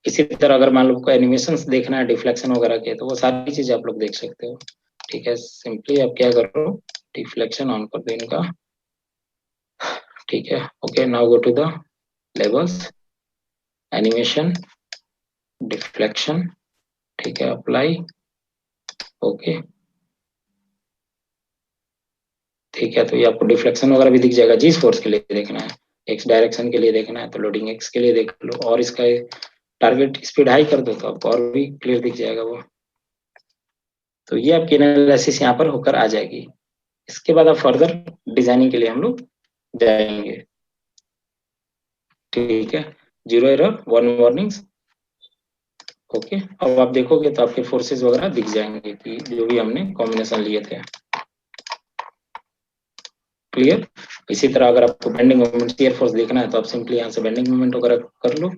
इसी तरह अगर मान लो कोई एनिमेशंस देखना है डिफ्लेक्शन वगैरह के, तो वो सारी चीजें आप लोग देख सकते हो। ठीक है, सिंपली आप क्या करो, डिफ्लेक्शन ऑन कर दो इनका। ठीक है, okay, now go to the levels, animation, deflection. ठीक है, अप्लाई, ओके। ठीक है, तो ये आपको डिफ्लेक्शन वगैरह भी दिख जाएगा। जीस फोर्स के लिए देखना है, एक्स डायरेक्शन के लिए देखना है तो लोडिंग एक्स के लिए देख लो, और इसका टारगेट स्पीड हाई कर दो तो आपको और भी क्लियर दिख जाएगा वो। तो ये आपकी एनालिसिस यहाँ पर होकर आ जाएगी। इसके बाद आप फर्दर डिजाइनिंग के लिए हम लोग जाएंगे। ठीक है, zero error, one warnings, okay. अब आप देखोगे तो आपके फोर्सेस वगैरह दिख जाएंगे कि जो भी हमने कॉम्बिनेशन लिए थे। क्लियर। इसी तरह अगर आपको बेंडिंग मोमेंट, शियर फोर्स देखना है तो आप सिंपली यहाँ से बेंडिंग मोमेंट वगैरह कर लो।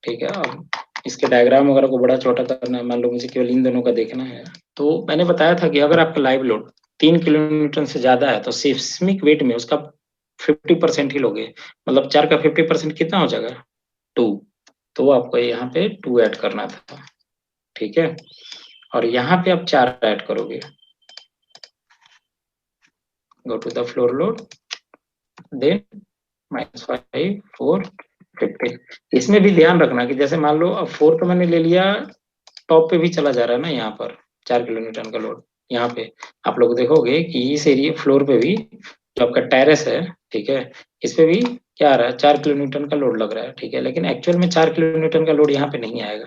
ठीक है, अब इसके डायग्राम वगैरह को बड़ा छोटा करना है, मान लो मुझे केवल इन दोनों का देखना है। तो मैंने बताया था कि अगर आपका लाइव लोड 3 किलो न्यूटन से ज्यादा है तो सिस्मिक वेट में उसका 50% ही लोगे, मतलब 4 का 50% कितना हो जाएगा, 2। तो आपको यहाँ पे 2 ऐड करना था। ठीक है, और यहाँ पे आप 4 ऐड करोगे। Go to the floor load, then -5, 4, 50। इसमें भी ध्यान रखना कि जैसे मान लो अब 4 तो मैंने ले लिया, टॉप पे भी चला जा रहा है ना, यहाँ पर 4 किलो न्यूटन का लोड। यहाँ पे आप लोग देखोगे कि इस एरिया फ्लोर पे भी जो आपका टेरेस है, ठीक है, इस पे भी क्या आ रहा है, 4 किलो न्यूटन का लोड लग रहा है। ठीक है, लेकिन एक्चुअल में 4 किलो न्यूटन का लोड यहाँ पे नहीं आएगा।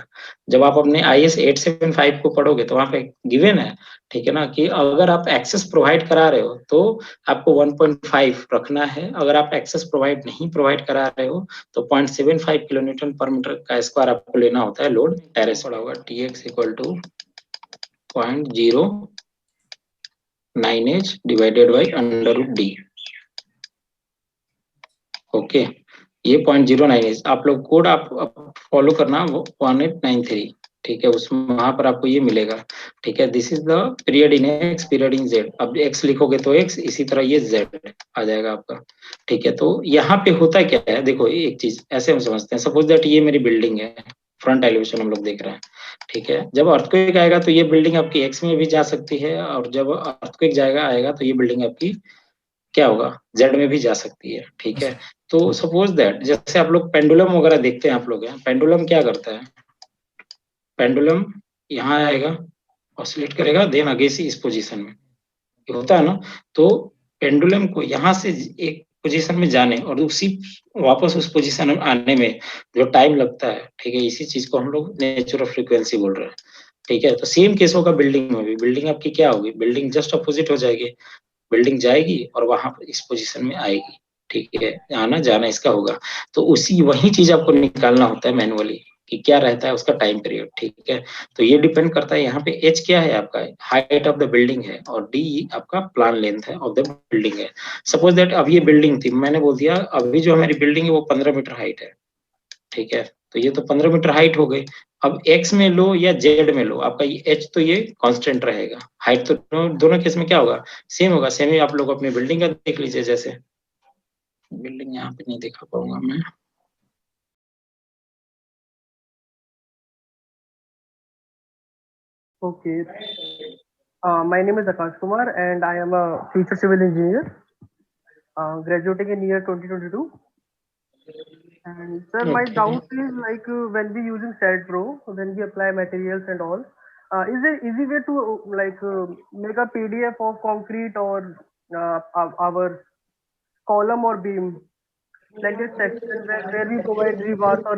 जब आप अपने IS 875 को पढ़ोगे तो वहां पे गिवन है, ठीक है ना, कि अगर आप एक्सेस प्रोवाइड करा रहे हो तो आपको 1.5 रखना है, अगर आप एक्सेस प्रोवाइड नहीं प्रोवाइड करा रहे हो तो 0.75 किलो न्यूटन पर मीटर का स्क्वायर आपको लेना होता है लोड टेरेस। पड़ा होगा Tx equal to 0.09h divided by √d। Okay, ये 0.09h आप लोग कोड आप फॉलो करना, वो 1893। ठीक है, उसमें वहां पर आपको ये मिलेगा। ठीक है, this is the period in x, period in Z. अब एक्स लिखोगे तो एक्स, इसी तरह ये जेड आ जाएगा आपका। ठीक है, तो यहाँ पे होता क्या है, देखो एक चीज ऐसे हम समझते हैं, सपोज दैट ये मेरी बिल्डिंग है, फ्रंट एलिवेशन हम लोग देख रहे हैं। ठीक है, जब अर्थक्वेक आएगा तो ये बिल्डिंग आपकी एक्स में भी जा सकती है, और जब अर्थक्वेक जाएगा आएगा तो ये बिल्डिंग आपकी क्या होगा, जेड में भी जा सकती है। ठीक है, तो सपोज दैट जैसे आप लोग पेंडुलम वगैरह देखते हैं, आप लोग हैं, पेंडुलम क्या करता है, पेंडुलम यहाँ आएगा, ऑसिलेट करेगा, देन आगे से इस पोजीशन में, ये होता है ना। तो पेंडुलम को यहाँ से एक पोजीशन में जाने और उसी वापस उस पोजीशन में आने में जो टाइम लगता है, ठीक है, इसी चीज को हम लोग नेचर ऑफ फ्रीक्वेंसी बोल रहे हैं। ठीक है, तो सेम केस होगा बिल्डिंग में भी। बिल्डिंग आपकी क्या होगी, बिल्डिंग जस्ट अपोजिट हो जाएगी, बिल्डिंग जाएगी और वहां पर इस पोजीशन में आएगी। ठीक है, आना जाना इसका होगा। तो उसी वही चीज आपको निकालना होता है मैनुअली कि क्या रहता है उसका टाइम पीरियड। ठीक है, तो ये डिपेंड करता है, यहाँ पे एच क्या है आपका, हाइट ऑफ द बिल्डिंग है, और डी आपका प्लान लेंथ है ऑफ द बिल्डिंग है। सपोज दैट अब ये बिल्डिंग थी, मैंने बोल दिया अभी जो हमारी बिल्डिंग है वो 15 मीटर हाइट है। ठीक है, तो ये तो 15 मीटर हाइट हो गई। अब एक्स में लो या जेड में लो, आपका ये एच तो ये कांस्टेंट रहेगा, हाइट तो दोनों केस में क्या होगा, सेम होगा। सेम ही आप लोग अपनी बिल्डिंग का देख लीजिए, जैसे बिल्डिंग यहाँ पे नहीं दिखा पाऊंगा मैं। Okay. My name is Akash Kumar and I am a future civil engineer, graduating in year 2022. And sir, my okay, doubt is like when we using SAT Pro, when we apply materials and all, is there easy way to make a PDF of concrete or our column or beam, like this section where we provide rebars or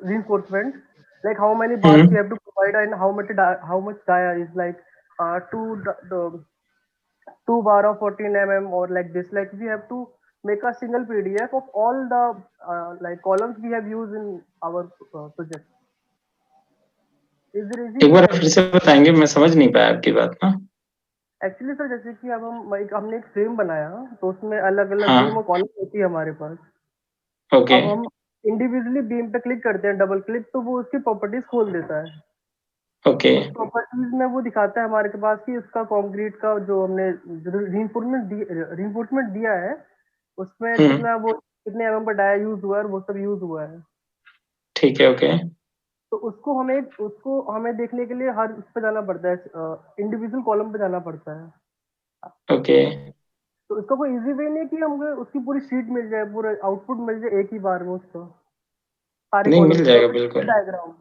reinforcement, like how many bars we have to provide and how much dia is like the 2 bar of 14 mm or like this, like we have to make a single PDF of all the like columns we have used in our project. Is there easy एक way बार like फिर से बताएंगे, मैं समझ नहीं पाया आपकी बात ना। एक्चुअली सर जैसे कि अब हमने एक फ्रेम बनाया तो उसमें अलग अलग बीम और हाँ, कॉलम होती है हमारे पास। ओके, अब हम इंडिविजुअली बीम पे क्लिक करते हैं, डबल क्लिक, तो वो उसकी प्रॉपर्टीज खोल देता है। ओके, उस प्रॉपर्टीज में वो दिखाता है हमारे के पास कि उसका कंक्रीट का जो हमने रीइंफोर्समेंट दिया है उसमें हम्म, कितना वो कितने mm का डाया यूज हुआ है और वो सब यूज हुआ है। ठीक है, ओके, तो उसको हमें देखने के लिए हर उस पे जाना पड़ता है, इंडिविजुअल कॉलम पे जाना पड़ता है। ओके। तो इसका कोई इजी वे नहीं कि हमको उसकी पूरी शीट मिल जाए, पूरा आउटपुट मिल जाए एक ही बार में उसका, सारे नहीं, कॉलम मिल जाएगा का बिल्कुल। डायग्राम।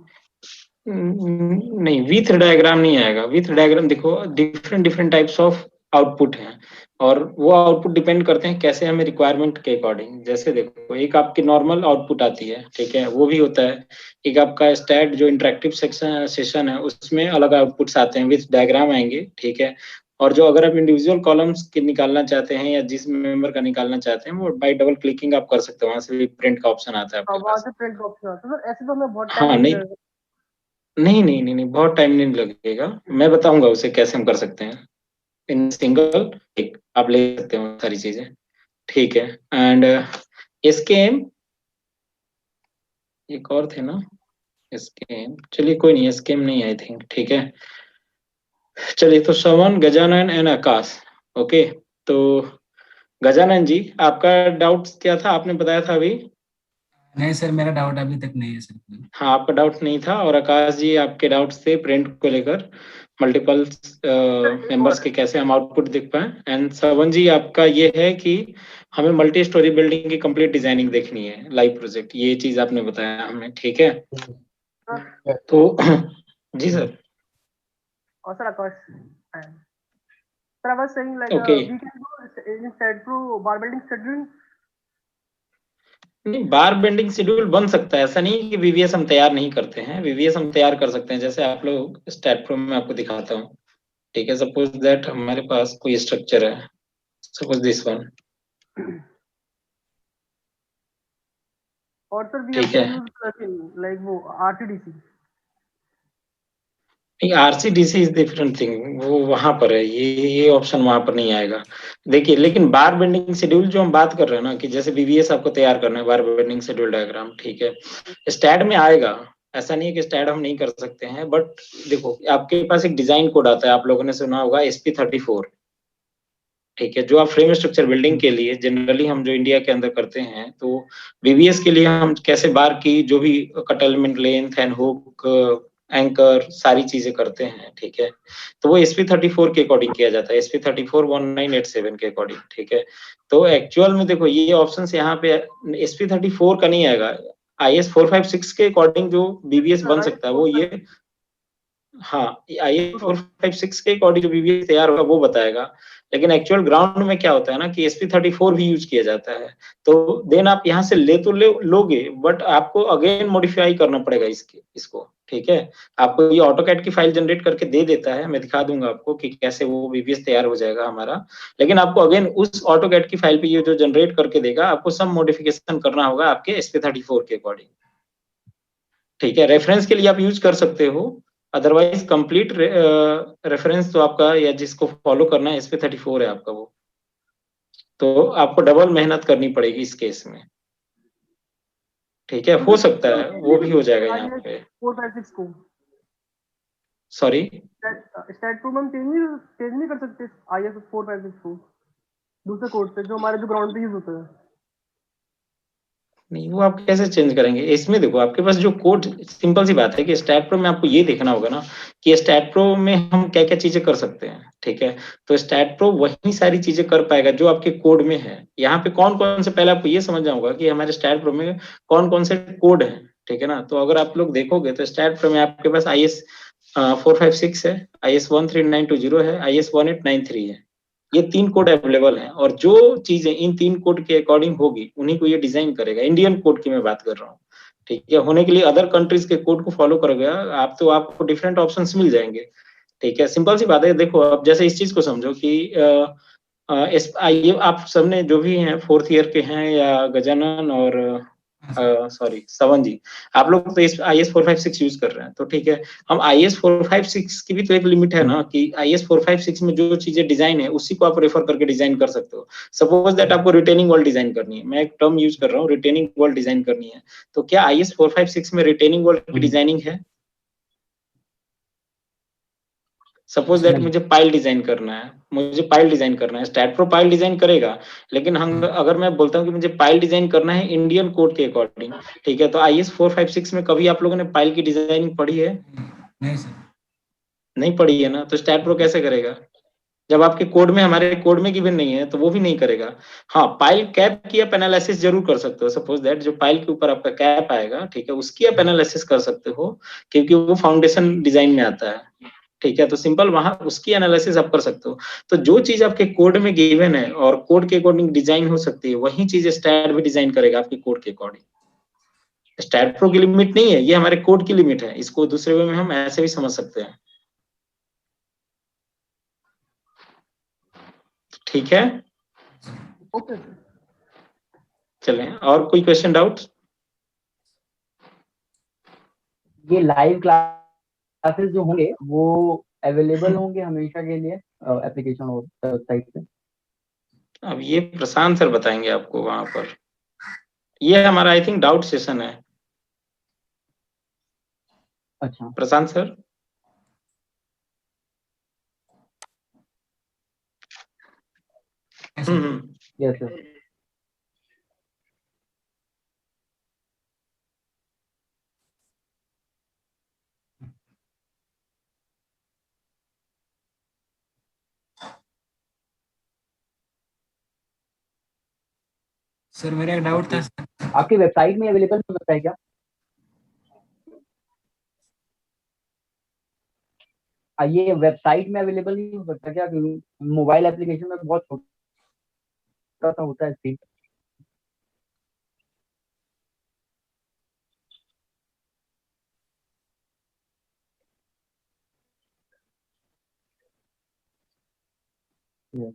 नहीं, विथ डायग्राम नहीं आएगा। विथ डायग्राम देखो, different different types of output हैं, और वो आउटपुट डिपेंड करते हैं कैसे हमें रिक्वायरमेंट के अकॉर्डिंग। जैसे देखो, एक आपकी नॉर्मल आउटपुट आती है, ठीक है, वो भी होता है। एक आपका स्टैट जो इंटरेक्टिव सेशन है, उसमें अलग आउटपुट्स आते हैं, विथ डायग्राम आएंगे, ठीक है। और जो अगर आप इंडिविजुअल कॉलम्स के निकालना चाहते हैं या जिस मेंबर का निकालना चाहते हैं, वो बाय डबल क्लिकिंग आप कर सकते हो, वहां से भी प्रिंट का ऑप्शन आता है हाँ, आपके वहां पास। से प्रिंट का ऑप्शन आता है। तो ऐसे तो हमें बहुत टाइम हाँ, लग नहीं जाएगा। नहीं नहीं नहीं नहीं, बहुत टाइम नहीं लगेगा। मैं बताऊंगा उसे कैसे हम कर सकते हैं। इन सिंगल क्लिक आप ले सकते हो सारी चीजें, ठीक है। एंड स्केम, एक और थे ना, स्केम, चलिए कोई नहीं, स्केम नहीं, आई थिंक, ठीक है। चलिए, तो श्रवण, गजानन एंड आकाश। ओके। तो गजानन जी, आपका डाउट क्या था, आपने बताया था अभी। नहीं सर, मेरा डाउट अभी तक नहीं है सर कोई। हाँ, आपका डाउट नहीं था। और आकाश जी, आपके डाउट्स थे प्रिंट को लेकर, मल्टीपल एक मेंबर्स और के कैसे हम आउटपुट देख पाए। एंड श्रवण जी, आपका ये है कि हमें मल्टी स्टोरी बिल्डिंग की कंप्लीट डिजाइनिंग देखनी है, लाइव प्रोजेक्ट, ये चीज आपने बताया हमें, ठीक है। तो जी सर। और sir Akash, sir I was saying like okay. We can go in set through bar building scheduling. नहीं, बार बेंडिंग शेड्यूल बन सकता है, ऐसा नहीं कि वीवीएस हम तैयार नहीं करते हैं, वीवीएस हम तैयार कर सकते हैं। जैसे आप लोग स्टैट प्रो में आपको दिखाता हूँ, ठीक है। सपोज दैट हमारे पास कोई स्ट्रक्चर है, सपोज दिस वन, और सर वी हैव ठीक टू है। यूज लाइक वो RTDC. RCDC is different thing, वो वहां पर है, ये ऑप्शन वहां पर नहीं आएगा। देखिए, लेकिन बार बेंडिंग शेड्यूल जो हम बात कर रहे हैं ना, कि जैसे बीवीएस आपको तैयार करना है, बार बेंडिंग शेड्यूल डायग्राम, ठीक है, स्टैड में आएगा। ऐसा नहीं है कि स्टैड हम नहीं कर सकते हैं, बट देखो, आपके पास एक डिजाइन कोड आता है, आप लोगों ने सुना होगा SP34, ठीक है, जो आप फ्रेम स्ट्रक्चर बिल्डिंग के लिए जनरली हम जो इंडिया के अंदर करते हैं, तो बीवीएस के लिए हम कैसे बार की जो भी cut element, length and hook, anchor, सारी चीजें करते हैं, ठीक है। तो वो SP34 के अकॉर्डिंग किया जाता है, SP34 1987 के अकॉर्डिंग, ठीक है। तो एक्चुअल में देखो, ये ऑप्शन यहाँ पे SP34 का नहीं आएगा, IS456 के अकॉर्डिंग जो बीवीएस बन सकता है वो ये, हाँ, IS456 के अकॉर्डिंग जो बीवीएस तैयार होगा वो बताएगा। लेकिन एक्चुअल ग्राउंड में क्या होता है ना, कि SP34 भी यूज किया जाता है। तो देन आप यहाँ से ले तो लोगे, बट आपको अगेन मॉडिफाई करना पड़ेगा इसको, ठीक है। आपको ये ऑटोकैड की फाइल जनरेट करके दे देता है, मैं दिखा दूंगा आपको कि कैसे वो बीवीएस तैयार हो जाएगा हमारा। लेकिन आपको अगेन उस ऑटोकैड की फाइल पे ये जो जनरेट करके देगा, आपको सब मॉडिफिकेशन करना होगा आपके SP34 के अकॉर्डिंग, ठीक है। रेफरेंस के लिए आप यूज कर सकते हो, अदरवाइज कंप्लीट रेफरेंस तो आपका, या जिसको फॉलो करना है, SP34 है आपका वो, तो आपको डबल मेहनत करनी पड़ेगी इस केस में, ठीक है। हो सकता है वो भी हो जाएगा यहाँ पे। 456 को सॉरी। स्टैट प्रो में हम चेंज नहीं कर सकते IS 456 को दूसरे कोड से, जो हमारे जो ग्राउंड पे यूज होता है। नहीं, वो आप कैसे चेंज करेंगे? इसमें देखो, आपके पास जो कोड, सिंपल सी बात है कि स्टैट प्रो में आपको ये देखना होगा ना, कि स्टैट प्रो में हम क्या क्या चीजें कर सकते हैं, ठीक है। तो स्टैट प्रो वही सारी चीजें कर पाएगा जो आपके कोड में है। यहाँ पे कौन कौन से, पहले आपको ये समझना होगा कि हमारे स्टैट प्रो में कौन कौन से कोड है, ठीक है ना। तो अगर आप लोग देखोगे तो स्टैट प्रो में आपके पास IS456 है, IS13920 है, IS1893 है। ये 3 कोड अवेलेबल हैं, और जो चीजें इन 3 कोड के अकॉर्डिंग होगी उन्हीं को ये डिजाइन करेगा। इंडियन कोड की मैं बात कर रहा हूँ, ठीक है। होने के लिए अदर कंट्रीज के कोड को फॉलो करोगे आप, तो आपको डिफरेंट ऑप्शंस मिल जाएंगे, ठीक है। सिंपल सी बात है। देखो, अब जैसे इस चीज को समझो कि ये आप सबने जो भी हैं, फोर्थ ईयर के हैं, या गजानन और सॉरी श्रवण जी, आप लोग तो IS456 यूज कर रहे हैं, तो ठीक है। हम IS456 की भी तो एक लिमिट है ना, कि IS456 में जो चीजें डिजाइन है उसी को आप रेफर करके डिजाइन कर सकते हो। सपोज दैट आपको रिटेनिंग वॉल डिजाइन करनी है, मैं एक टर्म यूज कर रहा हूँ, रिटेनिंग वॉल डिजाइन करनी है, तो क्या IS456 में रिटेनिंग वॉल की डिजाइनिंग है? सपोज दैट मुझे पाइल डिजाइन करना है, स्टैट प्रो पाइल डिजाइन करेगा, लेकिन हम अगर मैं बोलता हूँ कि मुझे पाइल डिजाइन करना है इंडियन कोड के अकॉर्डिंग, ठीक है, तो IS 456 में कभी आप लोगों ने पाइल की डिजाइनिंग पढ़ी है? नहीं सर। नहीं पढ़ी है ना, तो स्टैट प्रो कैसे करेगा जब आपके कोड में, हमारे कोड में गिवन नहीं है, तो वो भी नहीं करेगा। हाँ, पाइल कैप की आप एनालिसिस जरूर कर सकते हो। सपोज दैट जो पाइल के ऊपर आपका कैप आएगा, ठीक है, उसकी आप एनालिसिस कर सकते हो, क्योंकि वो फाउंडेशन डिजाइन में आता है, ठीक है, तो सिंपल वहां उसकी एनालिसिस आप कर सकते हो। तो जो चीज आपके कोड में गिवन है और कोड के अकॉर्डिंग डिजाइन हो सकती है, वही चीज स्टैट भी डिजाइन करेगा आपके कोड के अकॉर्डिंग। स्टैट प्रो की लिमिट नहीं है, ये हमारे कोड की लिमिट है। इसको दूसरे वे में हम ऐसे भी समझ सकते हैं, ठीक है। Okay sir. चलें, और कोई क्वेश्चन डाउट? ये लाइव क्लासेस जो होंगे वो अवेलेबल होंगे हमेशा के लिए एप्लीकेशन और वेबसाइट पे? अब ये प्रशांत सर बताएंगे आपको वहां पर। ये हमारा आई थिंक डाउट सेशन है। अच्छा, प्रशांत सर। Yes sir. सर मेरा एक डाउट था सर। आपकी वेबसाइट में अवेलेबल हो सकता है क्या? ये वेबसाइट में अवेलेबल नहीं हो सकता क्या? मोबाइल एप्लीकेशन में बहुत छोटा सा होता है स्क्रीन। Yes.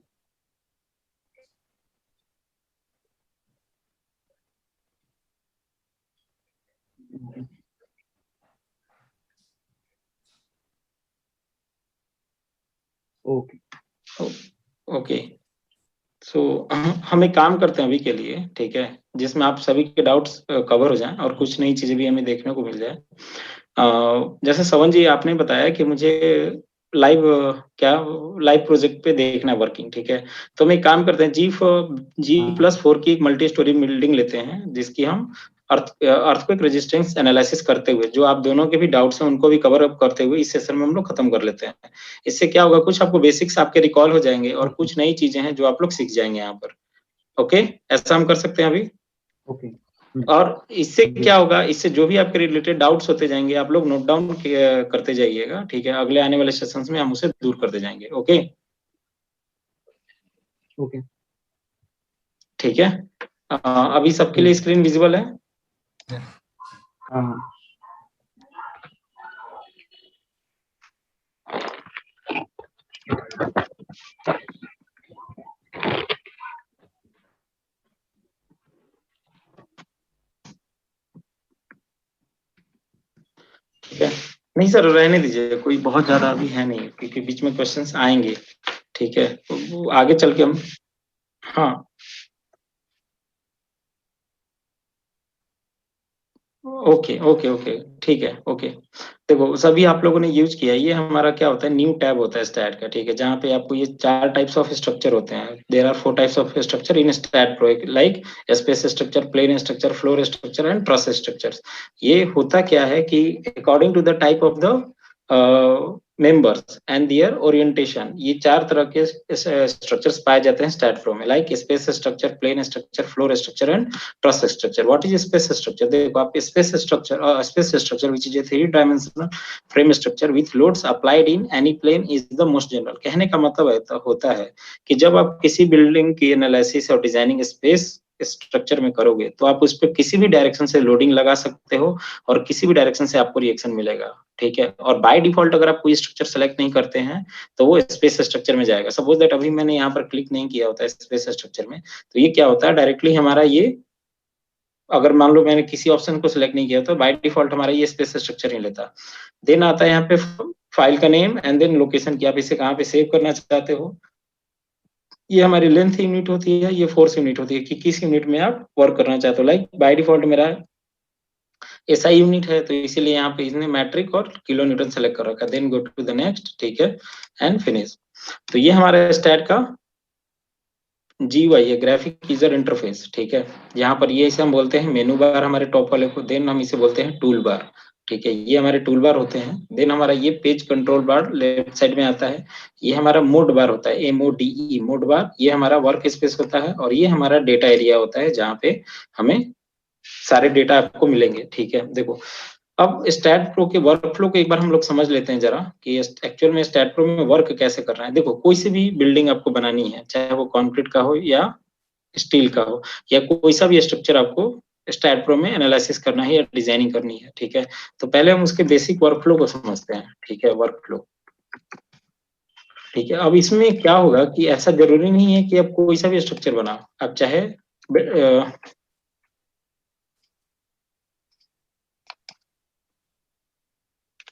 ओके ओके, सो हम एक काम करते हैं अभी के लिए, ठीक है, जिसमें आप सभी के डाउट्स कवर हो जाएं और कुछ नई चीजें भी हमें देखने को मिल जाए। जैसे सवन जी आपने बताया कि मुझे लाइव क्या लाइव प्रोजेक्ट पे देखना है वर्किंग, ठीक है, तो हम एक काम करते हैं, G+4 की एक मल्टी स्टोरी बिल्डिंग लेते हैं, जिसकी हम अर्थक्वेक रेजिस्टेंस एनालिसिस करते हुए, जो आप दोनों के भी डाउट्स हैं उनको भी कवर अप करते हुए इस सेशन में हम लोग खत्म कर लेते हैं। इससे क्या होगा, कुछ आपको बेसिक्स आपके रिकॉल हो जाएंगे और कुछ नई चीजें हैं जो आप लोग सीख जाएंगे यहाँ पर। ओके, ऐसा हम कर सकते हैं अभी। ओके। और इससे क्या होगा, इससे जो भी आपके रिलेटेड डाउट्स होते जाएंगे आप लोग नोट डाउन करते जाइएगा, ठीक है, अगले आने वाले सेशंस में हम उसे दूर करते जाएंगे। Okay okay. ठीक है, अभी सबके लिए स्क्रीन विजिबल है? हाँ। ठीक है, नहीं सर रहने दीजिए, कोई बहुत ज्यादा अभी है नहीं, क्योंकि बीच में क्वेश्चंस आएंगे, ठीक है, तो वो आगे चल के हम, हाँ ओके ओके ओके, ठीक है, ओके। देखो सभी आप लोगों ने यूज किया, ये हमारा क्या होता है, न्यू टैब होता है स्टैट का, ठीक है, जहाँ पे आपको ये 4 टाइप्स ऑफ स्ट्रक्चर होते हैं। There are 4 types of structure in STAAD Pro, like space structure, plane structure, floor structure and truss structures. ये होता क्या है कि according to the type of the members and their orientation, ये 4 तरह के स्ट्रक्चर्स पाए जाते हैं स्टैट प्रो में, like space structure, plane structure, floor structure and truss structure. What is space structure? देखो आप, space structure which is A 3 dimensional frame structure with loads applied in any plane is the most general. कहने का मतलब होता है कि जब आप किसी बिल्डिंग की एनालिसिस और डिजाइनिंग स्पेस स्ट्रक्चर में करोगे, तो आप उस पर किसी भी डायरेक्शन से लोडिंग लगा सकते हो और किसी भी डायरेक्शन से आपको रिएक्शन मिलेगा, ठीक है। और बाय डिफॉल्ट अगर आप कोई स्ट्रक्चर सेलेक्ट नहीं करते हैं तो वो स्पेस स्ट्रक्चर में जाएगा। सपोज दैट अभी मैंने यहाँ पर क्लिक नहीं किया होता है स्पेस स्ट्रक्चर में, तो ये क्या होता है, डायरेक्टली हमारा ये, अगर मान लो मैंने किसी ऑप्शन को सिलेक्ट नहीं किया तो बाय डिफॉल्ट हमारा ये स्पेस स्ट्रक्चर नहीं लेता। देन आता है यहाँ पे फाइल का नेम एंड देन लोकेशन की, आप इसे कहाँ पे सेव करना चाहते हो। ये हमारी लेंथ यूनिट होती है, ये फोर्स यूनिट होती है कि किस यूनिट में आप वर्क करना चाहते हो। लाइक बाय डिफॉल्ट मेरा एसआई यूनिट है, तो इसीलिए यहाँ पे इसने मैट्रिक और किलो न्यूटन सेलेक्ट कर रखा है। Then go to the next, ठीक है, एंड फिनिश। तो ये हमारा स्टैट का GUI है, ग्राफिक यूजर इंटरफेस, ठीक है। यहाँ पर ये इसे हम बोलते हैं मेनू बार हमारे टॉप वाले को, देन हम इसे बोलते हैं टूल बार, ठीक है, ये हमारे टूल बार होते हैं। देन हमारा ये पेज कंट्रोल बार लेफ्ट साइड में आता है, ये हमारा मोड बार होता है, MODE मोड बार, ये हमारा वर्क स्पेस होता है, और ये हमारा डेटा एरिया होता है जहाँ पे हमें सारे डेटा आपको मिलेंगे, ठीक है। देखो अब स्टैट प्रो के वर्क फ्लो को एक बार हम लोग समझ लेते हैं जरा कि एक्चुअल में स्टैट प्रो में वर्क कैसे कर रहा है। देखो कोई सी भी बिल्डिंग आपको बनानी है, चाहे वो कंक्रीट का हो या स्टील का हो, या कोई सा भी स्ट्रक्चर आपको स्टैट प्रो में एनालिसिस करना है या डिजाइनिंग करनी है, ठीक है। तो पहले हम उसके बेसिक वर्क फ्लो को समझते हैं, ठीक है, वर्क फ्लो, ठीक है। अब इसमें क्या होगा कि ऐसा जरूरी नहीं है कि आप कोई सा भी स्ट्रक्चर बनाओ, आप चाहे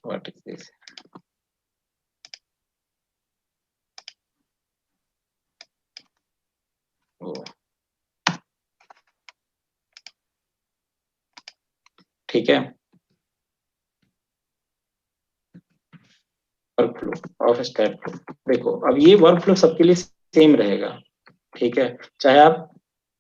व्हाट इज दिस, ठीक है, workflow of STAAD flow. देखो अब ये वर्क फ्लो सबके लिए सेम रहेगा, ठीक है, चाहे आप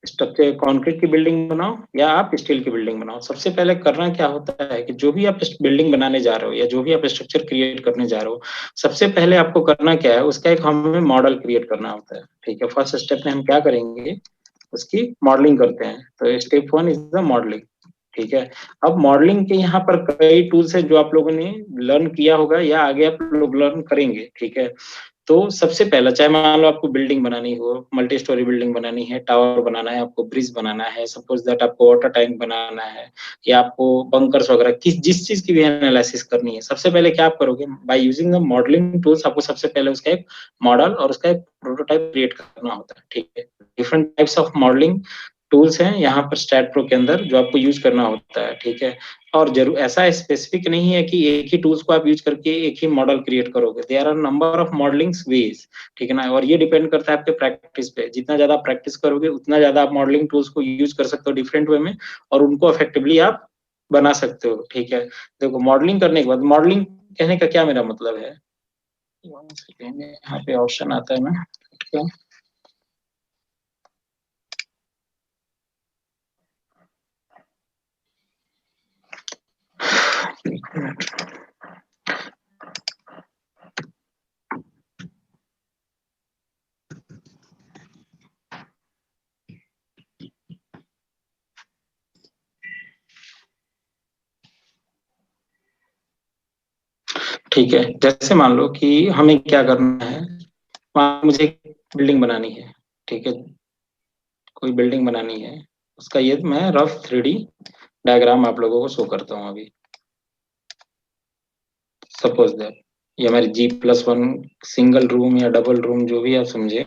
स्ट्रक्चर कंक्रीट की बिल्डिंग बनाओ या आप स्टील की बिल्डिंग बनाओ। सबसे पहले करना क्या होता है कि जो भी आप बिल्डिंग बनाने जा रहे हो या जो भी आप स्ट्रक्चर क्रिएट करने जा रहे हो, सबसे पहले आपको करना क्या है, उसका एक हमें मॉडल क्रिएट करना होता है, ठीक है। फर्स्ट स्टेप में हम क्या करेंगे, उसकी मॉडलिंग करते हैं। तो स्टेप 1 इज द मॉडलिंग, ठीक है। अब मॉडलिंग के यहाँ पर कई टूल्स है जो आप लोगों ने लर्न किया होगा या आगे आप लोग लर्न करेंगे, ठीक है। तो सबसे पहला, चाहे मान लो आपको बिल्डिंग बनानी हो, मल्टी स्टोरी बिल्डिंग बनानी है, टावर बनाना है, आपको ब्रिज बनाना है, सपोज दैट आपको वाटर टैंक बनाना है, या आपको बंकर्स वगैरह किस जिस चीज की भी एनालिसिस करनी है, सबसे पहले क्या आप करोगे, by using the modelling tools आपको सबसे पहले उसका एक मॉडल और उसका एक प्रोटोटाइप क्रिएट करना होता है, ठीक है। Different types of modelling tools हैं यहाँ पर स्टैट प्रो के अंदर जो आपको यूज करना होता है, ठीक है। और जरूर ऐसा स्पेसिफिक नहीं है कि एक ही टूल्स को आप यूज करके एक ही मॉडल क्रिएट करोगे, there are number of modellings ways, ठीक है ना। और ये डिपेंड करता है आपके प्रैक्टिस पे, जितना ज्यादा प्रैक्टिस करोगे उतना ज्यादा आप मॉडलिंग टूल्स को यूज कर सकते हो डिफरेंट वे में, और उनको इफेक्टिवली आप बना सकते हो, ठीक है। देखो मॉडलिंग करने के बाद, मॉडलिंग कहने का क्या मेरा मतलब है, यहाँ पे ऑप्शन आता है ना, ठीक है। ठीक है, जैसे मान लो कि हमें क्या करना है, मुझे एक बिल्डिंग बनानी है, ठीक है, कोई बिल्डिंग बनानी है, उसका ये मैं रफ 3D डायग्राम आप लोगों को शो करता हूँ अभी। सपोज दैट ये हमारी G+1 सिंगल रूम या डबल रूम जो भी आप समझे,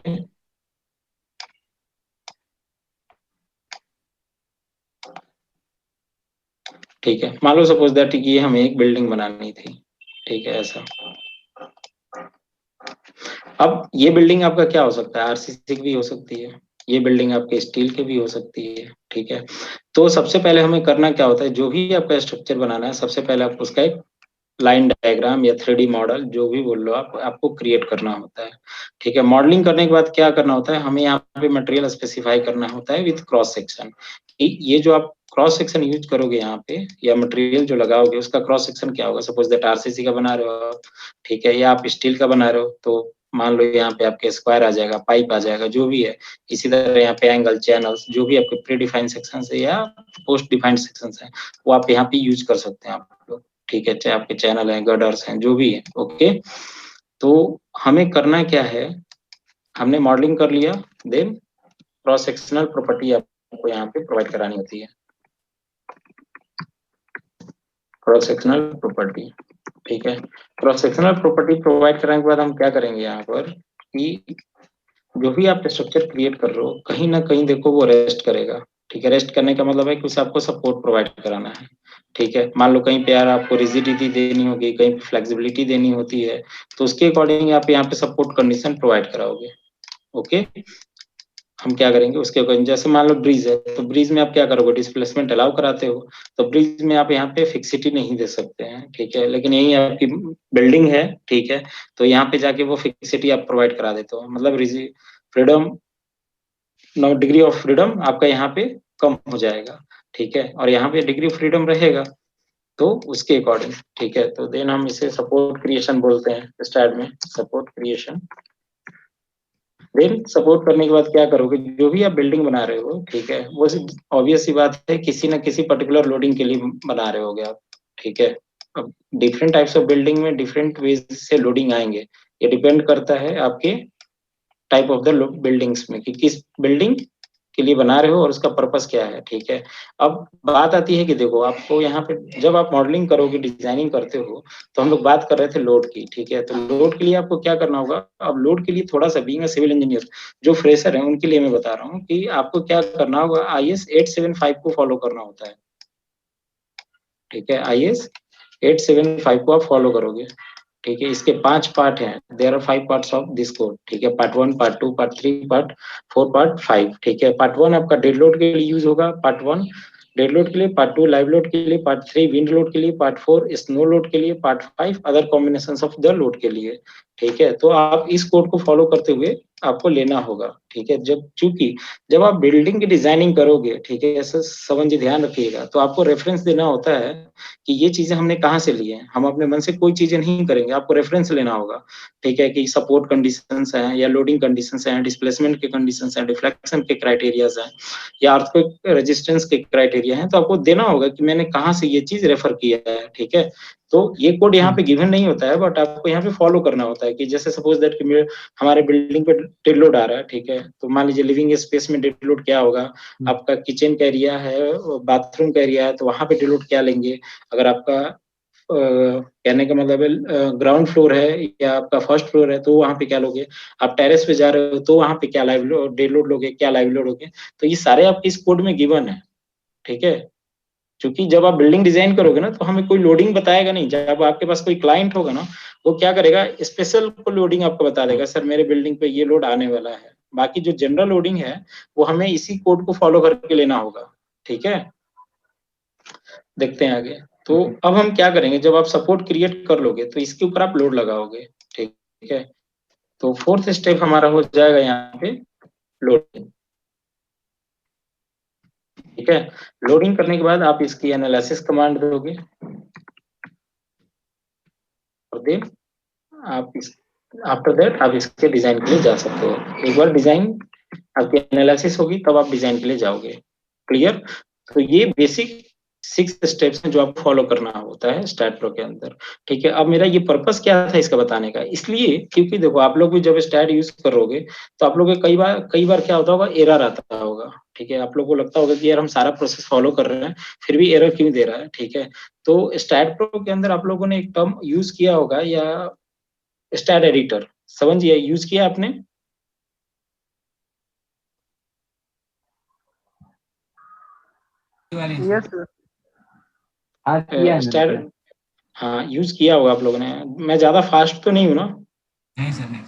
ठीक है। मान लो सपोज दैट कि ये हमें एक बिल्डिंग बनानी थी, ठीक है, ऐसा। अब ये बिल्डिंग आपका क्या हो सकता है, RCC की भी हो सकती है, ये बिल्डिंग आपके स्टील की भी हो सकती है, ठीक है। तो सबसे पहले हमें करना क्या होता है, जो भी आपका स्ट्रक्चर बनाना है, सबसे पहले आपको उसका एक लाइन डायग्राम या 3D मॉडल जो भी बोल लो आप, आपको क्रिएट करना होता है, ठीक है। मॉडलिंग करने के बाद क्या करना होता है, हमें यहाँ पे मटेरियल स्पेसिफाई करना होता है विथ क्रॉस सेक्शन। ये जो आप क्रॉस सेक्शन यूज करोगे यहाँ पे, या मटेरियल जो लगाओगे उसका क्रॉस सेक्शन क्या होगा, सपोज दैट RCC का बना रहे हो आप, ठीक है, या आप स्टील का बना रहे हो, तो मान लो यहाँ पे आपके स्क्वायर आ जाएगा, पाइप आ जाएगा, जो भी है। इसी तरह यहाँ पे एंगल, चैनल्स, जो भी आपके प्री डिफाइंड सेक्शन है या पोस्ट डिफाइंड सेक्शन है, वो आप यहाँ पे यूज कर सकते हैं आप लोग, ठीक है। चाहे आपके चैनल हैं, गडर्स हैं, जो भी है, ओके। तो हमें करना क्या है, हमने मॉडलिंग कर लिया, देन क्रॉस सेक्शनल प्रॉपर्टी आपको यहाँ पे प्रोवाइड करानी होती है, क्रॉस सेक्शनल प्रॉपर्टी, ठीक है। क्रॉस सेक्शनल प्रॉपर्टी प्रोवाइड कराने के बाद हम क्या करेंगे यहाँ पर कि जो भी आप स्ट्रक्चर क्रिएट कर रहे हो, कहीं ना कहीं देखो वो रेस्ट करेगा, ठीक है। रेस्ट करने का मतलब है कि उसे आपको सपोर्ट प्रोवाइड कराना है, ठीक है। मान लो कहीं पे यार आपको रिजिडिटी देनी होगी, कहीं पे फ्लेक्सिबिलिटी देनी होती है, तो उसके अकॉर्डिंग आप यहाँ पे सपोर्ट कंडीशन प्रोवाइड कराओगे, ओके। हम क्या करेंगे उसके अकॉर्डिंग, जैसे मान लो ब्रिज है तो ब्रिज में आप क्या करोगे, डिस्प्लेसमेंट अलाउ कराते हो, तो ब्रिज में आप यहाँ पे फिक्सिटी नहीं दे सकते हैं, ठीक है। लेकिन यही आपकी बिल्डिंग है, ठीक है, तो यहाँ पे जाके वो फिक्सिटी आप प्रोवाइड करा देते हो, मतलब freedom, no degree of freedom आपका यहाँ पे कम हो जाएगा, ठीक है, और यहाँ पे डिग्री ऑफ फ्रीडम रहेगा तो उसके अकॉर्डिंग, ठीक है। तो देन हम इसे सपोर्ट क्रिएशन बोलते हैं स्टार्ट में, सपोर्ट क्रिएशन। देन सपोर्ट करने के बाद क्या करोगे, जो भी आप बिल्डिंग बना रहे हो, ठीक है, वो ऑब्वियस सी बात है किसी ना किसी पर्टिकुलर लोडिंग के लिए बना रहे होगे आप, ठीक है। अब डिफरेंट टाइप्स ऑफ बिल्डिंग में डिफरेंट वेज से लोडिंग आएंगे, ये डिपेंड करता है आपके टाइप ऑफ द बिल्डिंग्स में कि किस बिल्डिंग के लिए बना रहे हो और उसका पर्पस क्या है, ठीक है। अब बात आती है कि देखो आपको यहाँ पे जब आप मॉडलिंग करोगे, डिजाइनिंग करते हो, तो हम लोग बात कर रहे थे लोड की, ठीक है। तो लोड के लिए आपको क्या करना होगा, अब लोड के लिए थोड़ा सा बीइंग सिविल इंजीनियर जो फ्रेशर है उनके लिए मैं बता रहा हूँ कि आपको क्या करना होगा, IS 875 को फॉलो करना होता है, ठीक है। IS 875 को आप फॉलो करोगे, ठीक है। इसके 5 पार्ट हैं, there are 5 parts of this code, ठीक है। Part 1, part 2, part 3, part 4, part 5, ठीक है। पार्ट 1 आपका डेड लोड के लिए यूज होगा, पार्ट 1 डेड लोड के लिए, पार्ट 2 लाइव लोड के लिए, पार्ट 3 विंड लोड के लिए, पार्ट 4 स्नो लोड के लिए, part 5 other combination of the load के लिए, ठीक है। तो आप इस कोड को फॉलो करते हुए आपको लेना होगा, ठीक है। चूंकि जब आप बिल्डिंग की डिजाइनिंग करोगे, ठीक है, ऐसा समझ ध्यान रखिएगा, तो आपको रेफरेंस देना होता है कि ये चीजें हमने कहाँ से ली हैं। हम अपने मन से कोई चीजें नहीं करेंगे, आपको रेफरेंस लेना होगा, ठीक है, कि सपोर्ट कंडीशंस हैं या लोडिंग कंडीशंस हैं, डिस्प्लेसमेंट के कंडीशंस हैं, डिफ्लेक्शन के क्राइटेरियाज हैं या अर्थक्वेक रेजिस्टेंस के क्राइटेरिया हैं, तो आपको देना होगा कि मैंने कहाँ से ये चीज रेफर किया है, ठीक है। तो ये कोड यहाँ पे गिवन नहीं होता है, बट आपको यहाँ पे फॉलो करना होता है कि जैसे सपोज दैट कि हमारे बिल्डिंग पे डेड लोड आ रहा है, ठीक है, तो मान लीजिए लिविंग स्पेस में डेड लोड क्या होगा, आपका किचन का एरिया है, बाथरूम का एरिया है, तो वहां पे डेड लोड क्या लेंगे। अगर आपका कहने का मतलब है ग्राउंड फ्लोर है या आपका फर्स्ट फ्लोर है तो वहां पे क्या लोगे, आप टेरेस पे जा रहे हो तो वहां पे क्या लाइव लोड डे लोड लोगे, क्या लाइव लोड लोगे। तो ये सारे आपके इस कोड में गिवन है, ठीक है। क्योंकि जब आप बिल्डिंग डिजाइन करोगे ना तो हमें कोई लोडिंग बताएगा नहीं, जब आपके पास कोई क्लाइंट होगा ना वो क्या करेगा, स्पेशल लोडिंग आपको बता देगा, सर मेरे बिल्डिंग पे ये लोड आने वाला है। बाकी जो जनरल लोडिंग है वो हमें इसी कोड को फॉलो करके लेना होगा, ठीक है। देखते हैं आगे। तो अब हम क्या करेंगे, जब आप सपोर्ट क्रिएट कर लोगे तो इसके ऊपर आप लोड लगाओगे, ठीक है। तो फोर्थ स्टेप हमारा हो जाएगा यहाँ पे लोडिंग, ठीक है। लोडिंग करने के बाद आप इसकी एनालिसिस कमांड दोगे और देन आप इस आफ्टर दैट आप इसके डिजाइन के लिए जा सकते हो। एक बार डिजाइन आपकी एनालिसिस होगी तब आप डिजाइन के लिए जाओगे, क्लियर। तो ये बेसिक 6 स्टेप्स हैं जो आपको फॉलो करना होता है स्टैट प्रो के अंदर, ठीक है। अब मेरा ये पर्पस क्या था इसका बताने का, इसलिए क्योंकि देखो आप लोग भी जब स्टैट यूज करोगे तो आप लोग को कई बार क्या होता होगा, एरर आता होगा, ठीक है। आप लोग को लगता होगा कि यार हम सारा प्रोसेस फॉलो कर रहे हैं फिर भी एरर क्यों दे रहा है, ठीक है। तो स्टैट प्रो के अंदर आप लोगों ने एक टर्म यूज किया होगा या स्टैट एडिटर, समझिए यूज किया आपने। वाले Yes, सर। sir. हाँ किया है मैंने, स्टैट, किया है। हाँ यूज किया होगा आप लोगों ने। मैं ज्यादा फास्ट तो नहीं हूँ ना। नहीं सर नहीं।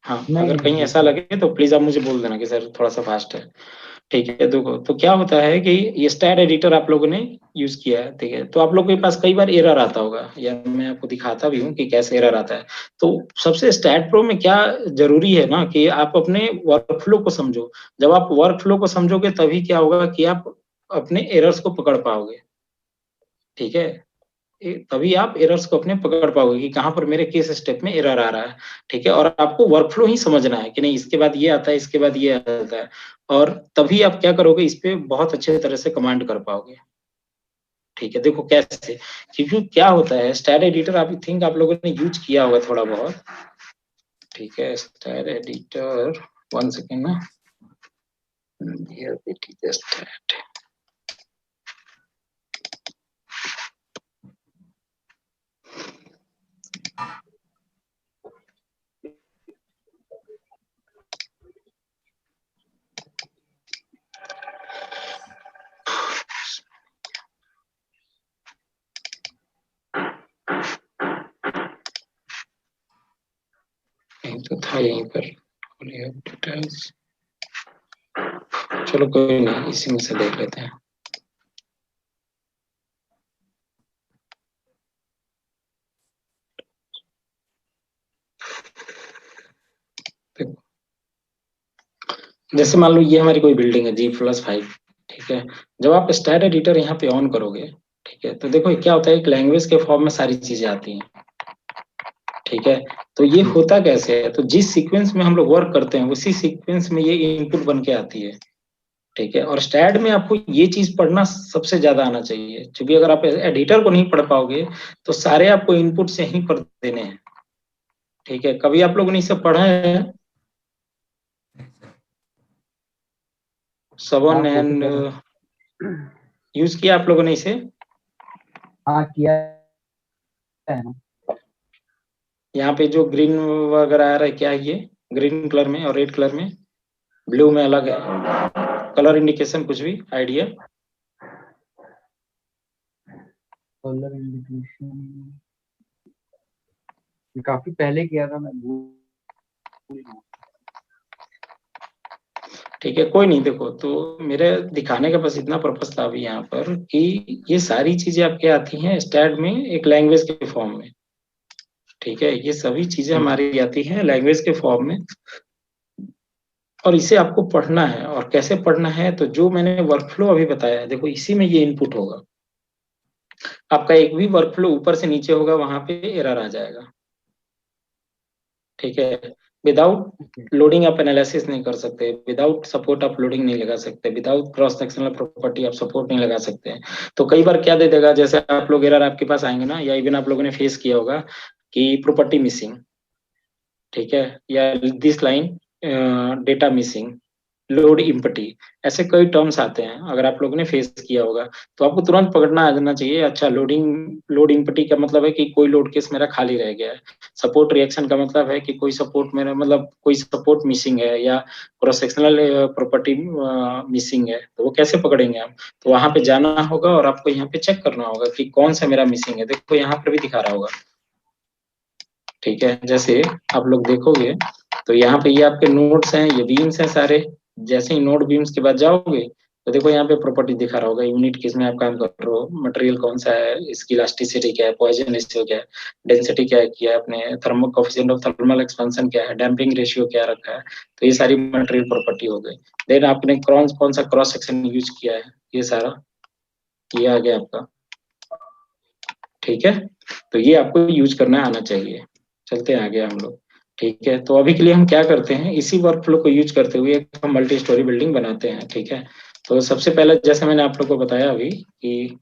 हाँ नहीं अगर नहीं कहीं ऐसा बिल्कुल। लगे तो प्लीज आप मुझे बोल देना कि सर थोड़ा सा फास्ट है, ठीक है। देखो तो क्या होता है कि ये स्टैट एडिटर आप लोगों ने यूज किया है, ठीक है। तो आप लोगों के पास कई बार एरर आता होगा या मैं आपको दिखाता भी हूँ कि कैसे एरर आता है। तो सबसे स्टैट प्रो में क्या जरूरी है ना कि आप अपने वर्कफ्लो को समझो। जब आप वर्कफ्लो को समझोगे तभी क्या होगा कि आप अपने एरर्स को पकड़ पाओगे, ठीक है। तभी आप एरर्स को अपने पकड़ पाओगे कि कहाँ पर मेरे किस स्टेप में एरर आ रहा है, ठीक है। और आपको वर्कफ्लो ही समझना है कि नहीं इसके बाद ये आता है, इसके बाद ये आता है, और तभी आप क्या करोगे, इस पे बहुत अच्छे तरह से कमांड कर पाओगे, ठीक है। देखो कैसे, क्योंकि क्या होता है स्टैट एडिटर आप थिंक आप लोगों ने यूज किया होगा थोड़ा बहुत, ठीक है। स्टैट एडिटर, वन सेकेंड ना, here it is the stat. यहीं तो था, यहीं पर डिटेल्स। चलो कोई नहीं, इसी में से देख लेते हैं। देखो, जैसे मान लो ये हमारी कोई बिल्डिंग है G+5, ठीक है। जब आप स्टाइल एडिटर यहाँ पे ऑन करोगे, ठीक है, तो देखो क्या होता है, एक लैंग्वेज के फॉर्म में सारी चीजें आती हैं, ठीक है। तो ये होता कैसे है, तो जिस सीक्वेंस में हम लोग वर्क करते हैं उसी सीक्वेंस में ये इनपुट बन के आती है, ठीक है। और स्टैड में आपको ये चीज पढ़ना सबसे ज्यादा आना चाहिए, क्योंकि अगर आप एडिटर को नहीं पढ़ पाओगे तो सारे आपको इनपुट से ही पढ़ देने हैं, ठीक है। कभी आप लोगों ने इसे पढ़ा है सबन हाँ, कोशिश एंड कर रहे हैं। यूज किया आप लोगों ने इसे? हाँ, किया है ना। यहाँ पे जो ग्रीन वगैरह आ रहा है, क्या है ये? ग्रीन कलर में और रेड कलर में, ब्लू में अलग है कलर इंडिकेशन, कुछ भी आइडिया? कलर इंडिकेशन काफी पहले किया था, मैं भूल गया। ठीक है, कोई नहीं। देखो, तो मेरे दिखाने का बस इतना पर्पस था अभी यहाँ पर कि ये सारी चीजें आपके आती हैं स्टैड में एक लैंग्वेज के फॉर्म में, ठीक है। ये सभी चीजें हमारी आती हैं लैंग्वेज के फॉर्म में, और इसे आपको पढ़ना है। और कैसे पढ़ना है, तो जो मैंने वर्कफ्लो अभी बताया है, देखो इसी में ये इनपुट होगा। आपका एक भी वर्कफ्लो ऊपर से नीचे होगा, वहां पे एरर आ जाएगा, ठीक है। विदाउट लोडिंग आप एनालिसिस नहीं कर सकते, विदाउट सपोर्ट आप लोडिंग नहीं लगा सकते, विदाउट क्रॉस सेक्शनल प्रॉपर्टी आप सपोर्ट नहीं लगा सकते हैं। तो कई बार क्या दे देगा, जैसे आप लोग एरर आपके पास आएंगे ना, या इवन आप लोगों ने फेस किया होगा कि प्रॉपर्टी मिसिंग, ठीक है, या this line data missing, load empty, ऐसे कई टर्म्स आते हैं। अगर आप लोगों ने फेस किया होगा तो आपको तुरंत पकड़ना आ जाना चाहिए, अच्छा लोड इम्पटी का मतलब है कि कोई लोड केस मेरा खाली रह गया है। सपोर्ट रिएक्शन का मतलब है कि कोई सपोर्ट मेरा मतलब कोई सपोर्ट मिसिंग है, या क्रॉस सेक्शनल प्रॉपर्टी मिसिंग है। तो वो कैसे पकड़ेंगे आप? तो वहां पे जाना होगा और आपको यहाँ पे चेक करना होगा कि कौन सा मेरा मिसिंग है। देखो यहाँ पर भी दिखा रहा होगा, ठीक है। जैसे आप लोग देखोगे तो यहाँ पे ये आपके नोड्स हैं, ये बीम्स हैं सारे। जैसे ही नोड बीम्स के बाद जाओगे तो देखो यहाँ पे प्रॉपर्टी दिखा रहा होगा, यूनिट किस में आप काम कर रहे हो, मटेरियल कौन सा है, इसकी इलास्टिसिटी क्या है, पॉइजन रेशियो क्या है, डेंसिटी क्या है किया है आपने, thermal coefficient of thermal expansion क्या है, डैम्पिंग रेशियो क्या रखा है। तो ये सारी मटेरियल प्रॉपर्टी हो गई। देन आपने कौन सा क्रॉस सेक्शन यूज किया है, ये सारा ये आ गया आपका, ठीक है। तो ये आपको यूज करना आना चाहिए। चलते हैं आगे हम लोग, ठीक है। तो अभी के लिए हम क्या करते हैं, इसी वर्कफ्लो को यूज करते हुए एक हम मल्टी स्टोरी बिल्डिंग बनाते हैं, ठीक है। तो सबसे पहले जैसे मैंने आप लोग को बताया अभी कि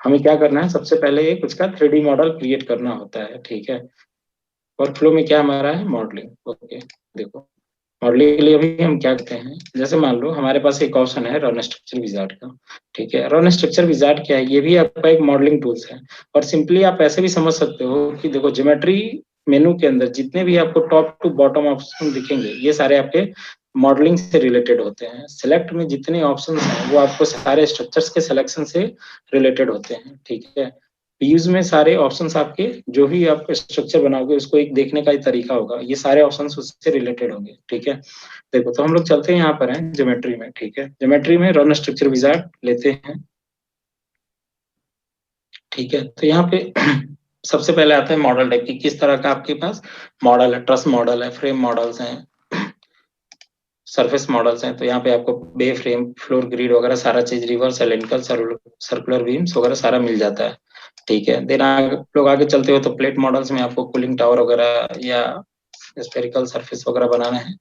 हमें क्या करना है, सबसे पहले एक उसका 3D मॉडल क्रिएट करना होता है, ठीक है। वर्कफ्लो में क्या हमारा है, मॉडलिंग, ओके। देखो मॉडलिंग के लिए अभी हम क्या करते हैं, जैसे मान लो हमारे पास एक ऑप्शन है रन स्ट्रक्चर विजार्ड का, ठीक है। रन स्ट्रक्चर विजार्ड क्या है, ये भी आपका एक मॉडलिंग टूल्स है। और सिंपली आप ऐसे भी समझ सकते हो कि देखो ज्योमेट्री मेनू के अंदर जितने भी आपको टॉप टू बॉटम ऑप्शन दिखेंगे, ये सारे आपके मॉडलिंग से रिलेटेड होते हैं। सिलेक्ट में जितने ऑप्शंस हैं वो आपको सारे स्ट्रक्चर्स के सिलेक्शन से रिलेटेड होते हैं, ठीक है। यूज में सारे ऑप्शंस आपके जो भी आप स्ट्रक्चर बनाओगे उसको एक देखने का ही तरीका होगा, ये सारे ऑप्शंस उससे रिलेटेड होंगे, ठीक है। देखो तो हम लोग चलते हैं यहाँ पर हैं ज्योमेट्री में, ठीक है। ज्योमेट्री में रन स्ट्रक्चर विजार्ड लेते हैं, ठीक है। तो यहाँ पे सबसे पहले आता है मॉडल टाइप की, किस तरह का आपके पास मॉडल है, ट्रस मॉडल है, फ्रेम मॉडल्स हैं, सरफेस मॉडल्स हैं। तो यहाँ पे आपको बे फ्रेम, फ्लोर ग्रिड वगैरह सारा चीज, रिवर्स एलेंटिकल, सर्कुलर बीम्स वगैरह सारा मिल जाता है, ठीक है। देन आप लोग आगे चलते हो तो प्लेट मॉडल्स में आपको कूलिंग टावर वगैरह या स्फेरिकल सरफेस वगैरह बनाना है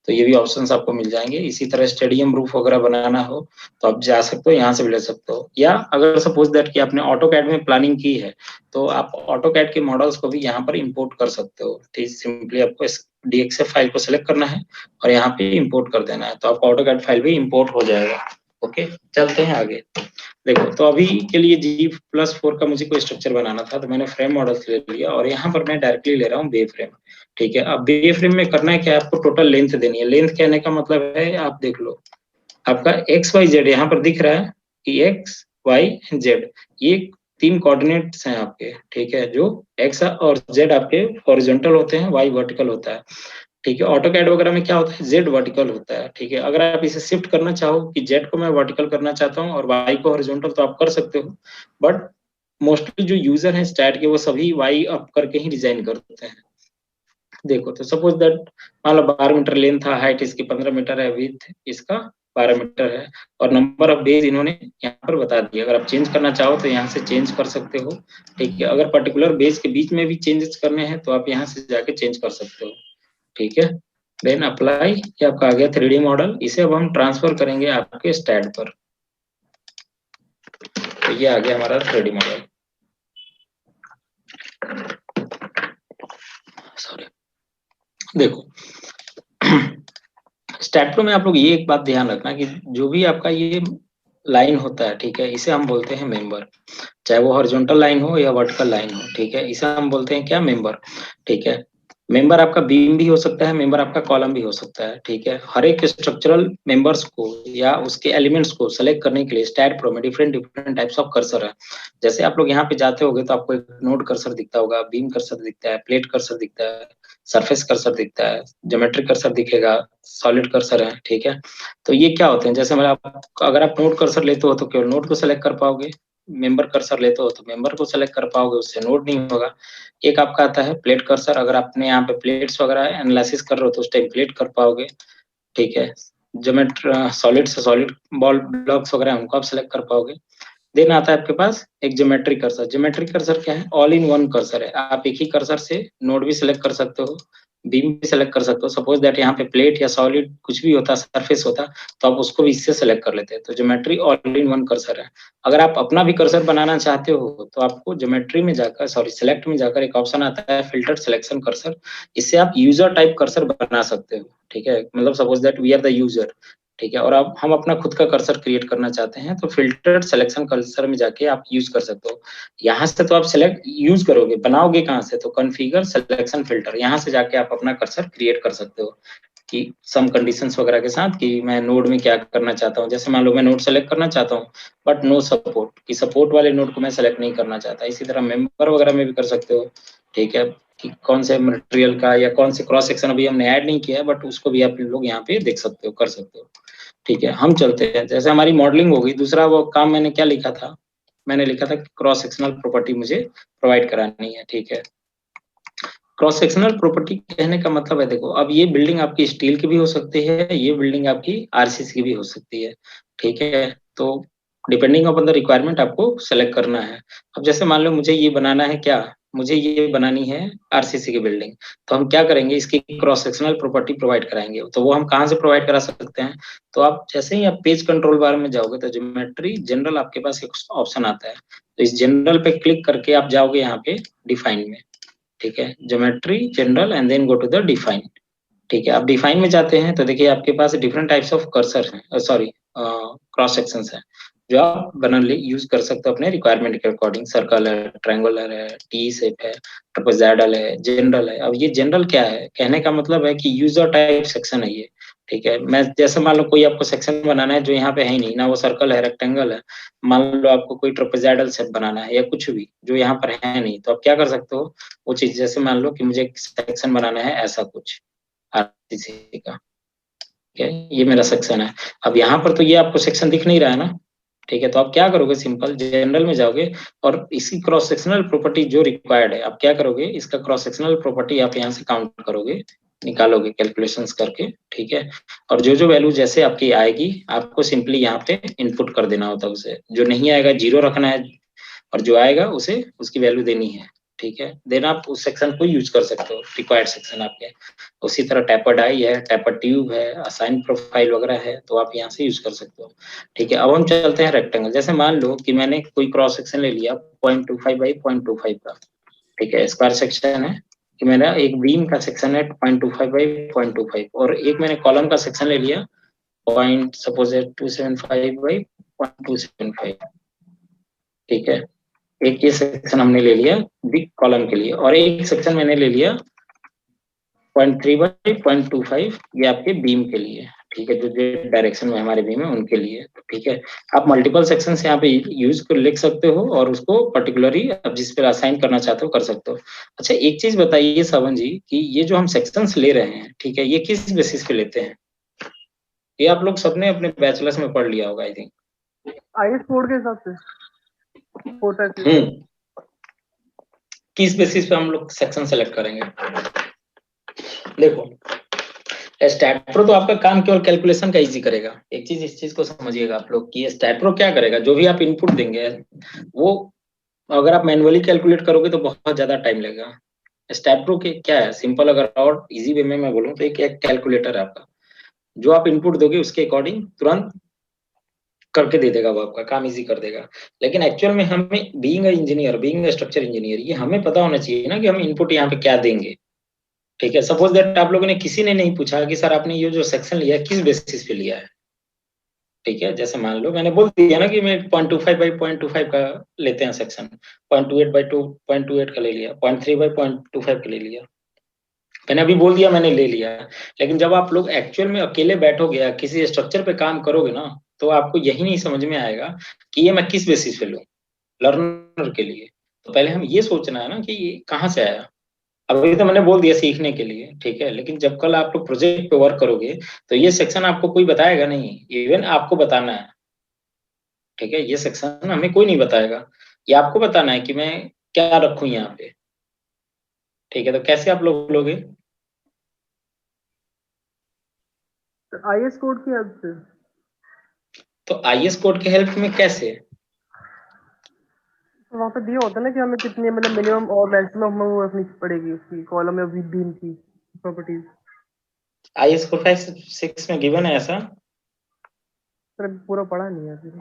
तो ये भी ऑप्शंस आपको मिल जाएंगे। इसी तरह स्टेडियम रूफ वगैरह बनाना हो तो आप जा सकते हो, यहाँ से भी ले सकते हो। या अगर सपोज दैट कि आपने ऑटोकैड में प्लानिंग की है तो आप ऑटोकैड के मॉडल्स को भी यहाँ पर इंपोर्ट कर सकते हो, ठीक। सिंपली आपको इस DXF फाइल को सिलेक्ट करना है और यहाँ पे इंपोर्ट कर देना है, तो आपका ऑटोकैड फाइल भी इंपोर्ट हो जाएगा, ओके। चलते हैं आगे। देखो तो अभी के लिए G+4 का मुझे कोई स्ट्रक्चर बनाना था तो मैंने फ्रेम मॉडल ले लिया और यहाँ पर मैं डायरेक्टली ले रहा हूँ बे फ्रेम, ठीक है। अब बे फ्रेम में करना है क्या, आपको टोटल लेंथ देनी है। लेंथ कहने का मतलब है, आप देख लो आपका XYZ यहाँ पर दिख रहा है कि XYZ ये 3 कोऑर्डिनेट्स हैं आपके, ठीक है। जो X और Z आपके हॉरिजॉन्टल होते हैं, Y वर्टिकल होता है। ठीक है। ऑटोकैड वगैरह में क्या होता है, जेड वर्टिकल होता है, ठीक है। अगर आप इसे शिफ्ट करना चाहो कि जेड को मैं वर्टिकल करना चाहता हूँ और वाई को हॉरिजॉन्टल, तो आप कर सकते हो, बट मोस्टली जो यूजर हैं स्टैट के वो सभी वाई अप करके ही डिजाइन करते हैं। देखो तो सपोज दैट मान लो 12 मीटर लेंथ था, हाइट इसकी 15 मीटर है, विड्थ इसका 12 मीटर है, और नंबर ऑफ बेज इन्होंने यहाँ पर बता दिया। अगर आप चेंज करना चाहो तो यहाँ से चेंज कर सकते हो, ठीक है। अगर पर्टिकुलर बेज के बीच में भी चेंजेस करने हैं तो आप यहाँ से जाके चेंज कर सकते हो, ठीक है। देन अप्लाई, ये आपका आ गया 3D मॉडल। इसे अब हम ट्रांसफर करेंगे आपके स्टैट पर। तो ये आ गया हमारा 3D मॉडल। सॉरी, देखो स्टैट प्रो में आप लोग ये एक बात ध्यान रखना कि जो भी आपका ये लाइन होता है, ठीक है, इसे हम बोलते हैं मेंबर। चाहे वो हॉरिजॉन्टल लाइन हो या वर्टिकल लाइन हो, ठीक है, इसे हम बोलते हैं क्या, मेंबर, ठीक है। मेंबर आपका बीम भी हो सकता है, मेंबर आपका कॉलम भी हो सकता है, ठीक है। हर एक स्ट्रक्चरल मेंबर्स को या उसके एलिमेंट्स को सेलेक्ट करने के लिए स्टैट प्रो में different different types of cursor है। जैसे आप लोग यहाँ पे जाते होगे तो आपको एक नोड कर्सर दिखता होगा, बीम कर्सर दिखता है, प्लेट कर्सर दिखता है, सरफेस कर्सर दिखता है, ज्योमेट्रिक कर्सर दिखेगा, सॉलिड कर्सर है, ठीक है। तो ये क्या होते हैं, जैसे मतलब अगर आप नोड कर्सर लेते हो तो केवल नोड को सेलेक्ट कर पाओगे, मेंबर कर्सर लेते हो तो मेंबर को सेलेक्ट कर पाओगे, उससे नोड नहीं होगा। एक आपका आता है प्लेट कर्सर, अगर आपने यहाँ पे प्लेट्स वगैरह एनालिसिस कर रहे हो तो उस टाइम प्लेट कर पाओगे, ठीक है। सॉलिड से सॉलिड बॉल ब्लॉक्स वगैरह उनको आप सेलेक्ट कर पाओगे। देन आता है आपके पास एक ज्योमेट्रिक कर्सर। ज्योमेट्रिक कर्सर क्या है, ऑल इन वन कर्सर है। आप एक ही कर्सर से नोड भी सिलेक्ट कर सकते हो, बीम भी सिलेक्ट कर सकते हो। सपोज दैट यहाँ पे प्लेट या सॉलिड कुछ भी होता, सरफेस होता, तो आप उसको भी इससे सेलेक्ट कर लेते हैं। तो geometry all in one cursor है। अगर आप अपना भी कर्सर बनाना चाहते हो तो आपको ज्योमेट्री में जाकर, सॉरी सिलेक्ट में जाकर एक ऑप्शन आता है फिल्टर सिलेक्शन कर्सर। इससे आप यूजर टाइप कर्सर बना सकते हो, ठीक है। मतलब suppose that we are the user, ठीक है, और अब हम अपना खुद का कर्सर क्रिएट करना चाहते हैं तो फिल्टर्ड सिलेक्शन कर्सर में जाके आप यूज कर सकते हो। यहाँ से तो आप सेलेक्ट यूज करोगे, बनाओगे कहाँ से, तो कॉन्फ़िगर सिलेक्शन फिल्टर, यहाँ से जाके आप अपना कर्सर क्रिएट कर सकते हो कि सम कंडीशंस वगैरह के साथ कि मैं नोड में क्या करना चाहता हूँ। जैसे मान लो मैं नोड सेलेक्ट करना चाहता हूँ बट नो सपोर्ट, कि सपोर्ट वाले नोड को मैं सेलेक्ट नहीं करना चाहता। इसी तरह मेंबर वगैरह में भी कर सकते हो, ठीक है, कि कौन से मटेरियल का या कौन से क्रॉस सेक्शन अभी हमने ऐड नहीं किया है बट उसको भी आप लोग यहाँ पे देख सकते हो, कर सकते हो, ठीक है। हम चलते हैं, जैसे हमारी मॉडलिंग हो गई। दूसरा वो काम मैंने क्या लिखा था, मैंने लिखा था क्रॉस सेक्शनल प्रॉपर्टी मुझे प्रोवाइड करानी है, ठीक है। क्रॉस सेक्शनल प्रॉपर्टी कहने का मतलब है, देखो अब ये बिल्डिंग आपकी स्टील की भी हो सकती है, ये बिल्डिंग आपकी आरसीसी की भी हो सकती है, ठीक है। तो डिपेंडिंग अपॉन द रिक्वायरमेंट आपको सेलेक्ट करना है। अब जैसे मान लो मुझे ये बनाना है, क्या मुझे ये बनानी है आरसीसी की बिल्डिंग, तो हम क्या करेंगे, इसकी क्रॉस सेक्शनल प्रॉपर्टी प्रोवाइड कराएंगे। तो वो हम कहाँ से प्रोवाइड करा सकते हैं, तो आप जैसे ही आप पेज कंट्रोल बार में जाओगे तो ज्योमेट्री जनरल आपके पास एक ऑप्शन आता है, तो इस जनरल पे क्लिक करके आप जाओगे यहाँ पे डिफाइन में, ठीक है, geometry general and then go to the define, ठीक है। आप डिफाइन में जाते हैं तो देखिए आपके पास डिफरेंट टाइप्स ऑफ कर्सर हैं, सॉरी क्रॉस सेक्शंस हैं, जो आप बनाने यूज कर सकते हो अपने रिक्वायरमेंट के अकॉर्डिंग। सर्कल है, ट्रायंगुलर है, टी शेप है, ट्रापेजॉइडल है, जनरल है। अब ये जनरल क्या है, कहने का मतलब है कि यूजर टाइप सेक्शन है ये, ठीक है। मैं जैसे मान लो कोई आपको सेक्शन बनाना है जो यहाँ पे है ही नहीं, ना वो सर्कल है, रेक्टेंगल है, मान लो आपको कोई ट्रापेजॉइडल शेप बनाना है या कुछ भी जो यहाँ पर है नहीं, तो आप क्या कर सकते हो वो चीज। जैसे मान लो कि मुझे एक सेक्शन बनाना है ऐसा कुछ आरसीसी का, ठीक है, ये मेरा सेक्शन है। अब यहाँ पर तो ये आपको सेक्शन दिख नहीं रहा है ना, ठीक है। तो आप क्या करोगे, सिंपल जनरल में जाओगे और इसी क्रॉस सेक्शनल प्रॉपर्टी जो रिक्वायर्ड है, आप क्या करोगे, इसका क्रॉस सेक्शनल प्रॉपर्टी आप यहाँ से काउंट करोगे, निकालोगे कैलकुलेशंस करके, ठीक है। और जो जो वैल्यू जैसे आपकी आएगी आपको सिंपली यहाँ पे इनपुट कर देना होता है उसे। जो नहीं आएगा जीरो रखना है और जो आएगा उसे उसकी वैल्यू देनी है, ठीक है। देन आप उस सेक्शन को यूज कर सकते हो, रिक्वायर्ड सेक्शन आपके। उसी तरह टैपर डाई है, टैपर ट्यूब है, असाइन प्रोफाइल वगैरह है, तो आप यहाँ से यूज कर सकते हो, ठीक है। अब हम चलते हैं रेक्टेंगल। जैसे मान लो कि मैंने कोई क्रॉस सेक्शन ले लिया 0.25 बाई 0.25 का, ठीक है, स्क्वायर सेक्शन है कि मेरा एक बीम का सेक्शन है 0.25 बाई 0.25, और एक मैंने कॉलम का सेक्शन ले लिया पॉइंट सपोज 275 बाई 0.275, ठीक है। एक ये सेक्शन हमने ले लिया बिग कॉलम के लिए, और एक सेक्शन मैंने ले लिया 0.3 बाई 0.25 ये आपके बीम के लिए, ठीक है, जो डायरेक्शन में हमारे बीम है उनके लिए, ठीक है। आप मल्टीपल सेक्शन यहाँ पे यूज कर लिख सकते हो और उसको पर्टिकुलरली आप जिस पे असाइन करना चाहते हो कर सकते हो। अच्छा एक चीज बताइए सावन जी कि ये जो हम सेक्शंस ले रहे हैं, ठीक है, ये किस बेसिस पे लेते हैं? ये आप लोग सबने अपने बैचलर्स में पढ़ लिया होगा आई थिंक। आईएस कोड के हिसाब से होता है। किस बेसिस पे हम लोग सेक्शन सेलेक्ट करेंगे? देखो स्टैट प्रो तो आपका काम केवल कैलकुलेशन का इजी करेगा। एक चीज इस चीज को समझिएगा आप लोग कि स्टैट प्रो क्या करेगा, जो भी आप इनपुट देंगे वो अगर आप मैनुअली कैलकुलेट करोगे तो बहुत ज्यादा टाइम लगेगा। स्टैट प्रो के क्या है, सिंपल अगर और इजी वे में मैं बोलूँ तो एक कैलकुलेटर है आपका, जो आप इनपुट दोगे उसके अकॉर्डिंग तुरंत करके दे देगा, वो आपका काम इजी कर देगा। लेकिन एक्चुअल में हमें being engineer, being structure engineer, ये हमें पता होना चाहिए ना कि हम इनपुट यहाँ पे क्या देंगे। ठीक है, सपोज दैट आप लोगों ने किसी ने नहीं पूछा कि सर आपने ये जो सेक्शन लिया है किस बेसिस पे लिया है। ठीक है, जैसे मान लो मैंने बोल दिया ना कि मैं 0.25 बाई 0.25 का लेते हैं सेक्शन, 0.28 बाई 2.28 का ले लिया, 0.3 बाई 0.25 का ले लिया, मैंने अभी बोल दिया मैंने ले लिया। लेकिन जब आप लोग एक्चुअल में अकेले बैठोगे या किसी स्ट्रक्चर पे काम करोगे ना, तो आपको यही नहीं समझ में आएगा कि ये मैं किस बेसिस पे लूँ लर्नर के लिए। तो पहले हम ये सोचना है ना कि ये कहाँ से आया। अभी तो मैंने बोल दिया सीखने के लिए, ठीक है, लेकिन जब कल आप लोग प्रोजेक्ट पे वर्क करोगे तो ये सेक्शन आपको कोई बताएगा नहीं, इवन आपको बताना है। ठीक है, ये सेक्शन हमें कोई नहीं बताएगा, ये आपको बताना है कि मैं क्या रखूं यहाँ पे। ठीक है, तो कैसे आप लोग लोगे? आईएस कोड की हेल्प से। तो आईएस कोड के हेल्प में कैसे? तो वहाँ पे दिया होता है ना कि हमें कितनी मतलब मिनिमम और मैक्सिमम हमें वो रखनी पड़ेगी उसकी कॉलम या बीम की प्रॉपर्टीज। आईएस कोड 5-6 में गिवन है ऐसा? सर पूरा पढ़ा नहीं है फिर।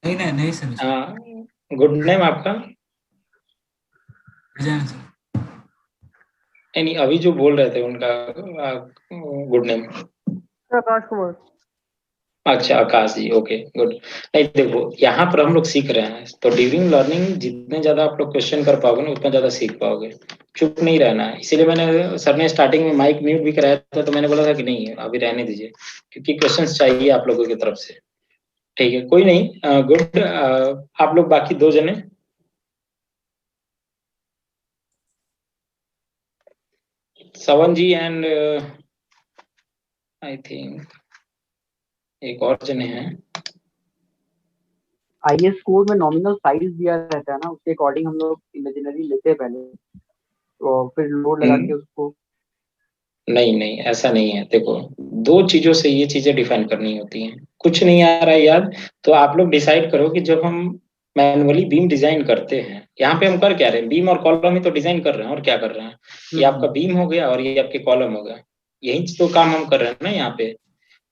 नहीं नहीं नहीं सर इसमें। हाँ, गुड नेम आपका? अजय सर। नहीं, अभी जो बोल रहे थे उनका गुड नेम? आकाश कुमार। अच्छा आकाश जी, ओके गुड। नहीं देखो यहाँ पर हम लोग सीख रहे हैं, तो ड्यूरिंग लर्निंग जितने ज्यादा आप लोग क्वेश्चन कर पाओगे ना उतना ज्यादा सीख पाओगे। चुप नहीं रहना है, इसीलिए मैंने सर ने स्टार्टिंग में माइक म्यूट भी कराया था, तो मैंने बोला था कि नहीं अभी रहने दीजिए क्योंकि क्वेश्चंस चाहिए आप लोगों की तरफ से। ठीक है, कोई नहीं, गुड। आप लोग बाकी 2 जने सवन जी एंड आई थिंक एक और जने हैं। आईएस कोड में नॉमिनल साइज दिया रहता है ना, उसके अकॉर्डिंग हम लोग इमेजिनरी लेते हैं पहले, तो फिर लोड लगा के उसको। नहीं नहीं ऐसा नहीं है, देखो 2 चीजों से ये चीजें डिफाइन करनी होती हैं। कुछ नहीं आ रहा है याद, तो आप लोग डिसाइड करो कि जब हम मैनुअली बीम डिजाइन करते हैं, यहाँ पे हम कर क्या रहे हैं, बीम और कॉलम ही तो डिजाइन कर रहे हैं और क्या कर रहे हैं। ये आपका बीम हो गया और ये आपके कॉलम हो गया, यही तो काम हम कर रहे हैं ना यहाँ पे।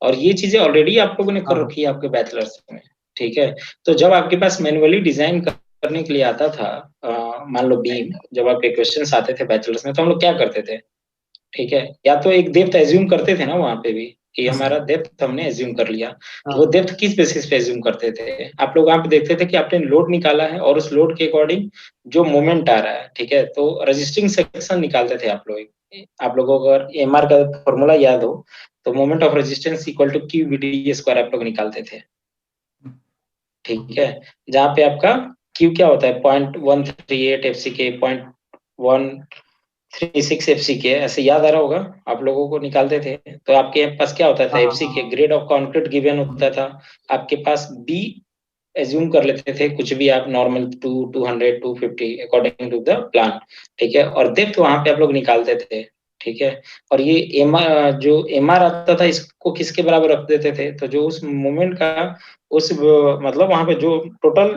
और ये चीजें ऑलरेडी आप लोगों ने कर हाँ। रखी है आपके बैचलर्स में। ठीक है, तो जब आपके पास मैनुअली डिजाइन करने के लिए आता था, मान लो बीम, जब आपके क्वेश्चन आते थे बैचलर्स में तो हम लोग क्या करते थे? ठीक है, या तो एक डेप्थ एज्यूम करते थे ना वहां पे भी कि हाँ, हमारा डेप्थ हमने एज्यूम कर लिया। तो हाँ। वो डेप्थ किस बेसिस पे एज्यूम करते थे? आप लोग वहां पे देखते थे कि आपने लोड निकाला है और उस लोड के अकॉर्डिंग जो मोमेंट आ रहा है, ठीक है, तो रजिस्टिंग सेक्शन निकालते थे आप लोग। आप लोगों को अगर एमआर का फॉर्मूला याद हो तो moment of resistance equal to Q VD square आप लोग निकालते थे। ठीक है, जहाँ पे आपका क्यू क्या होता है 0.138 एफ सी के, 0.136 एफसी के, ऐसे याद आ रहा होगा आप लोगों को, निकालते थे। तो आपके पास क्या होता था, हाँ, एफसी के ग्रेड ऑफ कंक्रीट गिवन होता था, आपके पास बी एज्यूम कर लेते थे कुछ भी आप, normal 200 250 according to the plan. ठीक है, और डेप्थ वहां पे आप लोग निकालते थे। ठीक है, और ये जो एमआर आता था इसको किसके बराबर रख देते थे, तो जो उस मोमेंट का मतलब वहां पे जो टोटल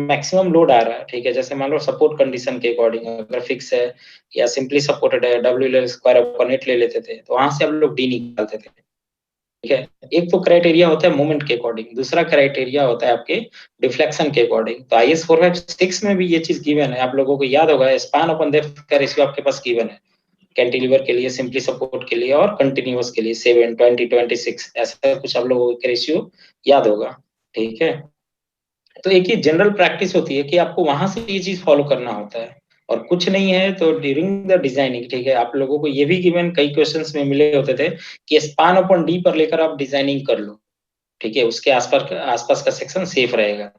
मैक्सिमम लोड आ रहा है, ठीक है, जैसे मान लो सपोर्ट कंडीशन के अकॉर्डिंग अगर फिक्स है या सिंपली सपोर्टेड है, डब्ल्यू स्क्वायर अपॉन 8 ले लेते थे, तो वहां से हम लोग डी निकालते थे। ठीक है, एक तो क्राइटेरिया होता है मोमेंट के अकॉर्डिंग, दूसरा क्राइटेरिया होता है आपके डिफ्लेक्शन के अकॉर्डिंग। तो आईएस 456 में भी ये चीज गिवन है, आप लोगों को याद होगा, स्पान अपन डेप्थ का रेशियो आपके पास गिवन है कैंटिलीवर के लिए, सिंपली सपोर्ट के लिए और कंटिन्यूअस के लिए 7 20 26, ऐसा कुछ आप लोगों को रेशियो याद होगा। ठीक है, तो एक ही जनरल प्रैक्टिस होती है कि आपको वहां से ये चीज फॉलो करना होता है। और कुछ नहीं है तो ड्यूरिंग द डिजाइनिंग, ठीक है, आप लोगों को ये भी गिवन कई क्वेश्चंस में मिले होते थे कि स्पान अपॉन डी पर लेकर आप डिजाइनिंग कर लो, ठीक है, उसके आसपास का सेक्शन सेफ रहेगा,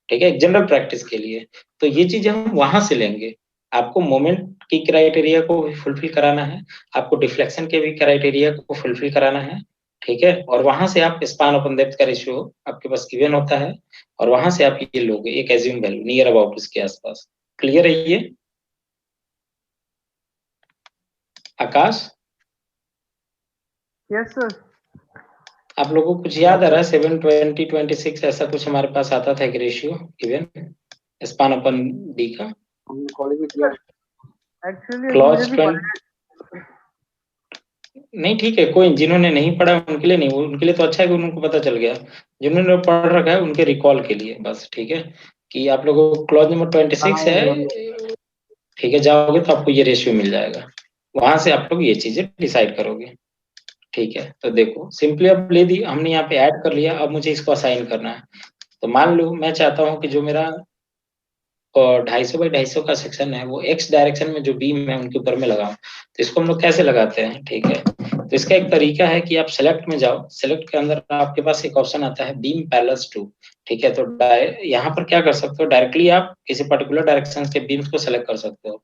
ठीक है, जनरल प्रैक्टिस के लिए। तो ये चीजें हम वहां से लेंगे। आपको मोमेंट की क्राइटेरिया को भी फुलफिल कराना है, आपको डिफ्लेक्शन के भी क्राइटेरिया को फुलफिल कराना है, ठीक है, और वहां से आप स्पान अपॉन डेप्थ का रेशियो आपके पास गिवन होता है, और वहां से आप ये लोगे एक एज्यूम वैल्यू नियर अबाउट उसके आसपास। क्लियर है ये आकाश? Yes sir. आप लोगों को कुछ याद आ रहा है 7:20:26 ऐसा कुछ हमारे पास आता था एक रेशियो गिवन स्पान अपन डी का कॉलेज में किया एक्चुअली मुझे क्लॉज भी 20। पता नहीं ठीक है, कोई जिन्होंने नहीं पढ़ा उनके लिए नहीं, उनके लिए तो अच्छा है कि उनको पता चल गया, जिन्होंने पढ़ रखा है उनके रिकॉल के लिए बस, ठीक है, कि आप लोगों को क्लॉज नंबर 26 है, ठीक है, जाओगे तो आपको ये रेशियो मिल जाएगा, वहां से आप लोग ये चीजें डिसाइड करोगे, ठीक है। तो देखो सिंपली अब ले दी हमने, यहाँ पे ऐड कर लिया, अब मुझे इसको असाइन करना है। तो मान लो मैं चाहता हूँ कि जो मेरा 250 बाई 250 का सेक्शन है वो एक्स डायरेक्शन में जो बीम है उनके ऊपर में लगाऊं, तो इसको हम लोग कैसे लगाते हैं, ठीक है। तो इसका एक तरीका है कि आप सेलेक्ट में जाओ, सेलेक्ट के अंदर आपके पास एक ऑप्शन आता है बीम पैरेलल टू, ठीक है। तो यहाँ पर क्या कर सकते हो, डायरेक्टली आप किसी पर्टिकुलर डायरेक्शन के बीम्स को सेलेक्ट कर सकते हो।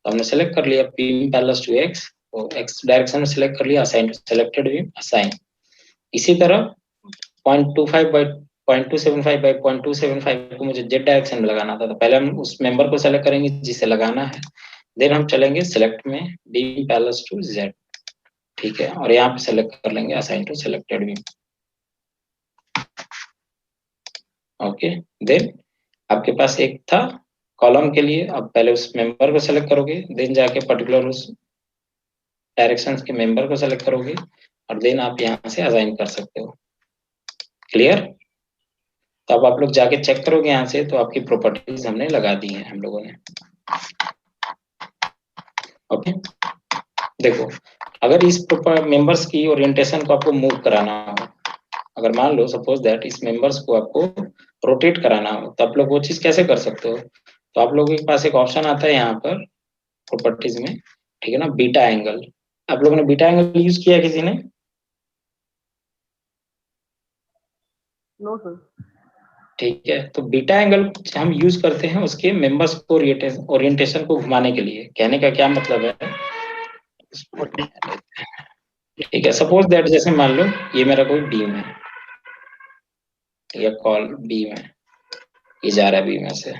तो हमने सेलेक्ट कर लिया बीम पैरेलल टू एक्स, तो एक्स डायरेक्शन में सेलेक्ट कर लिया, assign to selected beam, assign. इसी तरह 0.275 को मुझे जेड डायरेक्शन में लगाना था, तो पहले हम उस मेंबर को सेलेक्ट करेंगे जिसे लगाना है, देन हम चलेंगे सेलेक्ट में बीम पैरेलल टू जेड, ठीक है, और यहाँ पे सेलेक्ट कर लेंगे assign to selected beam, okay. Then आपके पास एक था कॉलम के लिए, अब पहले उस मेंबर को सेलेक्ट करोगे, देन जाके पर्टिकुलर उस डायरेक्शंस के मेंबर को सेलेक्ट करोगे, और देन आप यहाँ से असाइन कर सकते हो। क्लियर? तो अब आप लोग जाके चेक करोगे यहाँ से, तो आपकी प्रॉपर्टीज हमने लगा दी हैं हम लोगों ने, ओके। देखो अगर इस मेंबर्स की ओरिएंटेशन को आपको मूव कराना हो, अगर मान लो सपोज दैट इस मेंबर्स को आपको रोटेट कराना हो, तो आप लोग वो चीज कैसे कर सकते हो, तो आप लोगों के पास एक ऑप्शन आता है यहाँ पर प्रॉपर्टीज में, ठीक है ना, बीटा एंगल। आप लोगों ने बीटा एंगल यूज किया किसी ने? No sir. ठीक है, तो बीटा एंगल हम यूज करते हैं उसके मेंबर्स को ओरिएंटेशन को घुमाने के लिए। कहने का क्या मतलब है, ठीक है, सपोज दैट जैसे मान लो ये मेरा कोई बीम है, या कॉल बीम है, ये जा रहा है बीम में से,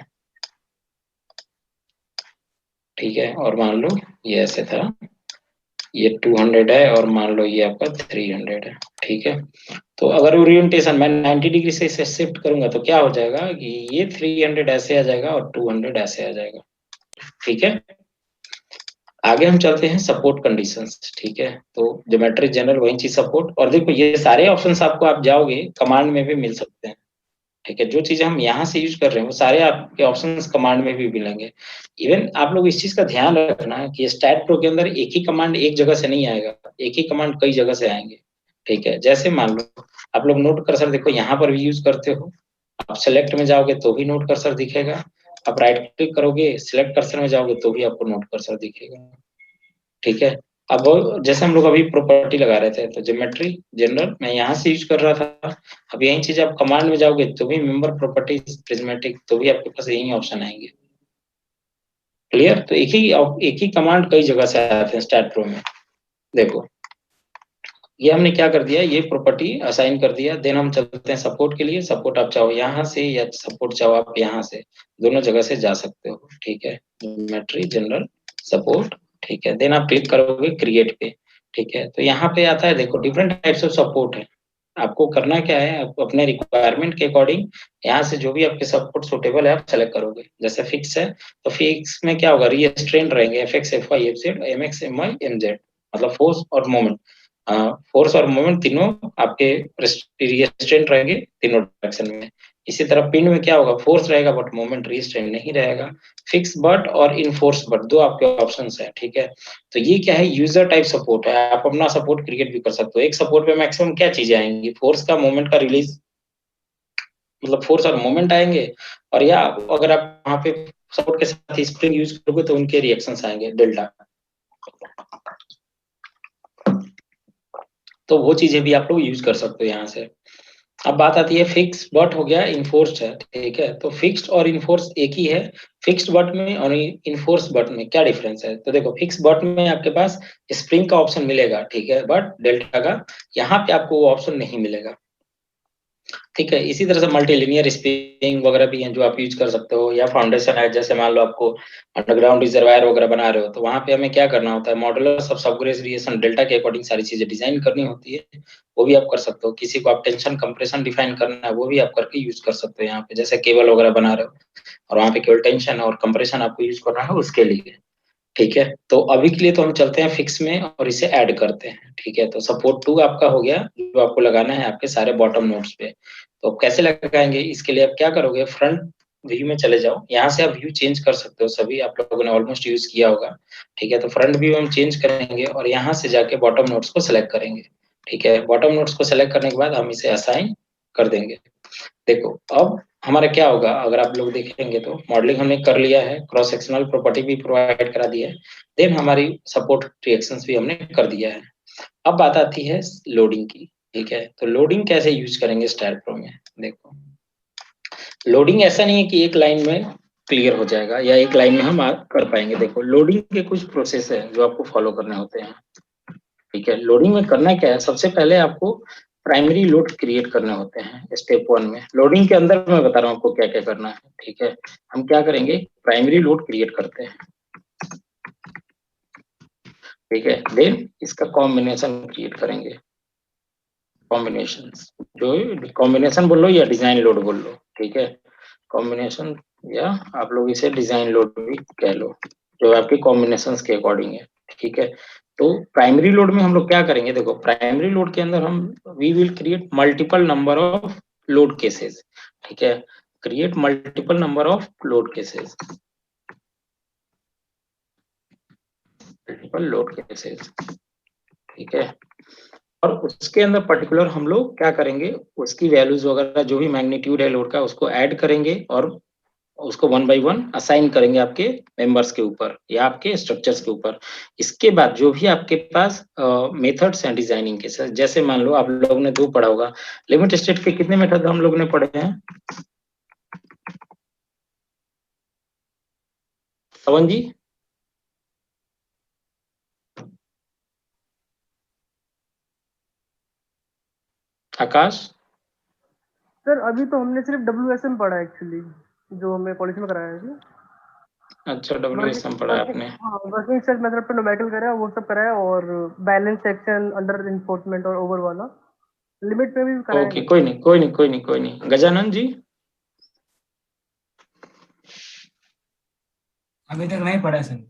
ठीक है, और मान लो ये ऐसे था, ये 200 है, और मान लो ये आपका 300 है, ठीक है। तो अगर ओरिएंटेशन मैं 90 डिग्री से इसे शिफ्ट करूंगा तो क्या हो जाएगा कि ये 300 ऐसे आ जाएगा और 200 ऐसे आ जाएगा, ठीक है। आगे हम चलते हैं सपोर्ट कंडीशंस, ठीक है। तो ज्योमेट्री जनरल वही चीज सपोर्ट, और देखो ये सारे ऑप्शंस आपको आप जाओगे कमांड में भी मिल सकते हैं, ठीक है। जो चीजें हम यहाँ से यूज कर रहे हैं वो सारे आपके ऑप्शंस कमांड में भी मिलेंगे। इवन आप लोग इस चीज का ध्यान रखना है कि स्टैट प्रो के अंदर एक ही कमांड एक जगह से नहीं आएगा, एक ही कमांड कई जगह से आएंगे, ठीक है। जैसे मान लो आप लोग नोट कर्सर देखो यहाँ पर भी यूज करते हो, आप सेलेक्ट में जाओगे तो भी नोट कर्सर दिखेगा, आप राइट क्लिक करोगे सिलेक्ट कर्सर में जाओगे तो भी आपको नोट कर्सर दिखेगा, ठीक है। अब जैसे हम लोग अभी प्रॉपर्टी लगा रहे थे, तो ज्योमेट्री जनरल मैं यहाँ से यूज कर रहा था, अब यही चीज आप कमांड में जाओगे तो भी मेंबर प्रॉपर्टीज प्रिज्मेटिक, तो भी आपके पास यही ऑप्शन आएंगे। क्लियर? तो एक ही कमांड कई जगह से आते हैं स्टैट प्रो में। देखो ये हमने क्या कर दिया, ये प्रॉपर्टी असाइन कर दिया, देन हम चलते हैं सपोर्ट के लिए। सपोर्ट आप चाहो यहाँ से या सपोर्ट चाहो आप यहाँ से, दोनों जगह से जा सकते हो, ठीक है। ज्योमेट्री जनरल सपोर्ट, ठीक है, देन आप क्लिक करोगे क्रिएट पे, ठीक है। तो यहाँ पे आता है देखो डिफरेंट टाइप्स ऑफ सपोर्ट है, आपको करना क्या है, आप अपने रिक्वायरमेंट के अकॉर्डिंग यहाँ से जो भी आपके सपोर्ट सुटेबल है आप सेलेक्ट करोगे। जैसे फिक्स है तो फिक्स में क्या होगा, रिस्ट्रेंट रहेंगे FX FY FZ MX MY MZ, मतलब फोर्स और मोमेंट, फोर्स और मोमेंट तीनों आपके रिस्ट्रेंट रहेंगे तीनों डायरेक्शन में। इसी तरह पिन में क्या होगा, फोर्स रहेगा बट मोमेंट रिस्ट्रेंट नहीं रहेगा। फिक्स बट और इनफोर्स बट दो आपके ऑप्शंस है, ठीक है। तो ये क्या है, यूजर टाइप सपोर्ट है, आप अपना सपोर्ट क्रिएट भी कर सकते हो। एक सपोर्ट पे मैक्सिमम क्या चीजें आएंगी, फोर्स का मोमेंट का रिलीज, मतलब फोर्स और मोमेंट आएंगे, और या अगर आप वहाँ पे सपोर्ट के साथ स्प्रिंग यूज करोगे तो उनके रिएक्शंस आएंगे डेल्टा। तो वो चीजें भी आप लोग यूज कर सकते हो यहाँ से। अब बात आती है फिक्स बट हो गया, इन्फोर्स्ड है, ठीक है। तो फिक्स्ड और इन्फोर्स एक ही है। फिक्स्ड बट में और इन्फोर्स बट में क्या डिफरेंस है? तो देखो फिक्स बट में आपके पास स्प्रिंग का ऑप्शन मिलेगा, ठीक है, बट डेल्टा का यहाँ पे आपको वो ऑप्शन नहीं मिलेगा, ठीक है। इसी तरह से मल्टीलिनियर स्प्रिंग वगैरह भी हैं जो आप यूज कर सकते हो, या फाउंडेशन है, जैसे मान लो आपको अंडरग्राउंड रिजर्वायर वगैरह बना रहे हो तो वहां पे हमें क्या करना होता है, मॉडुलर सब सबग्रेजुएशन डेल्टा के अकॉर्डिंग सारी चीजें डिजाइन करनी होती है, वो भी आप कर सकते हो। किसी को आप टेंशन कंप्रेशन डिफाइन करना है वो भी आप करके यूज कर सकते हो यहाँ पे, जैसे केबल वगैरह बना रहे हो और वहाँ पे केवल टेंशन और कंप्रेशन आपको यूज करना है उसके लिए, ठीक है। तो अभी के लिए तो हम चलते हैं फिक्स में और इसे ऐड करते हैं, ठीक है। तो सपोर्ट 2 आपका हो गया, जो आपको लगाना है आपके सारे बॉटम नोड्स पे। तो आप कैसे लगाएंगे, इसके लिए आप क्या करोगे, फ्रंट व्यू में चले जाओ, यहाँ से आप व्यू चेंज कर सकते हो, सभी आप लोगों ने ऑलमोस्ट यूज किया होगा, ठीक है। तो फ्रंट व्यू हम चेंज करेंगे और यहाँ से जाके बॉटम नोड्स को सिलेक्ट करेंगे, ठीक है। बॉटम नोड्स को सिलेक्ट करने के बाद हम इसे असाइन कर देंगे। देखो अब हमारा क्या होगा, अगर आप लोग देखेंगे तो मॉडलिंग हमने कर लिया है, क्रॉस सेक्शनल प्रॉपर्टी भी प्रोवाइड करा दी है, देन हमारी सपोर्ट रिएक्शंस भी हमने कर दिया है। अब बात आती है लोडिंग की, ठीक है। तो लोडिंग कैसे यूज करेंगे स्टाइल प्रो में? देखो लोडिंग ऐसा नहीं है कि एक लाइन में क्लियर हो जाएगा या एक लाइन में हम कर पाएंगे। देखो लोडिंग के कुछ प्रोसेस है जो आपको फॉलो करने होते हैं, ठीक है। लोडिंग में करना क्या है, सबसे पहले आपको प्राइमरी लोड क्रिएट करने होते हैं स्टेप 1 में। लोडिंग के अंदर मैं बता रहा हूँ आपको क्या क्या करना है, ठीक है। हम क्या करेंगे, प्राइमरी लोड क्रिएट करते हैं, ठीक है। देन इसका कॉम्बिनेशन क्रिएट करेंगे, कॉम्बिनेशन, जो कॉम्बिनेशन बोल लो या डिजाइन लोड बोल लो, ठीक है। कॉम्बिनेशन या आप लोग इसे डिजाइन लोड भी कह लो, जो आपके कॉम्बिनेशंस के अकॉर्डिंग है, ठीक है। तो प्राइमरी लोड में हम लोग क्या करेंगे, देखो प्राइमरी लोड के अंदर हम we will create multiple number of load cases, ठीक है। Create multiple number of load cases, multiple load cases, ठीक है। और उसके अंदर पर्टिकुलर हम लोग क्या करेंगे, उसकी वैल्यूज वगैरह जो भी मैग्नीट्यूड है लोड का उसको ऐड करेंगे और उसको 1 बाय 1 असाइन करेंगे आपके मेंबर्स के ऊपर या आपके स्ट्रक्चर्स के ऊपर। इसके बाद जो भी आपके पास मेथड्स हैं डिजाइनिंग के, सर जैसे मान लो आप लोगों ने 2 पढ़ा होगा, लिमिट स्टेट के कितने मेथड हम लोगों ने पढ़े हैं, पवन जी, आकाश? सर अभी तो हमने सिर्फ WSM पढ़ा है एक्चुअली, जो हमें कॉलेज में कराया है जी। अच्छा WSM पढ़ा है आपने। हाँ, वर्किंग स्ट्रेस मेथड पे न्यूमेरिकल कराया, वो सब कराया, और बैलेंस सेक्शन, अंडर इन्फोर्समेंट और ओवर वाला लिमिट पे भी कराया ओके है। कोई नहीं कोई नहीं कोई नहीं कोई नहीं। गजानन जी अभी तक नहीं पढ़ा सर।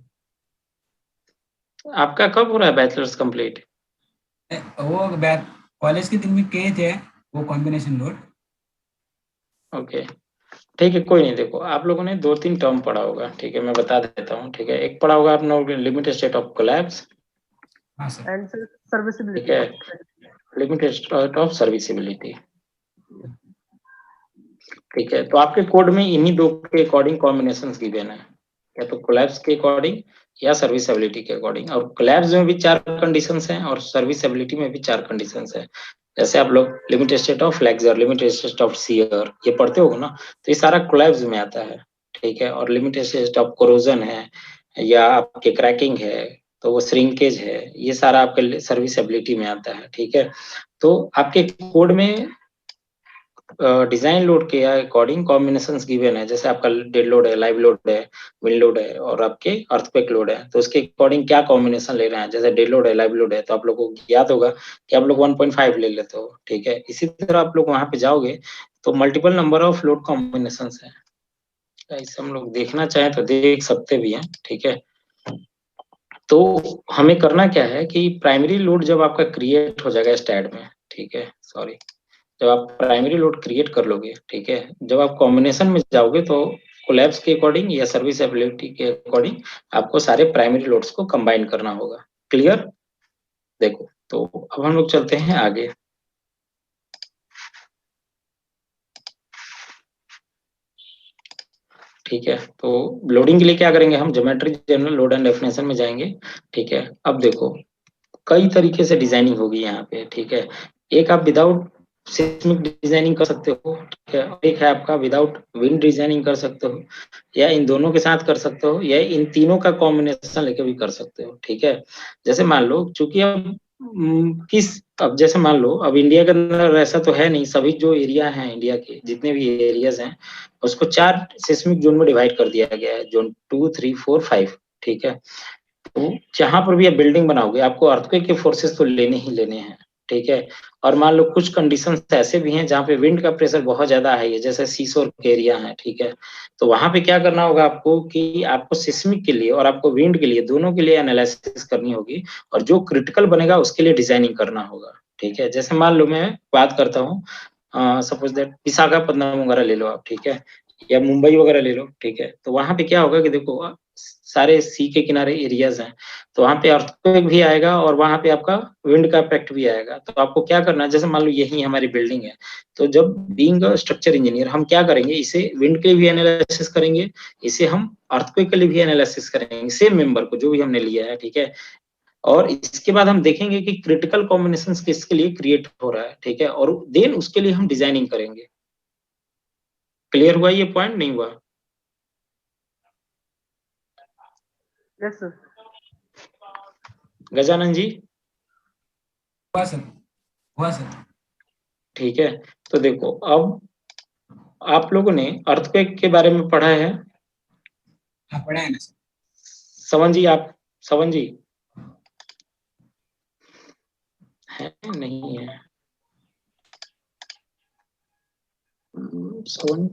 आपका कब हो रहा है बैचलर्स कंप्लीट? वो कॉलेज के दिन में किए थे वो कॉम्बिनेशन लोड। ओके ठीक है कोई नहीं। देखो आप लोगों ने 2-3 टर्म पढ़ा होगा, ठीक है, मैं बता देता हूँ, ठीक है। एक पढ़ा होगा आप लोगों ने लिमिट स्टेट ऑफ कोलैप्स, हाँ सर। एंड ठीक सर्विसिबिलिटी। है, लिमिट स्टेट ऑफ सर्विसिबिलिटी, ठीक है। तो आपके कोड में इन्हीं 2 के अकॉर्डिंग कॉम्बिनेशन गिवन है, या तो कोलैप्स के अकॉर्डिंग या सर्विसबिलिटी के अकॉर्डिंग। और कोलैप्स में भी 4 कंडीशंस हैं और सर्विसबिलिटी में भी 4 कंडीशंस हैं। जैसे आप लोग limit state of flexor, limit state of shear ये पढ़ते हो ना, तो ये सारा कोलैप्स में आता है, ठीक है। और लिमिट स्टेट ऑफ कोरोजन है या आपके क्रैकिंग है तो वो श्रिंकेज है, ये सारा आपके सर्विसबिलिटी में आता है, ठीक है। तो आपके कोड में डिजाइन लोड के अकॉर्डिंग कॉम्बिनेशंस गिवन है, जैसे आपका डेड लोड है, लाइव लोड है, विंड लोड है और आपके अर्थक्वेक लोड है, तो उसके अकॉर्डिंग क्या कॉम्बिनेशन ले रहे हैं। जैसे डेड लोड है, लाइव लोड है, तो आप लोगों को याद होगा कि आप लोग 1.5 ले लेते हो, ठीक है। इसी तरह आप लोग वहां पे जाओगे तो multiple number of load combination है, ऐसे हम लोग देखना चाहें तो देख सकते भी हैं, ठीक है। तो हमें करना क्या है कि प्राइमरी लोड जब आपका क्रिएट हो जाएगा स्टैड में, ठीक है, सॉरी, जब आप प्राइमरी लोड क्रिएट कर लोगे, ठीक है, जब आप कॉम्बिनेशन में जाओगे तो कोलैप्स के अकॉर्डिंग या सर्विसबिलिटी के अकॉर्डिंग आपको सारे प्राइमरी लोड्स को कंबाइन करना होगा। क्लियर? देखो तो अब हम लोग चलते हैं आगे। ठीक है, तो लोडिंग के लिए क्या करेंगे हम, geometry general load and definition में जाएंगे। ठीक है, अब देखो कई तरीके से डिजाइनिंग होगी यहाँ पे। ठीक है, एक आप विदाउट सिस्मिक डिजाइनिंग कर सकते हो, ठीक है, और एक है आपका विदाउट विंड डिजाइनिंग कर सकते हो, या इन दोनों के साथ कर सकते हो, या इन तीनों का कॉम्बिनेशन लेके भी कर सकते हो। ठीक है, जैसे मान लो चूंकि अब अब जैसे मान लो अब इंडिया के अंदर ऐसा तो है नहीं, सभी जो एरिया हैं इंडिया के जितने भी एरियाज हैं उसको 4 सिस्मिक जोन में डिवाइड कर दिया गया है, जोन 2, 3, 4, 5। ठीक है, तो जहां पर भी आप बिल्डिंग बनाओगे आपको अर्थक्वेक के फोर्सेस तो लेने ही लेने हैं। ठीक है, और मान लो कुछ कंडीशंस ऐसे भी हैं जहाँ पे विंड का प्रेशर बहुत ज्यादा हाई है, जैसे सीशोर के एरिया है। ठीक है, तो वहां पे क्या करना होगा आपको कि आपको सिस्मिक के लिए और आपको विंड के लिए दोनों के लिए एनालिसिस करनी होगी, और जो क्रिटिकल बनेगा उसके लिए डिजाइनिंग करना होगा। ठीक है, जैसे मान लो मैं बात करता हूँ, सपोज दैट विशाखापट्टनम वगैरह ले लो आप, ठीक है, या मुंबई वगैरह ले लो। ठीक है, तो वहां पे क्या होगा कि देखो सारे सी के किनारे एरियाज हैं, तो वहां पे अर्थक्वेक भी आएगा और वहां पे आपका विंड का इफेक्ट भी आएगा। तो आपको क्या करना है, जैसे मान लो यही हमारी बिल्डिंग है, तो जब बीइंग अ स्ट्रक्चर इंजीनियर हम क्या करेंगे, इसे विंड के लिए भी एनालिसिस करेंगे, इसे हम अर्थक्वेक के लिए भी एनालिसिस करेंगे, सेम मेंबर को जो भी हमने लिया है। ठीक है, और इसके बाद हम देखेंगे कि क्रिटिकल कॉम्बिनेशन किसके लिए क्रिएट हो रहा है। ठीक है, और देन उसके लिए हम डिजाइनिंग करेंगे। क्लियर हुआ ये पॉइंट, नहीं हुआ? Yes sir. गजानन जी? हुआ सर, हुआ सर। ठीक है, तो देखो अब आप लोगों ने अर्थक्वेक के बारे में पढ़ा है? हाँ पढ़ा है ना सर। सवन जी, आप सवन जी है नहीं है? सवन,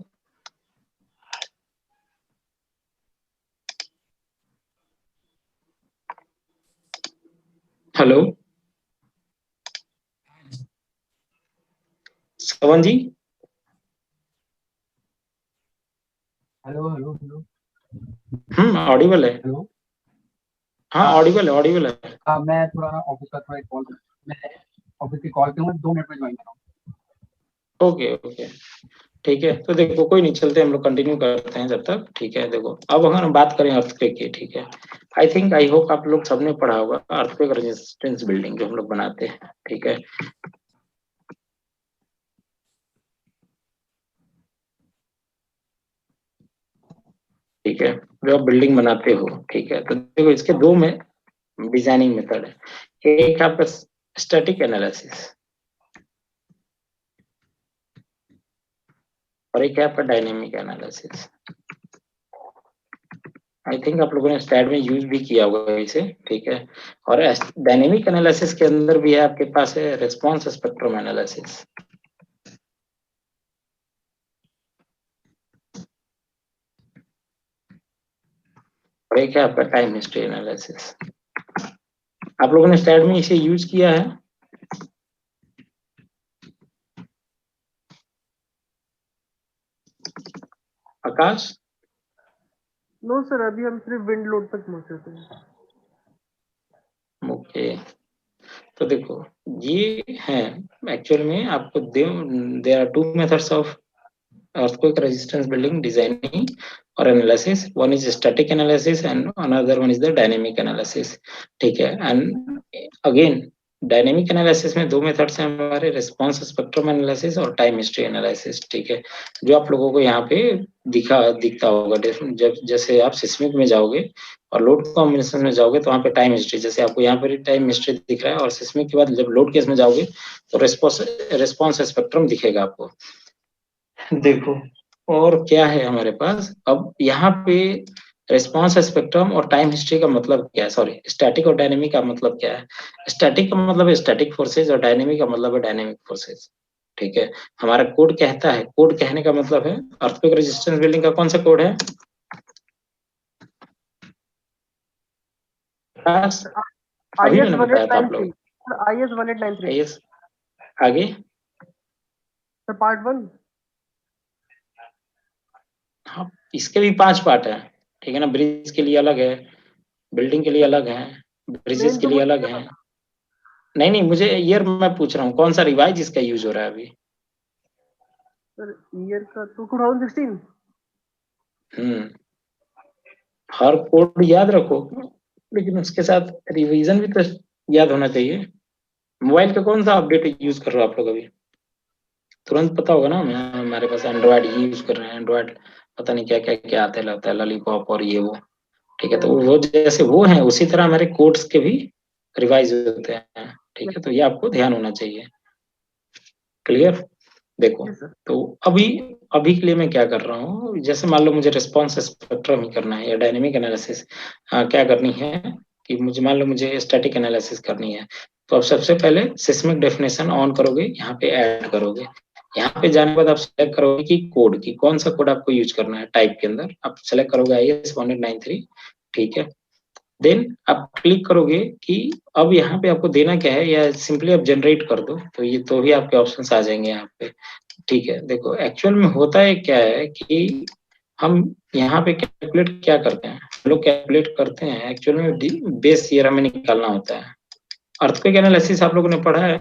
हेलो सवन जी? हेलो हेलो हेलो ऑडिबल है। हेलो। हाँ हाँ ऑडिबल है, ऑडिबल है। हाँ, मैं थोड़ा ऑफिस का थोड़ा कॉल, मैं ऑफिस की कॉल पे हूँ, 2 मिनट में ज्वाइन कर रहा हूँ। ओके ओके, ठीक है, तो देखो कोई नहीं, चलते हम लोग कंटिन्यू करते हैं जब तक। ठीक है, देखो अब अगर हम बात करें अर्थक्वेक की, ठीक है, आई थिंक आई होप आप लोग सबने पढ़ा होगा अर्थक्वेक रेजिस्टेंस बिल्डिंग जो हम लोग बनाते हैं। ठीक है, ठीक है, जो आप बिल्डिंग बनाते हो, ठीक है, तो देखो इसके दो में डिजाइनिंग मेथड है। एक आपका स्टैटिक एनालिसिस और एक है आपका डायनेमिक एनालिसिस। आई थिंक आप लोगों ने स्टैट में यूज भी किया होगा इसे। ठीक है, और डायनेमिक एनालिसिस के अंदर भी है आपके पास है रिस्पांस स्पेक्ट्रम एनालिसिस, और एक है आपका टाइम हिस्ट्री एनालिसिस। आप लोगों ने स्टैट में इसे यूज किया है? आकाश? नो सर, अभी हम सिर्फ विंड लोड तक पहुंचे थे। ओके, तो देखो ये है एक्चुअल में आपको there are two methods of earthquake resistance building designing or analysis. One is static analysis and another one is the dynamic analysis. ठीक है, and again डायनेमिक एनालिसिस में दो मेथड्स हैं हमारे, रिस्पांस स्पेक्ट्रम एनालिसिस और time history analysis. ठीक है, जो आप लोगों को यहाँ पे दिखता होगा जब जैसे आप सिस्मिक में जाओगे और लोड कॉम्बिनेशन में जाओगे तो वहाँ पे टाइम हिस्ट्री, जैसे आपको यहाँ पर टाइम हिस्ट्री दिख रहा है, और सिस्मिक के बाद जब लोड केस में जाओगे तो रिस्पांस स्पेक्ट्रम दिखेगा आपको। देखो और क्या है हमारे पास अब यहाँ पे, रिस्पांस स्पेक्ट्रम और टाइम हिस्ट्री का मतलब क्या है, सॉरी स्टैटिक और डायनेमिक का मतलब क्या है। स्टैटिक का मतलब है स्टैटिक फोर्सेज और डायनेमिक का मतलब है डायनेमिक फोर्सेज। ठीक है, हमारा कोड कहता है, कोड कहने का मतलब है अर्थक्वेक रेजिस्टेंस बिल्डिंग का कौन सा कोड है? पास अभी IS मैंने वन बताया एट था नाइन आप थ्री लोग। सर, IS 1893 आइए आगे। Sir, part 1। हाँ, इसके भी 5 पार्ट है। ठीक है ना, ब्रिज के लिए अलग है, बिल्डिंग के लिए अलग है, ब्रिजेस मेन के तो लिए मुझे अलग है। नहीं नहीं, मुझे ईयर मैं पूछ रहा हूँ कौन सा रिवाइज इसका यूज हो रहा है अभी। सर ईयर का तो 2016। हर कोड याद रखो, लेकिन उसके साथ रिवीजन भी तो याद होना चाहिए। मोबाइल का कौन सा अपडेट यूज कर रहे हो आप लोग अभी? तुरंत पता होगा ना, हमारे पास एंड्रॉइड ही यूज कर रहे हैं। एंड्रॉइड पता नहीं क्या क्या क्या आता है, लगता है लॉलीपॉप और ये वो। ठीक है, तो वो जैसे वो है उसी तरह हमारे कोड्स के भी रिवाइज होते हैं। ठीक है, तो ये आपको ध्यान होना चाहिए। क्लियर? देखो, Yes, sir. तो अभी अभी के लिए मैं क्या कर रहा हूँ, जैसे मान लो मुझे रिस्पॉन्स स्पेक्ट्रम ही करना है या डायनेमिक एनालिसिस क्या करनी है, कि मुझे मान लो मुझे स्टैटिक एनालिसिस करनी है, तो आप सबसे पहले सिस्मिक डेफिनेशन ऑन करोगे, यहाँ पे ऐड करोगे। यहाँ पे जाने के बाद आप सेलेक्ट करोगे कि कोड की कौन सा कोड आपको यूज करना है। टाइप के अंदर आप सेलेक्ट करोगे IS 1893। ठीक है, देन आप क्लिक करोगे कि अब यहाँ पे आपको देना क्या है, या सिंपली आप जनरेट कर दो, तो ये तो भी आपके ऑप्शंस आ जाएंगे यहाँ पे। ठीक है, देखो एक्चुअल में होता है क्या है कि हम यहाँ पे कैलकुलेट क्या करते हैं, हम लोग कैलकुलेट करते हैं एक्चुअल में बेस ईयर हमें निकालना होता है। अर्थक्वेक एनालिसिस आप लोगों ने पढ़ा है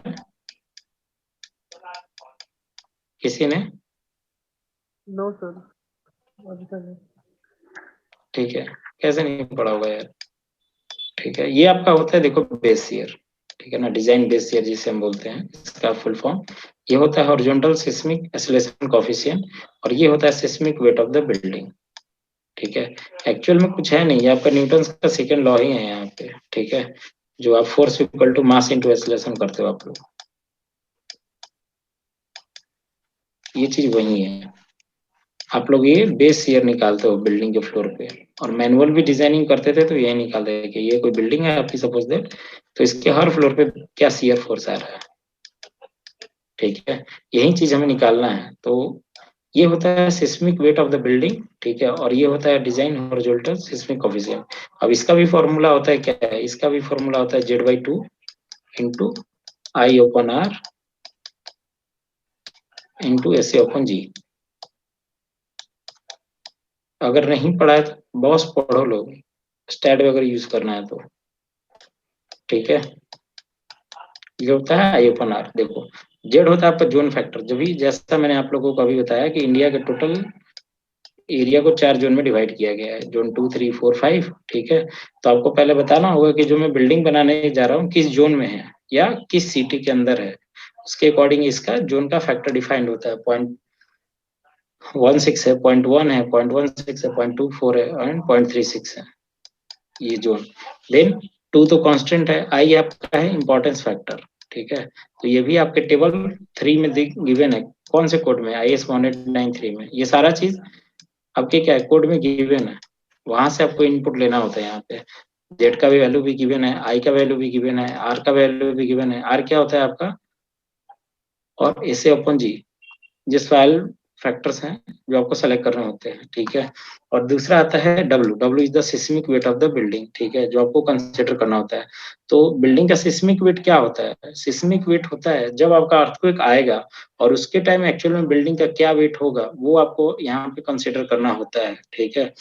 किसी ने? No, sir. अभी तक नहीं. ठीक है, कैसे नहीं पढ़ा होगा यार। ठीक है, ये आपका होता है देखो बेस ईयर। ठीक है ना, डिजाइन बेस ईयर जिसे हम बोलते हैं, इसका फुल फॉर्म ये होता है हॉरिजॉन्टल सिस्मिक एक्सेलरेशन कोएफिशिएंट, और ये होता है seismic weight of the building. ठीक है, एक्चुअल में कुछ है नहीं, ये आपका न्यूटन का सेकंड लॉ ही है यहाँ पे। ठीक है, जो आप force equal to mass into acceleration करते हो आप लोग, ये चीज वही है। आप लोग ये बेस ईयर निकालते हो बिल्डिंग के फ्लोर पे, और मैनुअल भी डिजाइनिंग करते थे तो यही निकालते थे कि ये कोई बिल्डिंग है आपकी सपोज दैट, तो इसके हर फ्लोर पे क्या शियर फोर्स आ रहा है। ठीक है, यही चीज हमें निकालना है। तो ये होता है seismic weight of the building. ठीक है, और ये होता है डिजाइन हॉरिजॉन्टल सिस्मिक कोएफिशिएंट। अब इसका भी फॉर्मूला होता है क्या है, इसका भी फॉर्मूला होता है Z/2 into I/R into SA/G। अगर नहीं पढ़ा है तो बॉस पढ़ो लोग, स्टैट वगैरह यूज करना है तो। ठीक है, ये होता है I/R। देखो, जेड होता है आपका जोन फैक्टर, जो भी जैसा मैंने आप लोगों को अभी बताया कि इंडिया के टोटल एरिया को 4 जोन में डिवाइड किया गया है, जोन 2, 3, 4, 5। ठीक है, तो आपको पहले बताना होगा कि जो मैं बिल्डिंग बनाने जा रहा हूँ किस जोन में है या किस सिटी के अंदर है, उसके अकॉर्डिंग इसका जोन का फैक्टर डिफाइंड होता है। 0.16 है, 0.1 है, 0.16 है, 0.24 है एंड 0.36 है ये जोन। देन 2 तो कांस्टेंट है, आई आपका है इंपॉर्टेंस फैक्टर। ठीक है, तो ये भी आपके टेबल 3 में गिवन है। कौन से कोड में? IS 1893 में। ये सारा चीज आपके क्या है, कोड में गिवन है, वहां से आपको इनपुट लेना होता है। यहाँ पे जेड का भी वैल्यू भी गिवन है, आई का वैल्यू भी गिवन है, आर का वैल्यू भी गिवन है। आर क्या होता है आपका, और SA/G जिस फाइल फैक्टर्स हैं जो आपको सेलेक्ट करने होते हैं। ठीक है, और दूसरा आता है W. W is the seismic weight of the building. ठीक है, जो आपको कंसिडर करना होता है। तो बिल्डिंग का सिस्मिक वेट क्या होता है? सिस्मिक वेट होता है जब आपका अर्थक्वेक आएगा और उसके टाइम एक्चुअल में बिल्डिंग का क्या वेट होगा, वो आपको यहाँ पे कंसिडर करना होता है। ठीक है,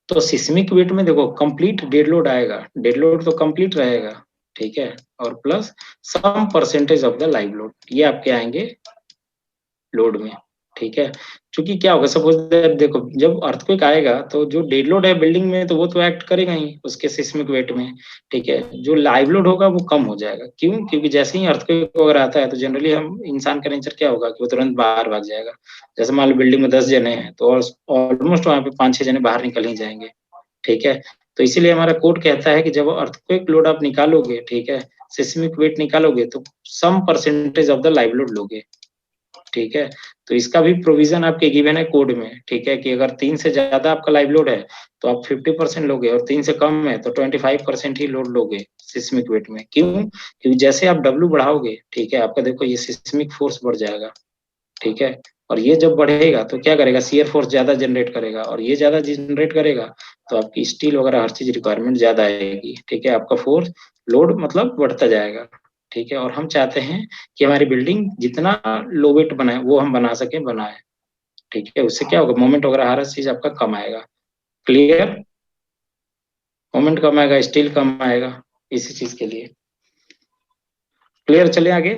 तो सिस्मिक वेट में देखो कंप्लीट डेड लोड आएगा, डेड लोड तो कंप्लीट रहेगा। ठीक है, और plus some percentage of the live load, ये आपके आएंगे लोड में। ठीक है, क्योंकि क्या होगा, सपोज देखो जब अर्थक्वेक आएगा तो जो डेड लोड है बिल्डिंग में तो वो तो एक्ट करेगा ही उसके सिस्मिक वेट में। ठीक है, जो लाइव लोड होगा वो कम हो जाएगा। क्यों? क्योंकि जैसे ही अर्थक्वेक वगैरह आता है तो जनरली हम इंसान का नेचर क्या होगा कि वो तुरंत बाहर भाग जाएगा। जैसे मान लो बिल्डिंग में 10 जने हैं तो ऑलमोस्ट वहां पे 5-6 जने बाहर निकल ही जाएंगे। ठीक है, तो इसीलिए हमारा कोड कहता है कि जब अर्थक्वेक लोड आप निकालोगे, ठीक है, सिस्मिक वेट निकालोगे तो some percentage of the live load लोगे। ठीक है, तो इसका भी प्रोविजन आपके गिवन है कोड में। ठीक है, कि अगर 3 से ज्यादा आपका लाइव लोड है तो आप 50% लोगे, और 3 से कम है तो 25% ही लोड लोगे सिस्मिक वेट में। क्यों? क्योंकि जैसे आप डब्ल्यू बढ़ाओगे, ठीक है, आपका देखो ये सिस्मिक फोर्स बढ़ जाएगा। ठीक है, और ये जब बढ़ेगा तो क्या करेगा, शियर फोर्स ज्यादा जनरेट करेगा, और ये ज्यादा जनरेट करेगा तो आपकी स्टील वगैरह हर चीज रिक्वायरमेंट ज्यादा आएगी। ठीक है, आपका फोर्स लोड मतलब बढ़ता जाएगा। ठीक है, और हम चाहते हैं कि हमारी बिल्डिंग जितना लो वेट बनाए वो हम बना सके बनाए। ठीक है, उससे क्या होगा, मोमेंट वगैरह हर चीज आपका कम आएगा। क्लियर? मोमेंट कम आएगा, स्टील कम आएगा, इसी चीज के लिए। क्लियर? चले आगे।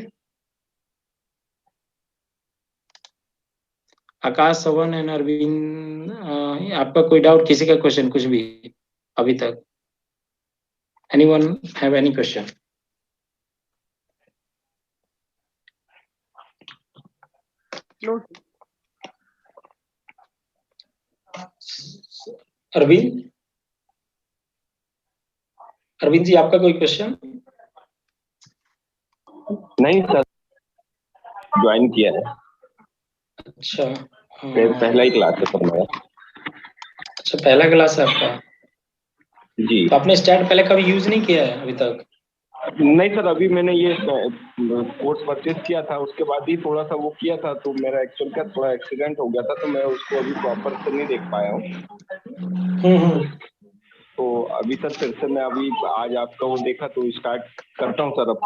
आकाश, सवन एंड अरविंद, आपका कोई डाउट, किसी का क्वेश्चन, कुछ भी अभी तक? Anyone have any question? No. Arvind, Arvind ji आपका कोई क्वेश्चन? नहीं सर, ज्वाइन किया है, अच्छा, पहला ही क्लास है सर मेरा। अच्छा, पहला क्लास है आपका? जी तो आपने स्टैट पहले कभी यूज नहीं किया है अभी तक? नहीं सर, अभी मैंने ये कोर्स परचेज किया था, उसके बाद ही थोड़ा सा वो किया था, तो मेरा एक्चुअल क्या थोड़ा एक्सीडेंट हो गया था, तो मैं उसको अभी प्रॉपर से नहीं देख पाया हूँ। तो अभी सर फिर से मैं अभी आज आपका वो देखा तो स्टार्ट करता हूँ सर अब।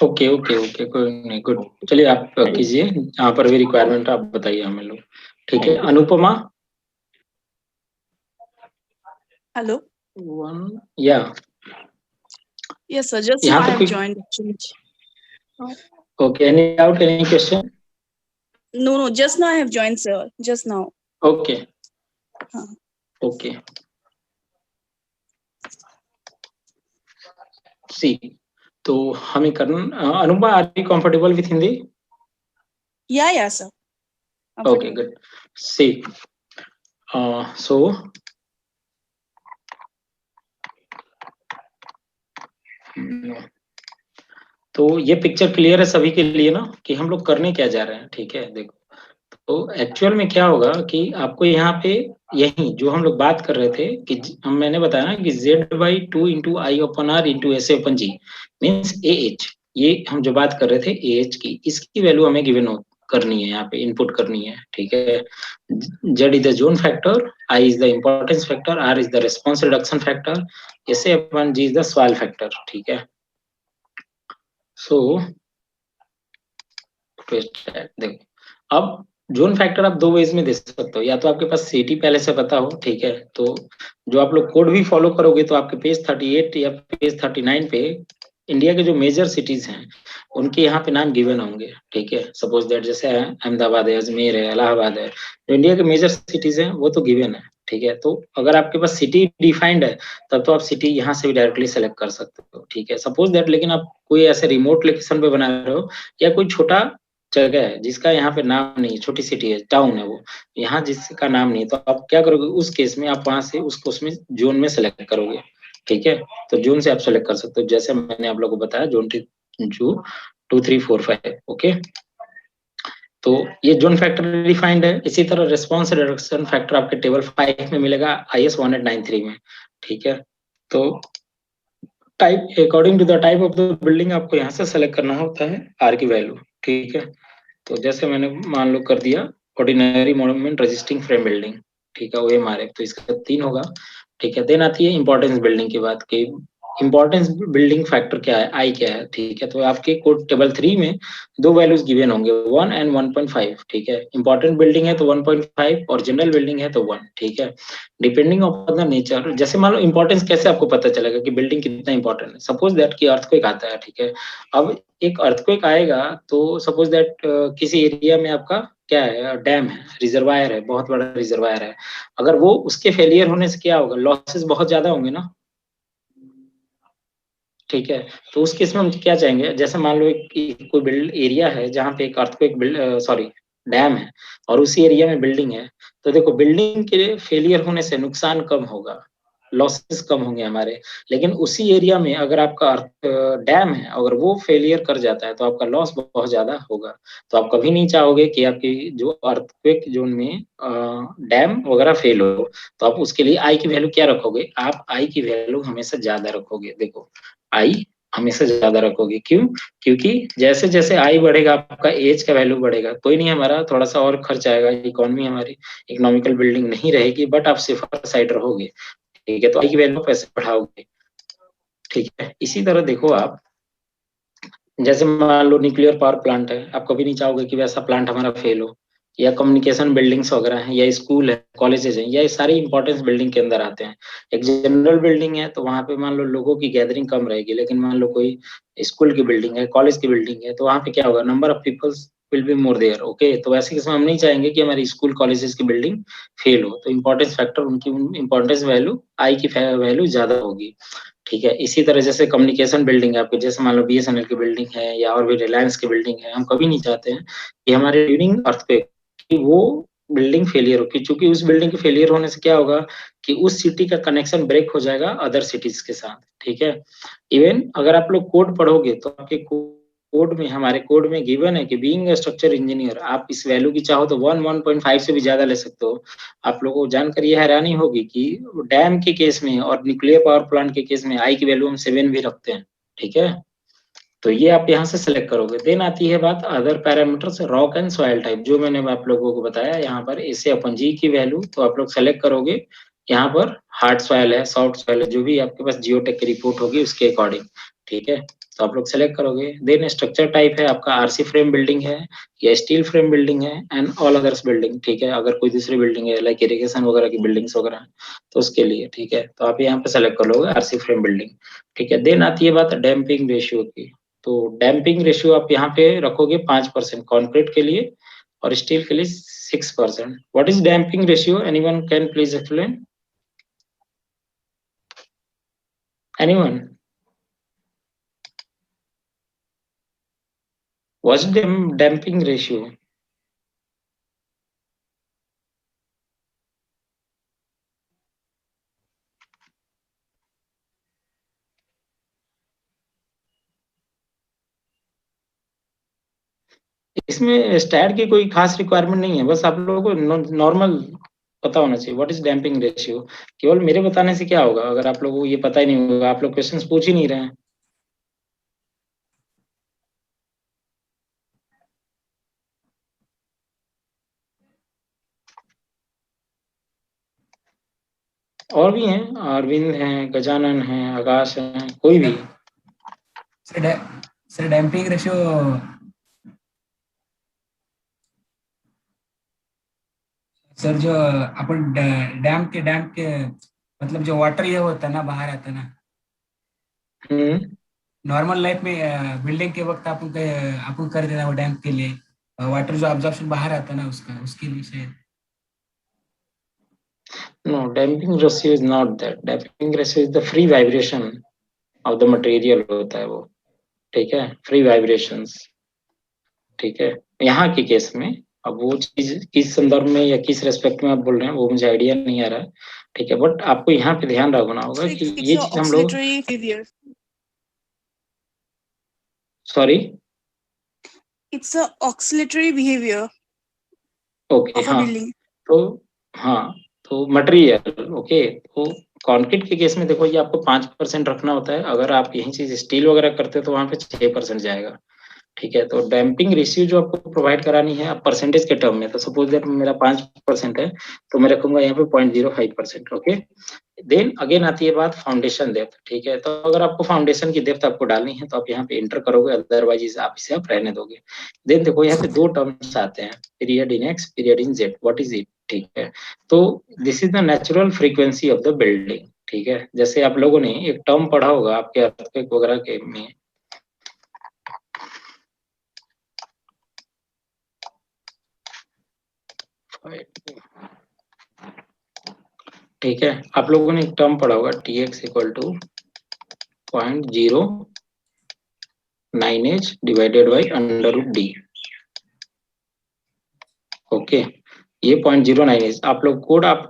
ओके ओके ओके, कोई नहीं, गुड। चलिए आप कीजिए, यहाँ पर भी रिक्वायरमेंट आप बताइए हमें लोग, ठीक है। अनुपमा? Hello. वन, या Yes, sir. Just now यहाँ I पर have कोई, joined actually. Okay, any doubt, any question? No, no. Just now I have joined, sir. Just now. Okay हाँ. ओके, सी, तो हमें करना, Anupama are you comfortable with Hindi? Yeah, sir. Okay, good. See, so तो ये picture clear है सभी के लिए ना कि हम लोग करने क्या जा रहे हैं, ठीक है। देखो, तो एक्चुअल में क्या होगा कि आपको यहाँ पे यही जो हम लोग बात कर रहे थे कि हम, मैंने बताया ना कि z/2 into I upon R into S upon G means A H, ये हम जो बात कर रहे थे ए एच की, इसकी वैल्यू हमें गिवन करनी है, यहाँ पे इनपुट करनी है, ठीक है। z is the zone factor, I is the importance factor, R is the response reduction factor, S upon G is the soil factor, ठीक है। सो देखो, अब जोन फैक्टर आप दो वेज में दे सकते हो, या तो आपके पास सीटी पहले से पता हो, ठीक है, तो जो आप लोग कोड भी फॉलो करोगे तो आपके पेज 38 या पेज 39 पे इंडिया के जो मेजर सिटीज हैं उनके यहाँ पे नाम गिवन होंगे, ठीक है। सपोज दैट जैसे अहमदाबाद है, अजमेर है, इलाहाबाद है, जो इंडिया के मेजर सिटीज हैं वो तो गिवन है, ठीक है। तो अगर आपके पास सिटी डिफाइंड है तब तो आप सिटी यहाँ से भी डायरेक्टली सेलेक्ट कर सकते हो, ठीक है। सपोज दैट लेकिन आप कोई ऐसे रिमोट लोकेशन पे बना रहे हो या कोई छोटा जगह है जिसका यहाँ पे नाम नहीं, छोटी सिटी है, टाउन है वो, यहाँ जिसका नाम नहीं, तो आप क्या करोगे उस केस में, आप वहां से उसको उसमें जोन में सेलेक्ट करोगे, ठीक है। तो जोन से आप सेलेक्ट कर सकते हो, जैसे मैंने आप लोगों को बताया जोन 2 3 4 5, ओके। तो ये जोन फैक्टर डिफाइंड है। इसी तरह रेस्पॉन्स रिडक्शन फैक्टर आपके टेबल 5 में मिलेगा IS 1893 में, ठीक है। तो type, according to the type of the building आपको यहाँ से सेलेक्ट करना होता है आर की वैल्यू, ठीक है। तो जैसे मैंने मान लो कर दिया ordinary monument resisting frame building, ठीक है, OMRF, तो इसका 3 होगा, ठीक है। देन आती है इंपॉर्टेंस बिल्डिंग की बात की, इंपॉर्टेंस बिल्डिंग फैक्टर क्या है, आई क्या है, ठीक है। तो आपके कोड टेबल 3 में दो वैल्यूज गिवन होंगे, 1 एंड 1.5, ठीक है। इंपॉर्टेंट बिल्डिंग है तो 1.5 और जनरल बिल्डिंग है तो 1, ठीक है। डिपेंडिंग अपॉन द नेचर, जैसे मान लो इंपॉर्टेंस कैसे आपको पता चलेगा कि बिल्डिंग कितना इंपॉर्टेंट है। सपोज दैट कि अर्थक्वेक आता है, ठीक है। अब एक अर्थक्वेक आएगा तो सपोज दैट किसी एरिया में आपका क्या है, डैम है, रिजर्वायर है, बहुत बड़ा रिजर्वायर है, अगर वो उसके फेलियर होने से क्या होगा, लॉसेस बहुत ज्यादा होंगे ना, ठीक है। तो उस केस में हम क्या चाहेंगे, जैसे मान लो एक कोई बिल्ड एरिया है जहाँ पे एक अर्थक्वेक सॉरी डैम है और उसी एरिया में बिल्डिंग है, तो देखो बिल्डिंग के फेलियर होने से नुकसान कम होगा, लॉसेस कम होंगे हमारे। लेकिन उसी एरिया में अगर आपका डैम है, अगर वो फेलियर कर जाता है तो आपका लॉस बहुत ज्यादा होगा। तो आप कभी नहीं चाहोगे कि आपकी जो अर्थक्वेक जोन में डैम वगैरह फेल हो। तो आप उसके लिए आई की वैल्यू क्या रखोगे, आप आई की वैल्यू हमेशा ज्यादा रखोगे। देखो, आई हमेशा ज्यादा रखोगे, क्यों? क्योंकि जैसे जैसे आई बढ़ेगा आपका एज का वैल्यू बढ़ेगा, कोई नहीं, हमारा थोड़ा सा और खर्च आएगा, इकोनॉमी हमारी इकोनॉमिकल बिल्डिंग नहीं रहेगी, बट आप सेफर साइड रहोगे, ठीक है। तो आई की वैल्यू पैसे बढ़ाओगे, ठीक है। इसी तरह देखो आप, जैसे मान लो न्यूक्लियर पावर प्लांट है, आप कभी नहीं चाहोगे कि वैसा प्लांट हमारा फेल हो, या कम्युनिकेशन बिल्डिंग्स वगैरह हैं, या स्कूल है, कॉलेजेस हैं, या ये सारी इंपॉर्टेंस बिल्डिंग के अंदर आते हैं। एक जनरल बिल्डिंग है तो वहां पे मान लो लोगों की गैदरिंग कम रहेगी, लेकिन मान लो कोई स्कूल की बिल्डिंग है, कॉलेज की बिल्डिंग है, तो वहां पे क्या होगा, number of peoples will be more there. Okay, तो वैसे केस में हम नहीं चाहेंगे कि हमारी स्कूल कॉलेजेस की बिल्डिंग फेल हो, तो इंपॉर्टेंस फैक्टर उनकी इंपॉर्टेंस वैल्यू आई की वैल्यू ज्यादा होगी। ठीक है, इसी तरह जैसे कम्युनिकेशन बिल्डिंग है आपके, जैसे मान लो बीएसएनएल की बिल्डिंग है या और भी रिलायंस की बिल्डिंग है, हम कभी नहीं चाहते हैं कि हमारे ड्यूरिंग अर्थक्वेक कि वो बिल्डिंग फेलियर हो, क्योंकि उस बिल्डिंग के फेलियर होने से क्या होगा कि उस सिटी का कनेक्शन ब्रेक हो जाएगा अदर सिटीज के साथ। ठीक है, इवन अगर आप लोग कोड पढ़ोगे तो आपके कोड में, हमारे कोड में गिवन है कि बीइंग ए स्ट्रक्चर इंजीनियर, आप इस वैल्यू की चाहो तो 1.5 से भी ज्यादा ले सकते हो। आप लोगों को जानकर ये हैरानी होगी कि डैम के केस में और न्यूक्लियर पावर प्लांट के केस में आई की वैल्यू हम 7 भी रखते हैं। ठीक है, तो ये आप यहाँ से सेलेक्ट करोगे। देन आती है बात other parameters, rock and soil type, जो मैंने आप लोगों को बताया यहाँ पर एसे अपन जी की वैल्यू, तो आप लोग सेलेक्ट करोगे यहाँ पर हार्ड सॉइल है, सॉफ्ट सॉइल है, जो भी आपके पास जियोटेक की रिपोर्ट होगी उसके अकॉर्डिंग। ठीक है, तो आप लोग सेलेक्ट करोगे। देन स्ट्रक्चर टाइप है आपका आरसी फ्रेम बिल्डिंग है या स्टील फ्रेम बिल्डिंग है, एंड ऑल अदर्स बिल्डिंग। ठीक है, अगर कोई दूसरी बिल्डिंग है लाइक इरिगेशन वगैरह की बिल्डिंग्स वगैरह तो उसके लिए। ठीक है, तो आप यहाँ पे सेलेक्ट कर लोगे आरसी फ्रेम बिल्डिंग। ठीक है, देन आती है बात डैम्पिंग रेशियो की। तो डैम्पिंग रेशियो आप यहाँ पे रखोगे 5% कॉन्क्रीट के लिए और स्टील के लिए 6%। What is damping ratio, anyone can please explain? Anyone? What's damping ratio? इसमें स्टैट की कोई खास रिक्वायरमेंट नहीं है, बस आप लोगों को नॉर्मल पता होना चाहिए व्हाट इज डैम्पिंग रेशियो। केवल मेरे बताने से क्या होगा अगर आप लोगों को ये पता ही नहीं होगा, आप लोग क्वेश्चंस पूछ ही नहीं रहे हैं। और भी हैं, अरविंद हैं, गजानन हैं, आकाश हैं, कोई भी। Sir sir damping ratio sir, जो अपन डैम के मतलब जो वाटर ये होता है ना, बाहर आता है ना हम्म। नॉर्मल लाइफ में, बिल्डिंग के वक्त अपन कर देना वो डैम के लिए, वाटर जो ऑब्जॉर्प्शन बाहर आता है ना उसका, उसके लिए शायद। No, damping ratio is not that. Damping ratio is the free vibration of the material होता है वो। ठीक है, फ्री वाइब्रेशंस। ठीक है, यहाँ के केस में अब वो चीज किस संदर्भ में या किस रेस्पेक्ट में आप बोल रहे हैं वो मुझे आइडिया नहीं आ रहा है। ठीक है, बट आपको यहाँ पे ध्यान रखना होगा So कि it's ये a चीज हम लोग, oscillatory behavior. Sorry, It's a oscillatory behavior okay, of a हाँ, building. तो हाँ, तो मटेरियल ओके, तो कंक्रीट के केस में देखो ये आपको 5% रखना होता है, अगर आप यही चीज स्टील वगैरह करते हो तो वहां पे 6% जाएगा। ठीक है, तो डैम्पिंग रेशियो जो आपको प्रोवाइड करानी है आप परसेंटेज के टर्म में, तो सपोज दैट मेरा 5% है तो मैं रखूंगा यहाँ पे 0.05%। ओके, देन अगेन आती है बात फाउंडेशन डेप्थ। ठीक है, तो अगर आपको फाउंडेशन की डेप्थ आपको डालनी है तो आप यहाँ पे इंटर करोगे, अदरवाइज आप इसे आप रहने दोगे। देन देखो यहाँ पे दो टर्म्स आते हैं, period in x, period in Z. What is it? ठीक है, तो this is the natural frequency of the building. ठीक है, जैसे आप लोगों ने एक टर्म पढ़ा होगा आपके अर्थक्वेक वगैरह के में, ठीक है, आप लोगों ने एक टर्म पढ़ा होगा T X equal to 0.09h divided by under root D. Okay, ये 0.09 आप लोग कोड आप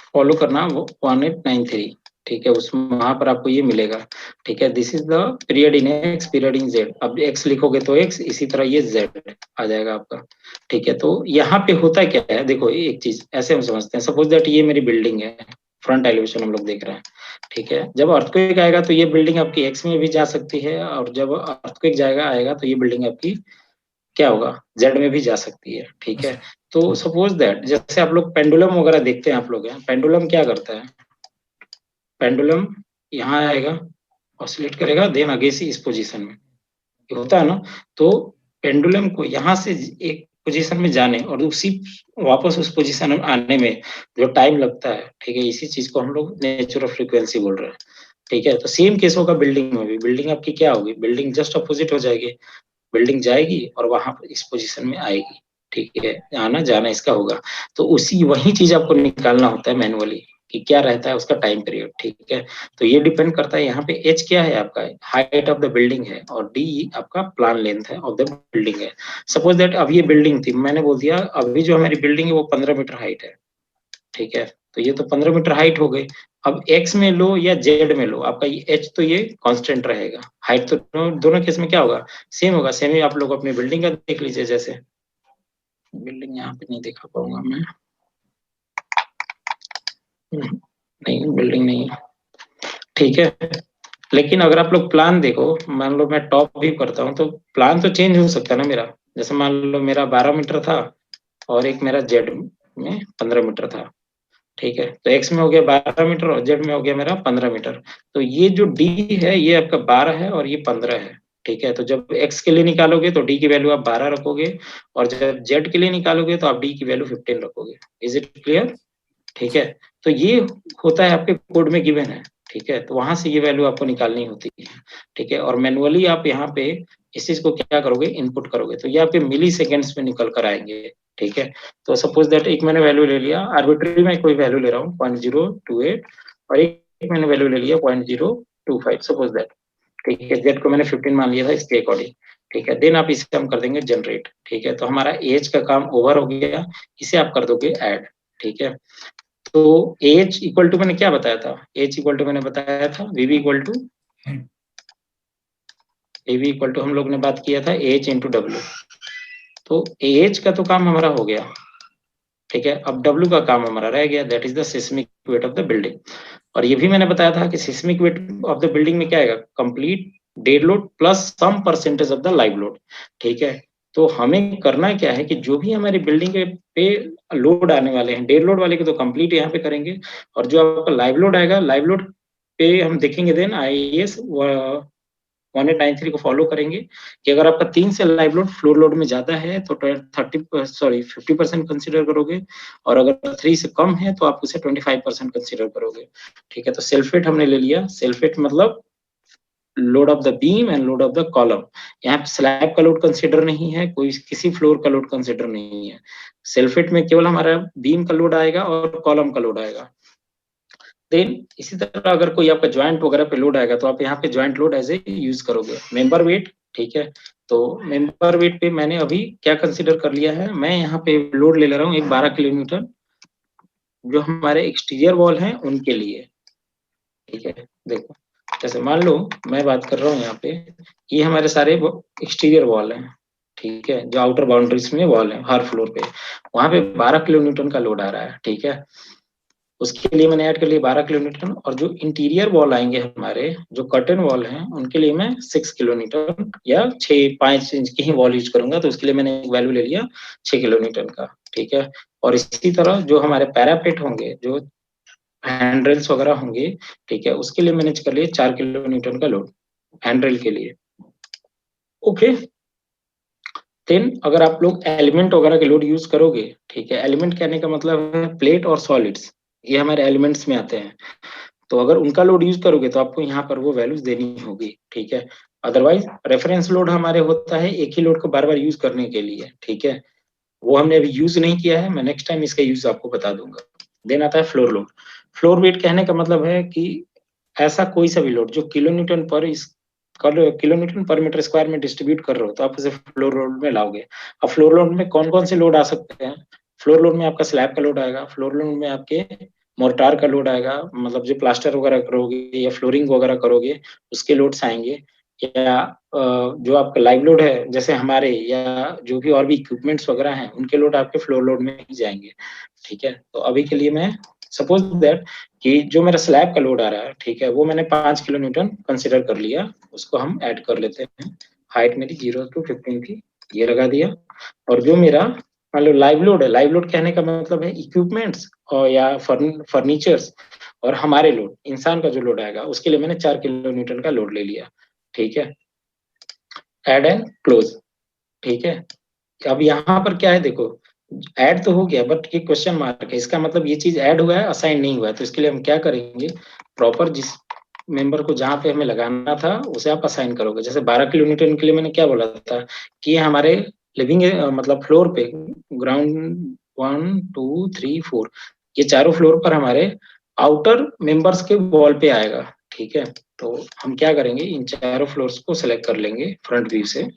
फॉलो करना वो 1893। ठीक है, उसमें वहां पर आपको ये मिलेगा। ठीक है, this is the period in x, period in Z. अब एक्स लिखोगे तो एक्स, इसी तरह ये जेड आ जाएगा आपका। ठीक है, तो यहाँ पे होता क्या है, देखो एक चीज ऐसे हम समझते हैं, सपोज दैट ये मेरी बिल्डिंग है, फ्रंट एलिवेशन हम लोग देख रहे हैं। ठीक है, जब अर्थक्वेक आएगा तो ये बिल्डिंग आपकी एक्स में भी जा सकती है, और जब अर्थक्वेक जाएगा आएगा तो ये बिल्डिंग आपकी क्या होगा, जेड में भी जा सकती है। ठीक है, तो सपोज दैट जैसे आप लोग पेंडुलम वगैरह देखते हैं, आप लोग हैं, पेंडुलम क्या करता है, पेंडुलम यहाँ आएगा, ऑसिलेट करेगा, देन आगे से इस पोजीशन में, ये होता है ना। तो पेंडुलम को यहाँ से एक पोजीशन में जाने और उसी वापस उस पोजीशन में आने में जो टाइम लगता है, ठीक है, इसी चीज को हम लोग नेचर ऑफ फ्रीक्वेंसी बोल रहे हैं। ठीक है, तो सेम केस होगा बिल्डिंग में भी। बिल्डिंग आपकी क्या होगी, बिल्डिंग जस्ट अपोजिट हो जाएगी, बिल्डिंग जाएगी और वहां पर इस पोजीशन में आएगी। ठीक है, आना जाना इसका होगा। तो उसी वही चीज आपको निकालना होता है मैनुअली कि क्या रहता है उसका टाइम पीरियड। ठीक है, तो ये डिपेंड करता है, यहाँ पे एच क्या है आपका, हाइट ऑफ द बिल्डिंग है, और डी आपका प्लान लेंथ है ऑफ द बिल्डिंग है। सपोज दैट अब ये बिल्डिंग थी, मैंने बोल दिया अभी जो हमारी बिल्डिंग है वो 15 मीटर हाइट है। ठीक है, तो ये तो 15 मीटर हाइट हो गई। अब एक्स में लो या जेड में लो, आपका ये एच तो ये कांस्टेंट रहेगा, हाइट तो दोनों केस में क्या होगा, सेम होगा। सेम ही आप लोग अपनी बिल्डिंग का देख लीजिए, जैसे बिल्डिंग यहाँ पे नहीं दिखा पाऊंगा मैं, नहीं बिल्डिंग नहीं है। ठीक है, लेकिन अगर आप लोग प्लान देखो, मान लो मैं टॉप व्यू करता हूँ तो प्लान तो चेंज हो सकता है ना मेरा। जैसे मान लो मेरा 12 मीटर था और एक मेरा जेड में 15 मीटर था। ठीक है, तो एक्स में हो गया 12 मीटर और जेड में हो गया मेरा 15 मीटर। तो ये जो डी है ये आपका 12 है और ये 15 है। ठीक है, तो जब एक्स के लिए निकालोगे तो डी की वैल्यू आप 12 रखोगे, और जब जेड के लिए निकालोगे तो आप डी की वैल्यू 15 रखोगे। Is it clear? ठीक है, तो ये होता है आपके कोड में गिवन है। ठीक है, तो वहां से ये वैल्यू आपको निकालनी होती है। ठीक है, और मैनुअली आप यहाँ पे इस चीज को क्या करोगे, इनपुट करोगे, तो ये आपके मिली सेकेंड्स में निकल कर आएंगे। ठीक है, तो सपोज दैट एक मैंने वैल्यू ले लिया, आर्बिट्री में कोई वैल्यू ले रहा हूँ 0.028, और एक मैंने वैल्यू ले लिया 0.025 सपोज दैट। ठीक है, जेड को मैंने 15 मान लिया था इसके अकॉर्डिंग। ठीक है, देन आप इसे हम कर देंगे जनरेट। ठीक है, तो हमारा एज का काम ओवर हो गया, इसे आप कर दोगे ऐड। ठीक है, तो एच इक्वल टू मैंने क्या बताया था, एच इक्वल टू मैंने बताया था VV equal to AV equal to हम लोग ने बात किया था एच इंटू डब्ल्यू। तो एच का तो काम हमारा हो गया। ठीक है, अब डब्ल्यू का काम हमारा रह गया, that is the seismic weight of the building. और ये भी मैंने बताया था कि seismic weight of the building में क्या आएगा, complete dead load plus some percentage of the live load. ठीक है, तो हमें करना क्या है कि जो भी हमारी बिल्डिंग पे लोड आने वाले हैं, डेड लोड वाले को तो कंप्लीट यहाँ पे करेंगे, और जो आपका लाइव लोड आएगा, लाइव लोड पे हम देखेंगे देन IAS 1893 को फॉलो करेंगे कि अगर आपका 3 से लाइव लोड फ्लोर लोड में ज्यादा है तो 50% कंसीडर करोगे, और अगर 3 से कम है तो आप उसे 25% कंसीडर करोगे। ठीक है, तो सेल्फ वेट हमने ले लिया। सेल्फ वेट मतलब load of the beam and load of the column. यहाँ पे स्लैब का लोड कंसीडर नहीं है, कोई किसी फ्लोर का लोड कंसीडर नहीं है। सेल्फ वेट में केवल हमारा बीम का लोड आएगा और कॉलम का लोड आएगा। देन इसी तरह अगर कोई आपका ज्वाइंट वगैरह पे लोड आएगा तो आप यहाँ पे joint load as a use करोगे। मेंबर वेट, ठीक है, तो मेंबर वेट पे मैंने अभी क्या कंसीडर कर लिया है, मैं यहाँ पे लोड ले रहा हूँ एक 12 किलोमीटर जो हमारे एक्सटीरियर वॉल हैं उनके लिए। ठीक है, देखो जैसे मान लो मैं बात कर रहा हूँ यहाँ पे, ये हमारे सारे एक्सटीरियर वॉल हैं। ठीक है, जो आउटर बाउंड्रीज में वॉल है हर फ्लोर पे, वहां पे 12 किलोन्यूटन का लोड आ रहा है। ठीक है, उसके लिए मैंने ऐड कर लिया 12 किलोमीटर, और जो इंटीरियर वॉल आएंगे हमारे जो कर्टन वॉल हैं उनके लिए मैं 6 किलोमीटर या 5 इंच की ही वॉल यूज करूंगा, तो उसके लिए मैंने एक वैल्यू ले लिया 6 किलोमीटर का। ठीक है, और इसी तरह जो हमारे पैरापेट होंगे, जो हैंड्रेल्स वगैरह होंगे, ठीक है, उसके लिए मैंने कर लिया 4 किलोमीटर का लोड हैंड्रेल के लिए। ओके, देन अगर आप लोग एलिमेंट वगैरह के लोड यूज करोगे, ठीक है, एलिमेंट कहने का मतलब है प्लेट और सॉलिड्स, ये हमारे एलिमेंट्स में आते हैं, तो अगर उनका लोड यूज करोगे तो आपको यहाँ पर वो वैल्यूज देनी होगी। ठीक है, अदरवाइज रेफरेंस लोड हमारे होता है एक ही लोड को बार बार यूज करने के लिए। ठीक है, वो हमने अभी यूज नहीं किया है, मैं नेक्स्ट टाइम इसका यूज आपको बता दूंगा। देन आता है फ्लोर लोड। फ्लोर वेट कहने का मतलब है कि ऐसा कोई सा भी लोड जो किलोन्यूटन पर मीटर स्क्वायर में डिस्ट्रीब्यूट कर रहे हो तो आप उसे फ्लोर लोड में लाओगे। अब फ्लोर लोड में कौन कौन से लोड आ सकते हैं, फ्लोर लोड में आपका स्लैब का लोड आएगा, फ्लोर लोड में आपके मोर्टार का लोड आएगा, मतलब जो प्लास्टर वगैरह करोगे या फ्लोरिंग वगैरह करोगे उसके लोड्स आएंगे, या जो आपका लाइव लोड है जैसे हमारे, या जो भी और भी इक्विपमेंट्स वगैरह हैं उनके लोड आपके फ्लोर लोड में ही जाएंगे। ठीक है, तो अभी के लिए मैं सपोज दैट कि जो मेरा स्लैब का लोड आ रहा है, ठीक है, वो मैंने 5 किलो न्यूटन कंसिडर कर लिया, उसको हम ऐड कर लेते हैं। हाइट मेरी 0 to 15 थी, ये लगा दिया। और जो मेरा मान लो लाइव लोड है, लाइव लोड कहने का मतलब है इक्विपमेंट्स और या फर्नीचर्स और हमारे लोड, इंसान का जो लोड आएगा उसके लिए मैंने 4 किलो न्यूटन का लोड ले लिया। ठीक है, ऐड एंड क्लोज। ठीक है, अब यहाँ पर क्या है देखो, ऐड तो हो गया बट ये क्वेश्चन मार्क है, इसका मतलब ये चीज ऐड हुआ है, असाइन नहीं हुआ है। तो इसके लिए हम क्या करेंगे, प्रॉपर जिस मेंबर को जहाँ पे हमें लगाना था उसे आप असाइन करोगे। जैसे 12 किलो न्यूटन के लिए मैंने क्या बोला था कि ये हमारे लिविंग मतलब फ्लोर पे, ग्राउंड 1 2 3 4, ये चारों फ्लोर पर हमारे आउटर मेंबर्स के वॉल पे आएगा। ठीक है, तो हम क्या करेंगे, इन चारों फ्लोर्स को सिलेक्ट कर लेंगे फ्रंट व्यू से।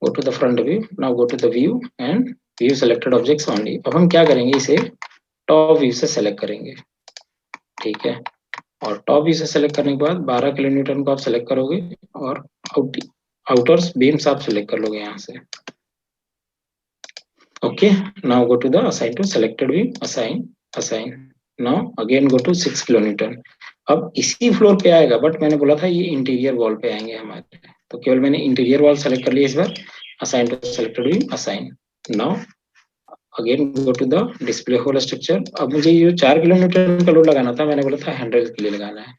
go to the front view, now go to the view and view selected objects only। अब हम क्या करेंगे, इसे टॉप व्यू से सेलेक्ट करेंगे। ठीक है, और टॉप व्यू से सेलेक्ट करने के बाद 12 किलो न्यूटन को आप सेलेक्ट करोगे और आउटर्स बीम्स आप सेलेक्ट कर लोगे यहाँ से। Okay, now go to the assign to selected view, assign now again go to 6 kilo newton. अब इसी फ्लोर पे आएगा बट मैंने बोला था ये इंटीरियर वॉल पे आएंगे हमारे, तो केवल मैंने इंटीरियर वॉल सेलेक्ट कर लिया इस बार। assign to selected view, assign। now again go to the display whole structure। अब मुझे ये 4 किलो न्यूटन का लोड लगाना था, मैंने बोला था हैंडल के लिए लगाना है।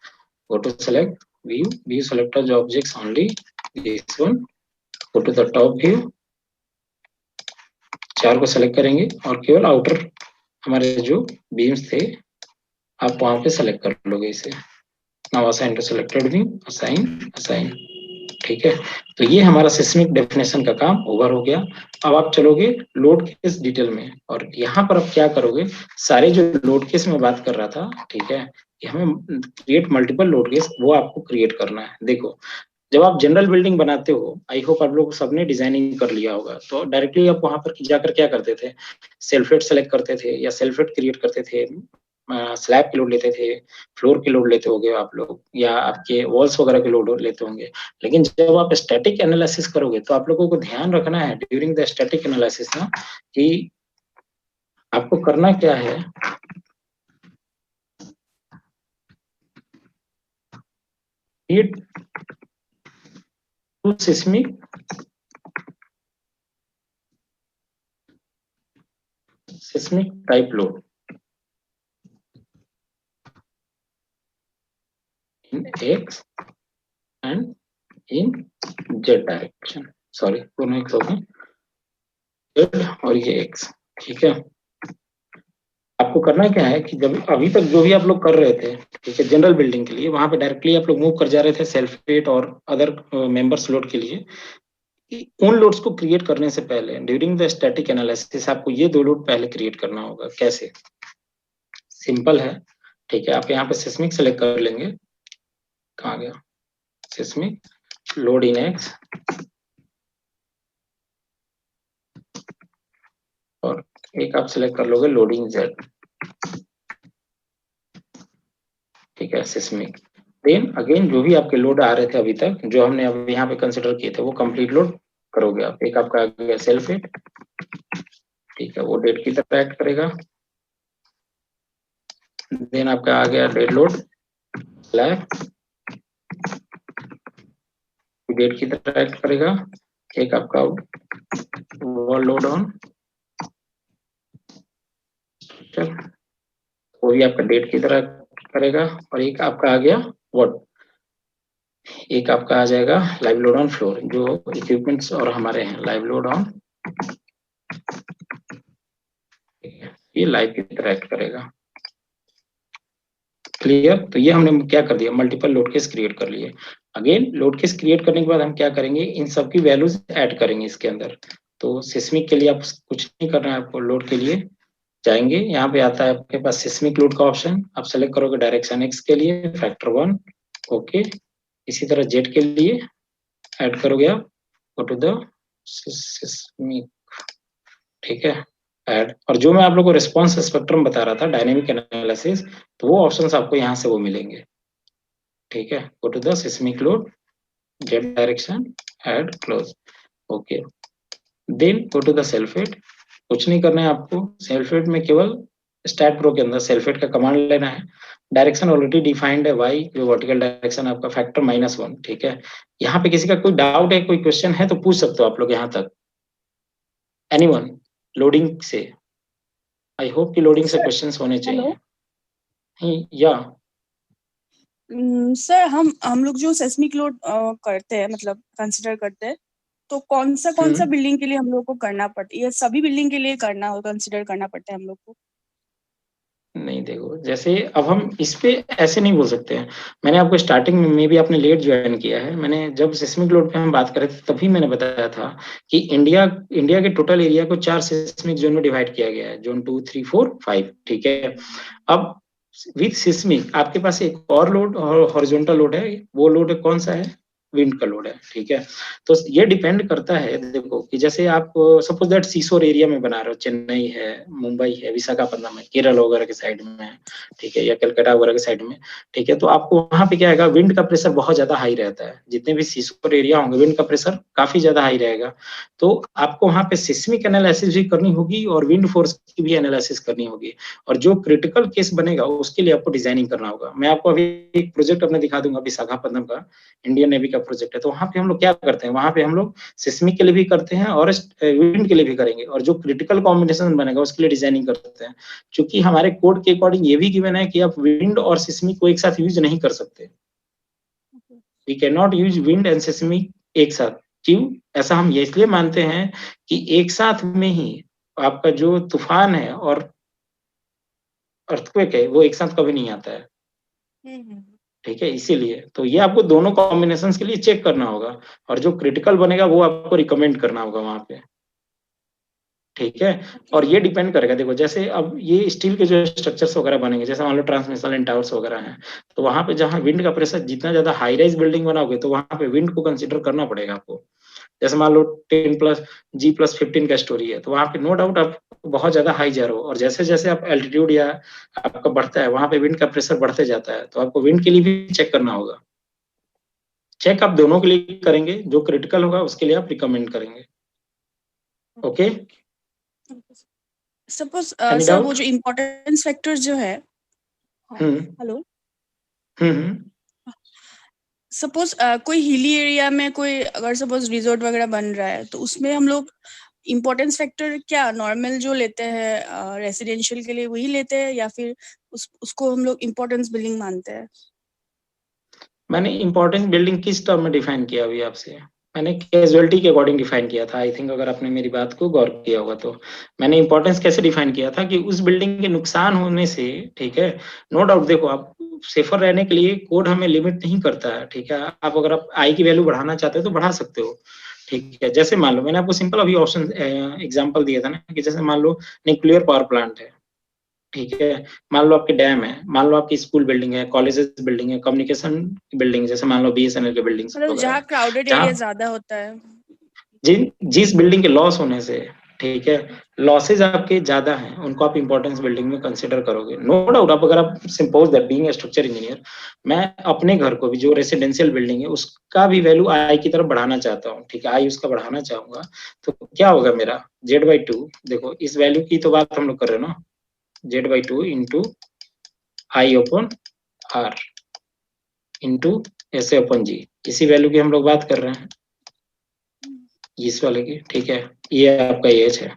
go to select view select the objects only, this one। go to the top view, 4 को सेलेक्ट करेंगे और केवल आउटर हमारे जो बीम्स थे आप वहां पे सेलेक्ट कर लोगे इसे। now assign to selected view, assign। ठीक है, तो ये हमारा सिस्मिक डेफिनेशन का काम ओवर हो गया। अब आप चलोगे लोड केस डिटेल में, और यहाँ पर आप क्या करोगे, सारे जो लोड केस में बात कर रहा था, ठीक है, कि हमें क्रिएट मल्टीपल लोड केस, वो आपको क्रिएट करना है। देखो, जब आप जनरल बिल्डिंग बनाते हो, आई होप आप लोग सबने डिजाइनिंग कर लिया होगा, तो डायरेक्टली आप वहां पर जाकर क्या करते थे, सेल्फेट सेलेक्ट करते थे या सेल्फेट क्रिएट करते थे, स्लैब के लोड लेते थे, फ्लोर के लोड लेते होंगे आप लोग, या आपके वॉल्स वगैरह के लोड लेते होंगे। लेकिन जब आप स्टैटिक एनालिसिस करोगे तो आप लोगों को ध्यान रखना है ड्यूरिंग द स्टैटिक एनालिसिस ना, कि आपको करना क्या है, create two seismic type load in x and in z direction. Sorry, दोनों एक हो गए, z और ये x। ठीक है, आपको करना क्या है कि जब अभी तक जो भी आप लोग कर रहे थे, ठीक है, जनरल बिल्डिंग के लिए वहां पे डायरेक्टली आप लोग मूव कर जा रहे थे सेल्फ वेट और अदर मेंबर्स लोड के लिए, उन लोड्स को क्रिएट करने से पहले ड्यूरिंग द स्टैटिक एनालिसिस आपको ये दो लोड पहले क्रिएट करना होगा। कैसे, सिंपल है। ठीक है, आप यहाँ पे सिस्मिक सेलेक्ट कर लेंगे, कहाँ गया सिस्मिक, लोड इन एक्स, और एक आप सेलेक्ट कर लोगे लोडिंग जेड। ठीक है, सिस्मिक। देन अगेन जो भी आपके लोड आ रहे थे अभी तक, जो हमने अब यहाँ पे कंसिडर किए थे, वो कंप्लीट लोड करोगे आप। एक आपका आ गया सेल्फ वेट, ठीक है, वो डेड की तरह एक्ट करेगा। देन आपका आ गया डेड लोड स्लैब, डेड की तरह एक्ट करेगा। एक आपका वॉल लोड ऑन, वो भी आपका डेड की तरह करेगा। और एक आपका आ गया व्हाट, एक आपका आ जाएगा लाइव लोड ऑन फ्लोर, जो इक्विपमेंट्स और हमारे हैं लाइव लोड ऑन, ये लाइव की तरह एक्ट करेगा। क्लियर, तो ये हमने क्या कर दिया, मल्टीपल लोड केस क्रिएट कर लिए। अगेन लोड केस क्रिएट करने के बाद हम क्या करेंगे, इन सब की वैल्यूज ऐड करेंगे इसके अंदर। तो सिस्मिक के लिए आप कुछ नहीं करना है, आपको लोड के लिए जाएंगे, यहाँ पे आता है आपके पास सिस्मिक लोड का ऑप्शन, आप सेलेक्ट करोगे डायरेक्शन एक्स के लिए फैक्टर 1। ओके, इसी तरह जेड के लिए ऐड करोगे आप, गो टू द सिस्मिक। ठीक है, ऐड। और जो मैं आप लोगों को रिस्पॉन्स स्पेक्ट्रम बता रहा था, डायनेमिक एनालिसिस, तो वो ऑप्शंस आपको यहाँ से वो मिलेंगे। ठीक है, go to the seismic load, Z direction, add, close. Okay, then go to the self weight. कुछ नहीं करना है आपको, सल्फेट में केवल स्टैट प्रो के अंदर सल्फेट का कमांड लेना है। डायरेक्शन ऑलरेडी डिफाइंड है, वाई जो वर्टिकल डायरेक्शन आपका फैक्टर -1। ठीक है, यहाँ पे किसी का कोई डाउट है, कोई क्वेश्चन है तो पूछ सकते हो आप लोग यहाँ तक, एनीवन लोडिंग से। आई होप कि लोडिंग से क्वेश्चंस होने चाहिए। या सर हम लोग जो सेस्मिक लोड करते हैं, मतलब कंसिडर करते हैं, तो कौन सा बिल्डिंग के लिए हम लोग को करना पड़ता है? ये सभी बिल्डिंग के लिए कंसिडर करना पड़ता है हम लोग को? नहीं देखो, जैसे अब हम इस पे ऐसे नहीं बोल सकते हैं। मैंने आपको स्टार्टिंग में भी आपने लेट ज्वाइन किया है, मैंने जब सिस्मिक लोड पे हम बात कर रहे थे तभी मैंने बताया था कि इंडिया के टोटल एरिया को 4 सिस्मिक जोन में डिवाइड किया गया है, जोन 2, 3, 4, 5, ठीक है। अब विथ सिस्मिक आपके पास एक और लोड और हॉरिजॉन्टल लोड है, वो लोड कौन सा है? विंड का लोड है, ठीक है। तो ये डिपेंड करता है, देखो कि जैसे आप सपोज दैट सीसोर एरिया में बना रहे हो, चेन्नई है, मुंबई है, विशाखापट्टनम है, केरल वगैरह के साइड में है, ठीक है, या कलकत्ता वगैरह के साइड में, ठीक है। तो आपको वहां पे क्या आएगा, विंड का प्रेशर बहुत ज्यादा हाई रहता है। जितने भी सीसोर एरिया होंगे विंड का प्रेशर काफी ज्यादा हाई रहेगा। तो आपको वहां पे सिस्मिक एनालिसिस भी करनी होगी और विंड फोर्स की भी एनालिसिस करनी होगी। और जो क्रिटिकल केस बनेगा उसके लिए आपको डिजाइनिंग करना होगा। मैं आपको अभी एक प्रोजेक्ट अपना दिखा दूंगा, विशाखापट्टनम का, इंडियन नेवी का प्रोजेक्ट है। तो वहां पे हम लोग क्या करते हैं, वहां पे हम लोग सिस्मिक के लिए भी करते हैं और विंड के लिए भी करेंगे, और जो क्रिटिकल कॉम्बिनेशन बनेगा उसके लिए डिजाइनिंग करते हैं। क्योंकि हमारे कोड के अकॉर्डिंग ये भी गिवन है कि आप विंड और सिस्मिक को एक साथ यूज नहीं कर सकते। We can not use wind and seismic एक साथ। क्यों? ऐसा हम ये इसलिए मानते हैं कि एक साथ में ही आपका जो तूफान है और अर्थक्वेक है वो एक साथ कभी नहीं आता है, ठीक है। इसीलिए तो ये आपको दोनों कॉम्बिनेशन के लिए चेक करना होगा, और जो क्रिटिकल बनेगा वो आपको रिकमेंड करना होगा वहां पे, ठीक है। और ये डिपेंड करेगा, देखो जैसे अब ये स्टील के जो स्ट्रक्चर्स वगैरह बनेंगे, जैसे मान लो ट्रांसमिशन लाइन टावर्स वगैरह हैं, तो वहां पे जहाँ विंड का प्रेशर जितना ज्यादा हाई राइज बिल्डिंग बनाओगे तो वहां पे विंड को कंसिडर करना पड़ेगा आपको। जैसे मान लो 10+G+15 का स्टोरी है, तो वहां पे नो डाउट आप बहुत ज्यादा हाई जा रहे हो, और जैसे जैसे आप एल्टीट्यूड या आपका बढ़ता है वहां पे विंड का प्रेशर बढ़ते जाता है, तो आपको विंड के लिए भी चेक करना होगा। चेक आप दोनों के लिए करेंगे, जो क्रिटिकल होगा उसके लिए आप रिकमेंड करेंगे। ओके, सपोज एनी सर, वो डाउट? जो इम्पोर्टेंस फैक्टर जो है, हेलो, हम्म। सपोज कोई हिली एरिया में कोई अगर सपोज रिजॉर्ट वगैरह बन रहा है, तो उसमें हम लोग इम्पोर्टेंस फैक्टर क्या नॉर्मल जो लेते हैं रेसिडेंशियल के लिए वही लेते हैं, या फिर उसको हम लोग इम्पोर्टेंस बिल्डिंग मानते हैं? मैंने इंपॉर्टेंट बिल्डिंग किस टर्म में डिफाइन किया अभी आपसे? मैंने कैजुअलिटी के अकॉर्डिंग डिफाइन किया था, आई थिंक, अगर आपने मेरी बात को गौर किया होगा तो। मैंने इंपॉर्टेंस कैसे डिफाइन किया था कि उस बिल्डिंग के नुकसान होने से, ठीक है, नो डाउट, देखो आप सेफर रहने के लिए कोड हमें लिमिट नहीं करता है, ठीक है। आप अगर आप आई की वैल्यू बढ़ाना चाहते हो तो बढ़ा सकते हो, ठीक है। जैसे मान लो मैंने आपको सिंपल अभी ऑप्शन एग्जांपल दिया था ना, कि जैसे मान लो न्यूक्लियर पावर प्लांट है, ठीक है। मान लो आपके डैम है, मान लो आपकी स्कूल बिल्डिंग है, कॉलेजेस बिल्डिंग है, कम्युनिकेशन बिल्डिंग, जैसे मान लो बीएसएनएल के बिल्डिंग्स मतलब वगैरह जहाँ है, क्राउडेड जहाँ एरिया ज्यादा होता है। जिस बिल्डिंग के लॉस होने से, ठीक है, लॉसेज आपके ज्यादा हैं, उनको आप इंपॉर्टेंस बिल्डिंग में कंसिडर करोगे, नो डाउट। आप अगर आप suppose that being a structure engineer, मैं अपने घर को भी जो रेसिडेंशियल बिल्डिंग है उसका भी वैल्यू आई की तरफ बढ़ाना चाहता हूँ, ठीक है, आई उसका बढ़ाना चाहूंगा, तो क्या होगा मेरा Z/2? देखो इस वैल्यू की तो बात हम लोग कर रहे हैं ना, Z/2 into I/R into SA/G, इसी वैल्यू की हम लोग बात कर रहे हैं, इस वाले की, ठीक है। ये आपका एज है।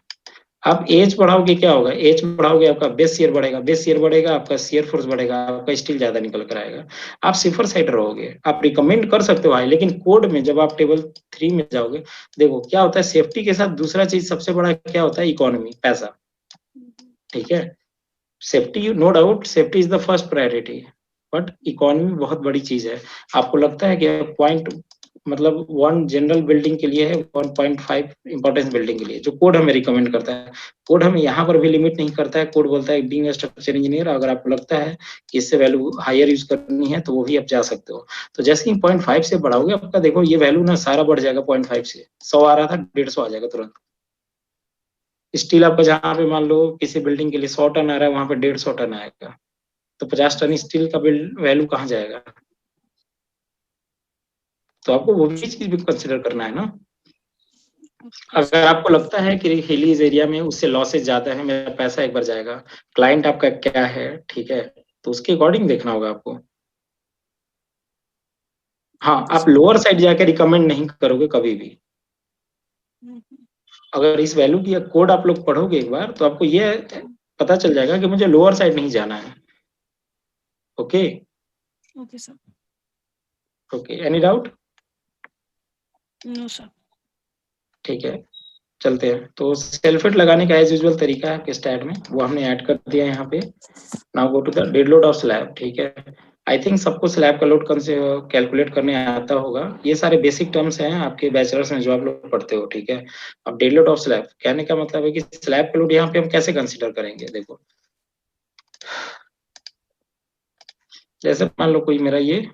आप एज बढ़ाओगे क्या होगा, एज बढ़ाओगे आपका बेस शियर बढ़ेगा, बेस शियर बढ़ेगा आपका शियर फोर्स बढ़ेगा, आपका स्टील ज्यादा निकल कर आएगा, आप सिफर साइड रहोगे। आप रिकमेंड कर सकते हो हाई, लेकिन कोड में जब आप टेबल 3 में जाओगे, देखो क्या होता है, सेफ्टी के साथ दूसरा चीज सबसे बड़ा क्या होता है, इकोनॉमी, पैसा, ठीक है। Safety, no doubt, safety is the first priority, but economy बहुत बड़ी चीज है। आपको लगता है कि पॉइंट, मतलब 1 जनरल बिल्डिंग के लिए है, 1.5 इंपॉर्टेंस बिल्डिंग के लिए, जो कोड हमें रिकमेंड करता है। कोड हमें यहाँ पर भी लिमिट नहीं करता है, कोड बोलता है बीइंग स्ट्रक्चर इंजीनियर, अगर आपको लगता है कि इससे वैल्यू हायर यूज करनी है तो वो भी आप जा सकते हो। तो जैसे ही 0.5 से बढ़ाओगे, आपका देखो ये वैल्यू ना सारा बढ़ जाएगा, 0.5 से 100 आ रहा था 150 आ जाएगा तुरंत। स्टील आपका जहाँ पे मान लो किसी बिल्डिंग के लिए 100 टन आ रहा है, वहां पे 150 टन आएगा, तो 50 टन स्टील का बिल्ड वैल्यू कहाँ जाएगा? तो आपको वो भी चीज भी कंसिडर करना है ना। अगर आपको लगता है कि हिलीज एरिया में उससे लॉसेज ज्यादा है, मेरा पैसा एक बार जाएगा, क्लाइंट आपका क्या है, ठीक है, तो उसके अकॉर्डिंग देखना होगा आपको। हाँ, आप लोअर साइड जाके रिकमेंड नहीं करोगे कभी भी। अगर इस वैल्यू की कोड आप लोग पढ़ोगे एक बार, तो आपको ये पता चल जाएगा कि मुझे लोअर साइड नहीं जाना है। Okay, okay sir. Okay, any doubt? No sir. ठीक है, चलते हैं. तो सेल्फ वेट लगाने का एज यूजुअल तरीका है आपके स्टैट में, वो हमने ऐड कर दिया है यहाँ पे. Now go to the dead load of slab. ठीक है, आई थिंक सबको स्लैब का लोड कैलकुलेट करने आता होगा. ये सारे बेसिक टर्म्स हैं आपके बैचलर्स में जो आप लोग पढ़ते हो. ठीक है, अब डेड लोड ऑफ स्लैब कहने का मतलब है कि स्लैब का लोड यहाँ पे हम कैसे कंसिडर करेंगे. देखो, जैसे मान लो कोई मेरा ये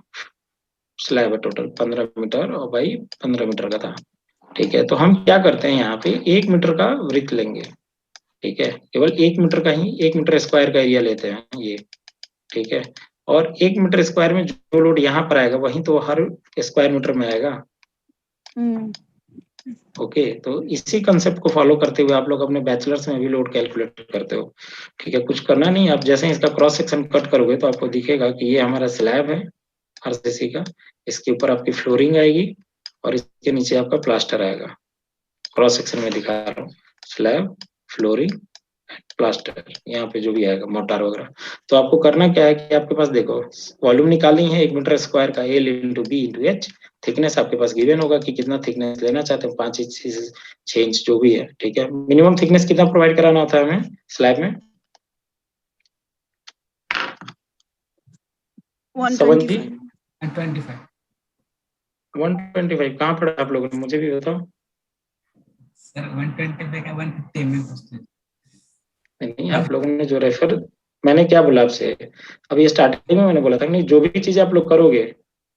स्लैब है, टोटल 15 मीटर और बाई 15 मीटर का था. ठीक है, तो हम क्या करते हैं यहाँ पे 1 मीटर का वृत्त लेंगे. ठीक है, केवल 1 मीटर का ही 1 मीटर स्क्वायर का एरिया लेते हैं ये. ठीक है, और 1 मीटर स्क्वायर में जो लोड यहाँ पर आएगा वही तो हर स्क्वायर मीटर में आएगा. ओके, तो इसी कंसेप्ट को फॉलो करते हुए आप लोग अपने बैचलर्स में भी लोड कैलकुलेट करते हो. ठीक है, कुछ करना नहीं. आप जैसे इसका क्रॉस सेक्शन कट करोगे तो आपको दिखेगा कि ये हमारा स्लैब है आरसीसी का. इसके ऊपर आपकी फ्लोरिंग आएगी और इसके नीचे आपका प्लास्टर आएगा. क्रॉस सेक्शन में दिखा रहा हूँ, स्लैब, फ्लोरिंग, प्लास्टर, यहाँ पे जो भी आएगा मोटार वगैरह. तो आपको करना क्या है कि आपके पास देखो वॉल्यूम निकालनी है 1 मीटर स्क्वायर का, L into B into H. Thickness आपके पास गिवन होगा कि कितना थिकनेस लेना चाहते हैं, 5 इंच 6 इंच जो भी है. ठीक है, मिनिमम थिकनेस कितना प्रोवाइड कराना होता है हमें स्लैब में? 125. 125 कहाँ पढ़ा आप लोगों ने, मुझे भी बताओ. सर 125 का 150 में पूछते हैं. नहीं, आप लोगों ने जो रेफर, मैंने क्या बोला आपसे अभी स्टार्टिंग में, मैंने बोला था नहीं जो भी चीज आप लोग करोगे,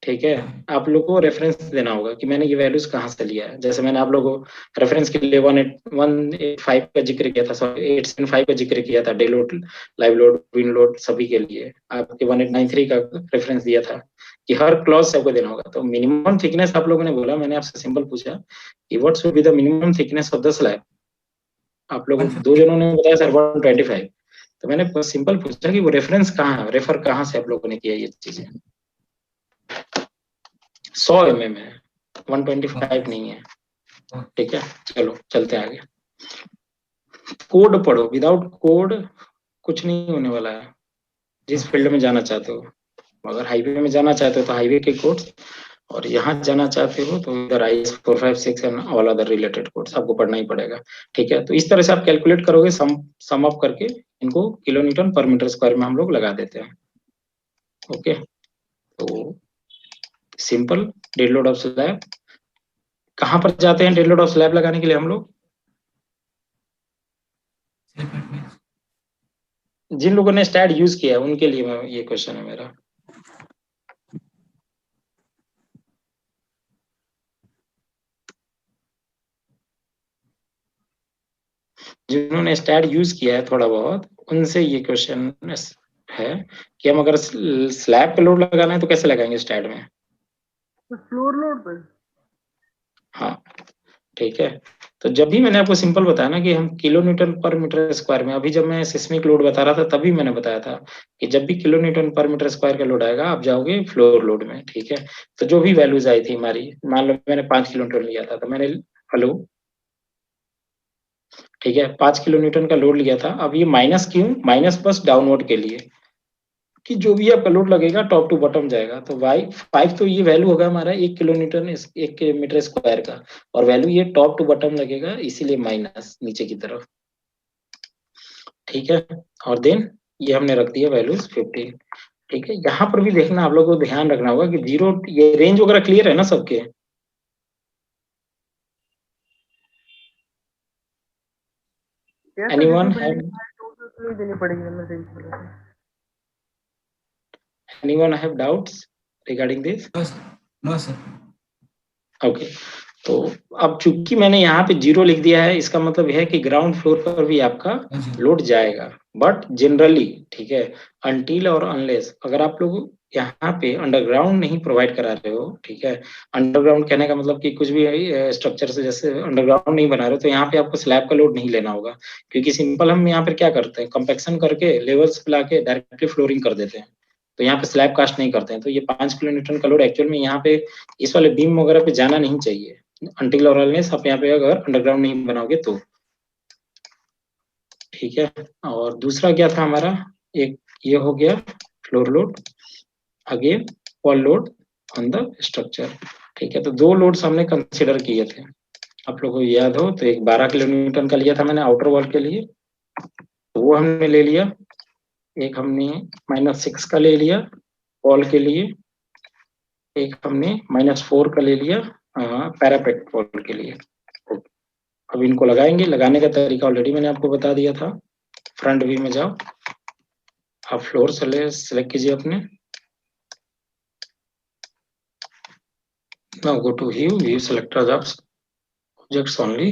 ठीक है, आप लोग को रेफरेंस देना होगा कि मैंने ये वैल्यूज कहाँ से लिया है. जैसे मैंने आप लोगों को रेफरेंस के लिए 185 का जिक्र किया था, सॉरी 875 का जिक्र किया था, day load, live load, wind load सभी के लिए. आपके 1893 का रेफरेंस दिया था कि हर क्लॉज सबको देना होगा. तो मिनिमम थिकनेस आप लोगों ने बोला, मैंने आपसे सिंपल पूछा कि what should be the minimum thickness of the slab. आप लोग 2 जनों ने बताया सर 125. तो मैंने सिंपल पूछा कि वो रेफरेंस कहाँ है, रेफर कहाँ से आप लोगों ने किया ये चीजें. 100 mm है, 125 नहीं है. ठीक है, चलो चलते हैं आगे. कोड पढ़ो, विदाउट कोड कुछ नहीं होने वाला है. जिस फील्ड में जाना चाहते हो, अगर हाईवे में जाना चाहते हो तो हाईवे के कोड्स, और यहाँ जाना चाहते हो तो इधर IS 456 and all other related codes आपको पढ़ना ही पड़ेगा. ठीक है, तो इस तरह से आप कैलकुलेट करोगे, सम अप करके इनको किलो न्यूटन पर मीटर स्क्वायर में हम लोग लगा देते हैं. ओके, तो simple dead load of slab. कहाँ पर जाते हैं डेड लोड ऑफ स्लैब लगाने के लिए हम लोग? जिन लोगों ने स्टैट यूज किया है उनके लिए ये क्वेश्चन है मेरा. जिन्होंने स्टैट यूज किया है थोड़ा बहुत, उनसे ये क्वेश्चन है कि हम अगर स्लैब पे लोड लगाना है तो कैसे लगाएंगे स्टैट में? फ्लोर लोड पे. हाँ, ठीक है. तो जब भी मैंने आपको सिंपल बताया ना कि हम किलो न्यूटन पर मीटर स्क्वायर में, अभी जब मैं सिस्मिक लोड बता रहा था तभी मैंने बताया था कि जब भी किलो न्यूटन पर मीटर स्क्वायर का लोड आएगा आप जाओगे फ्लोर लोड में. ठीक है, तो जो भी वैल्यूज आई थी हमारी, मान लो मैंने 5 किलो न्यूटन लिया था, तो मैंने, हेलो, ठीक है, 5 किलो न्यूटन का लोड लिया था. अब ये माइनस क्यों? माइनस बस डाउनवर्ड के लिए कि जो भी आपका लोड लगेगा टॉप टू बॉटम जाएगा. तो y5 तो ये वैल्यू होगा हमारा 1 किलो न्यूटन 1 मीटर स्क्वायर का, और वैल्यू ये टॉप टू बॉटम लगेगा, इसीलिए माइनस नीचे की तरफ. ठीक है, और देन ये हमने रख दिया वैल्यूज 15. ठीक है, यहाँ पर भी देखना आप लोगों को ध्यान रखना होगा कि 0, ये रेंज वगैरह क्लियर है ना सबके? एनीवन हैव देनी पड़ेगी हमें range. Anyone have doubts regarding this? No sir. Okay, तो अब चूंकि मैंने यहाँ पे 0 लिख दिया है, इसका मतलब यह है कि ग्राउंड फ्लोर पर भी आपका लोड जाएगा, बट जनरली. ठीक है, अनटिल और अनलेस अगर आप लोग यहाँ पे अंडरग्राउंड नहीं प्रोवाइड करा रहे हो. ठीक है, अंडरग्राउंड कहने का मतलब कि कुछ भी स्ट्रक्चर से जैसे अंडरग्राउंड नहीं बना रहे हो, तो यहाँ पे आपको स्लैब का लोड नहीं लेना होगा, क्योंकि सिंपल हम यहाँ पर क्या करते हैं, कंपैक्शन करके लेवल्स पे लाके डायरेक्टली फ्लोरिंग कर देते हैं. तो यहाँ पे स्लैब कास्ट नहीं करते हैं. तो ये 5 किलो न्यूटन का लोड एक्चुअल में यहाँ पे इस वाले बीम वगैरह पे जाना नहीं चाहिए अनटिल और अनलेस आप यहाँ पे अगर अंडरग्राउंड नहीं बनाओगे तो. ठीक है, और दूसरा क्या था हमारा, एक ये हो गया floor load. Again wall load on the structure. ठीक है, तो 2 लोड्स हमने कंसिडर किए थे, आप लोगों को याद हो तो एक 12 किलो न्यूटन का लिया था मैंने आउटर वॉल के लिए, तो वो हमने ले लिया। एक हमने -6 का ले लिया वॉल के लिए, एक हमने -4 का ले लिया पैरापेट वॉल के लिए। अब इनको लगाएंगे, लगाने का तरीका ऑलरेडी मैंने आपको बता दिया था। फ्रंट व्यू में जाओ, आप फ्लोर सेलेक्ट कीजिए अपने, now go to view selector jobs objects only,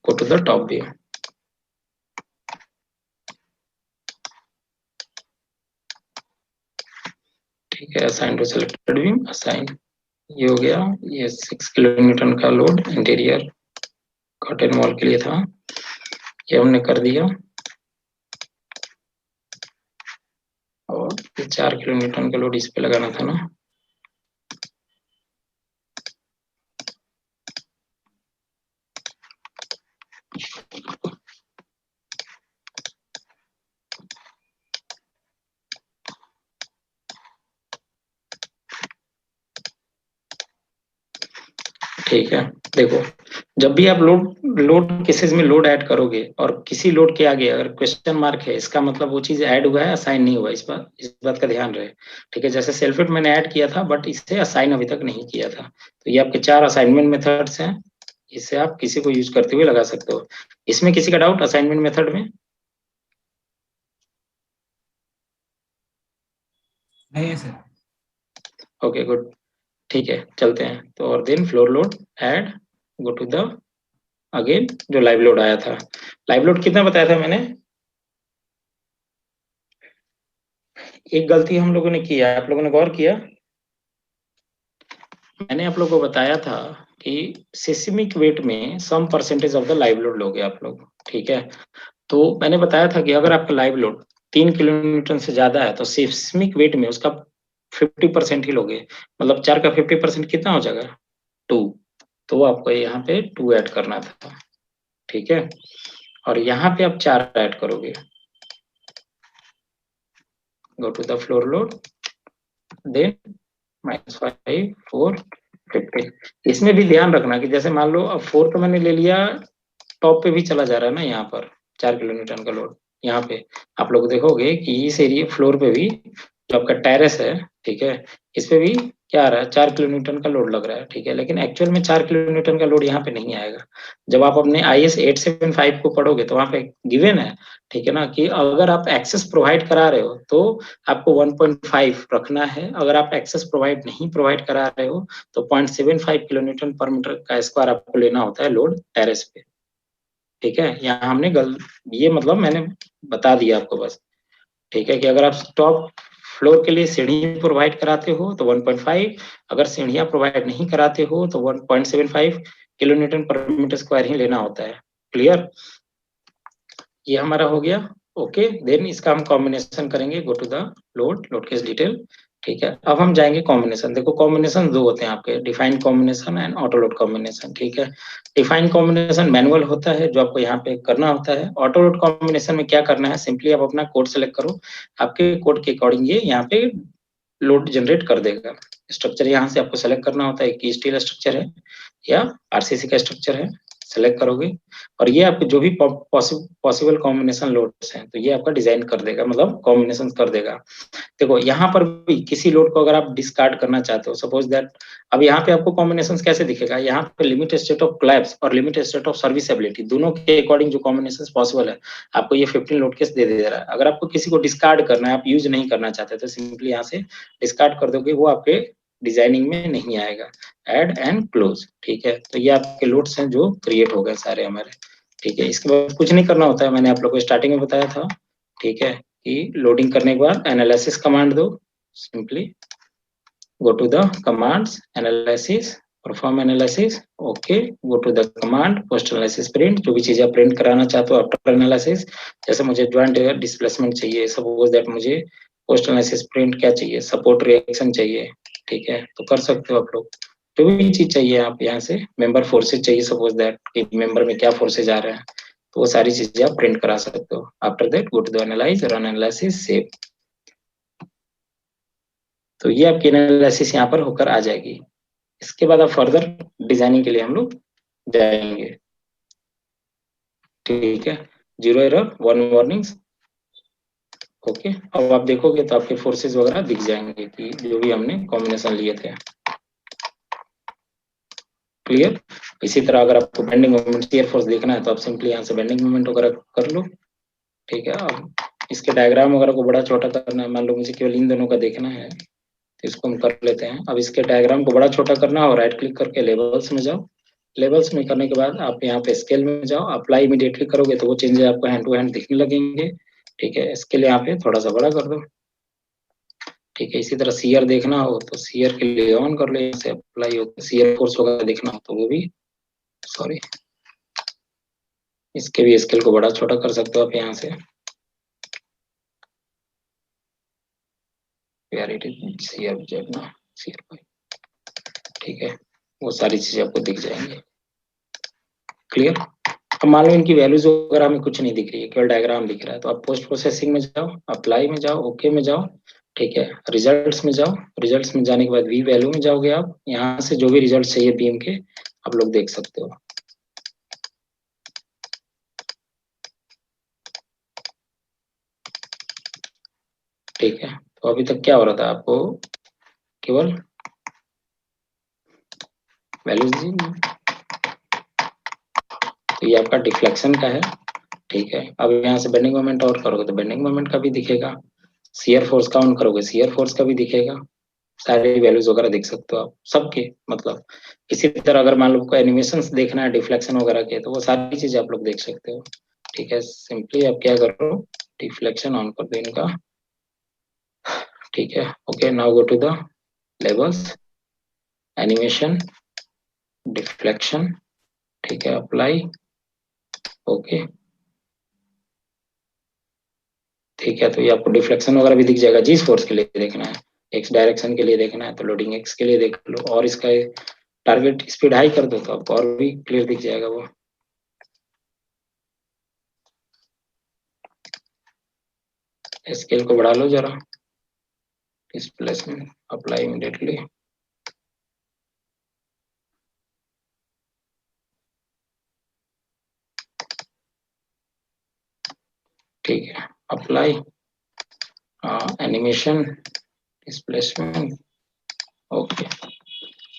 go to the top view। ठीक है, assign to selected view, assign, ये हो गया। ये 6 किलो न्यूटन का लोड इंटीरियर कर्टेन वॉल के लिए था, ये हमने कर दिया। और 4 किलो न्यूटन का लोड इस पे लगाना था ना, ठीक है। देखो, जब भी आप लोड केसेस में लोड ऐड करोगे और किसी लोड के आगे अगर क्वेश्चन मार्क है, इसका मतलब वो चीज ऐड हुआ है, असाइन नहीं हुआ। इस बात का ध्यान रहे। ठीक है, जैसे सेल्फिट मैंने ऐड किया था बट इसे असाइन अभी तक नहीं किया था, तो ये आपके 4 असाइनमेंट मेथड्स हैं, इसे आप किसी को यूज करते हुए लगा सकते हो। इसमें किसी का डाउट असाइनमेंट मेथड में? नहीं है सर। ओके गुड, ठीक है, चलते हैं। तो और then floor load add, go to the again जो लाइव लोड आया था। लाइव लोड कितना बताया था मैंने? एक गलती हम लोगों ने किया, आप लोगों ने गौर किया? मैंने आप लोगों को बताया था कि सिस्मिक वेट में some percentage of the live load लोगे आप लोग। ठीक है, तो मैंने बताया था कि अगर आपका लाइव लोड 3 किलो न्यूटन से ज्यादा है तो सिस्मिक वेट में उसका 50% ही लोगे। मतलब 4 का 50% कितना हो जाएगा? 2। तो आपको यहाँ पे 2 ऐड करना था। ठीक है, और यहाँ पे आप 4 ऐड करोगे। Go to the floor load, then -5 4 15। इसमें भी ध्यान रखना कि जैसे मान लो अब 4 तो मैंने ले लिया, टॉप पे भी चला जा रहा है ना, यहाँ पर 4 किलो न्यूटन का लोड। यहाँ पे आप लोग देखोगे कि इस एरिया फ्लोर पे भी जो आपका टेरेस है, ठीक है, इस पे भी क्या आ रहा है? 4 किलो न्यूटन का लोड लग रहा है। ठीक है, लेकिन एक्चुअल में 4 किलो न्यूटन का लोड यहाँ पे नहीं आएगा। जब आप अपने IS 875 को पढ़ोगे तो वहां पे गिवन है, ठीक है ना, कि अगर आप एक्सेस प्रोवाइड करा रहे हो तो आपको 1.5 रखना है। अगर आप एक्सेस नहीं प्रोवाइड करा रहे हो तो 0.75 किलो न्यूटन पर मीटर का स्क्वायर आपको लेना होता है लोड टेरेस पे। ठीक है, यहाँ हमने ये मतलब मैंने बता दिया आपको बस। ठीक है, कि अगर आप टॉप फ्लोर के लिए सीढ़ी प्रोवाइड कराते हो तो 1.5, अगर सीढ़ियां प्रोवाइड नहीं कराते हो तो 1.75 किलो न्यूटन पर मीटर स्क्वायर ही लेना होता है। क्लियर? ये हमारा हो गया। ओके, देन इसका हम कॉम्बिनेशन करेंगे। Go to the load case detail. ठीक है, अब हम जाएंगे कॉम्बिनेशन। देखो, कॉम्बिनेशन 2 होते हैं आपके, define combination and auto load combination. ठीक है, डिफाइन कॉम्बिनेशन मैनुअल होता है जो आपको यहाँ पे करना होता है। ऑटो लोड कॉम्बिनेशन में क्या करना है, सिंपली आप अपना कोड सेलेक्ट करो, आपके कोड के अकॉर्डिंग ये यहाँ पे लोड जनरेट कर देगा। स्ट्रक्चर यहाँ से आपको सेलेक्ट करना होता है कि स्टील स्ट्रक्चर है या RCC का स्ट्रक्चर है, सेलेक्ट करोगे और ये आपके जो भी पॉसिबल कॉम्बिनेशन लोड्स हैं तो ये आपका डिजाइन कर देगा, मतलब कॉम्बिनेशन कर देगा। देखो, यहाँ पर भी किसी लोड को अगर आप डिस्कार्ड करना चाहते हो, सपोज दैट, अब यहाँ पे आपको कॉम्बिनेशन कैसे दिखेगा? यहाँ पे लिमिट स्टेट ऑफ कोलैप्स और लिमिट स्टेट ऑफ सर्विसेबिलिटी दोनों के अकॉर्डिंग जो कॉम्बिनेशन पॉसिबल है आपको ये 15 लोड केस दे रहा है। अगर आपको किसी को डिस्कार्ड करना है, आप यूज नहीं करना चाहते तो सिंपली यहाँ से डिस्कार्ड कर दोगे, वो आपके डिजाइनिंग में नहीं आएगा। Add and close. ठीक है, तो ये आपके लोड्स हैं जो क्रिएट हो गए सारे हमारे। ठीक है, इसके बाद कुछ नहीं करना होता है, मैंने आप लोग को स्टार्टिंग में बताया था। ठीक है, कि लोडिंग करने के बाद एनालिसिस कमांड दो, simply go to the commands, analysis, perform analysis. Okay, go to the command post analysis print, जो भी चीजें आप प्रिंट कराना चाहते हो आफ्टर एनालिसिस। जैसे मुझे ज्वाइंट डिस्प्लेसमेंट चाहिए, सपोज दैट मुझे पोस्ट एनालिसिस प्रिंट क्या चाहिए, सपोर्ट रिएक्शन चाहिए। ठीक है, तो कर सकते हो आप लोग, जो भी चीज चाहिए आप यहाँ से। मेंबर फोर्सेज चाहिए, सपोज दैट कि मेंबर में क्या फोर्सेज आ रहे हैं, तो वो सारी चीजें आप प्रिंट करा सकते हो। After that go to the analyze, run analysis, save. तो ये आपकी एनालिसिस यहाँ पर होकर आ जाएगी। इसके बाद आप फर्दर डिजाइनिंग के लिए हम लोग जाएंगे। ठीक है, 0 एरर 1 वार्निंग्स। ओके, अब आप देखोगे तो आपके फोर्सेस वगैरह दिख जाएंगे कि जो भी हमने कॉम्बिनेशन लिए थे। क्लियर। इसी तरह अगर आपको बेंडिंग मोमेंट शियर फोर्स देखना है तो आप सिंपली यहाँ से बेंडिंग मोमेंट वगैरह कर लो। ठीक है, अब इसके डायग्राम वगैरह को बड़ा छोटा करना है, मान लो मुझे केवल इन दोनों का देखना है तो इसको हम कर लेते हैं। अब इसके डायग्राम को बड़ा छोटा करना और राइट क्लिक करके लेवल्स में जाओ। लेवल्स में करने के बाद आप यहाँ पे स्केल में जाओ, अप्लाई इमीडिएटली करोगे तो वो चेंजेस आपको हैंड टू हैंड दिखने लगेंगे। ठीक है, स्केल यहाँ पे थोड़ा सा बड़ा कर दो। ठीक है, इसी तरह सीयर देखना हो तो सीयर के लिए ऑन कर लो, से अप्लाई हो। सीयर फोर्स वगैरह देखना हो तो वो भी, सॉरी, इसके भी स्केल को बड़ा छोटा कर सकते हो आप यहाँ से। ठीक है, वो सारी चीजें आपको दिख जाएंगी। क्लियर। अब मान लो इनकी वैल्यूज वगैरह हमें कुछ नहीं दिख रही है, केवल डायग्राम दिख रहा है, तो आप पोस्ट प्रोसेसिंग में जाओ, अप्लाई में जाओ, ओके में जाओ। ठीक है, रिजल्ट्स में जाओ। रिजल्ट्स में जाने के बाद वी वैल्यू में जाओगे आप। यहाँ से जो भी रिजल्ट चाहिए बीम के आप लोग देख सकते हो। ठीक है, तो अभी तक क्या हो रहा था, आपको केवल वैल्यूज दी। तो ये आपका डिफ्लेक्शन का है। ठीक है, अब यहाँ से बेंडिंग मोमेंट और करोगे तो बेंडिंग मोमेंट का भी दिखेगा। शियर फोर्स का ऑन करोगे शियर फोर्स का भी दिखेगा। सारी वैल्यूज वगैरह देख सकते हो आप सबके, मतलब इसी तरह अगर मान लो कोई एनिमेशंस देखना है डिफ्लेक्शन वगैरह के तो वो सारी चीजें आप लोग देख सकते हो। ठीक है, सिंपली आप क्या करो, डिफ्लेक्शन ऑन कर दो इनका। ठीक है, okay, now go to the levels, animation, deflection. ठीक है, अप्लाई, ओके। ठीक है, तो ये आपको डिफ्लेक्शन वगैरह भी दिख जाएगा। जिस फोर्स के लिए देखना है, एक्स डायरेक्शन के लिए देखना है तो लोडिंग एक्स के लिए देख लो, और इसका टारगेट स्पीड हाई कर दो तो आपको और भी क्लियर दिख जाएगा वो। स्केल को बढ़ा लो जरा, डिस्प्लेसमेंट, अप्लाई इमीडिएटली। ठीक है, अप्लाई, एनिमेशन, डिस्प्लेसमेंट, ओके।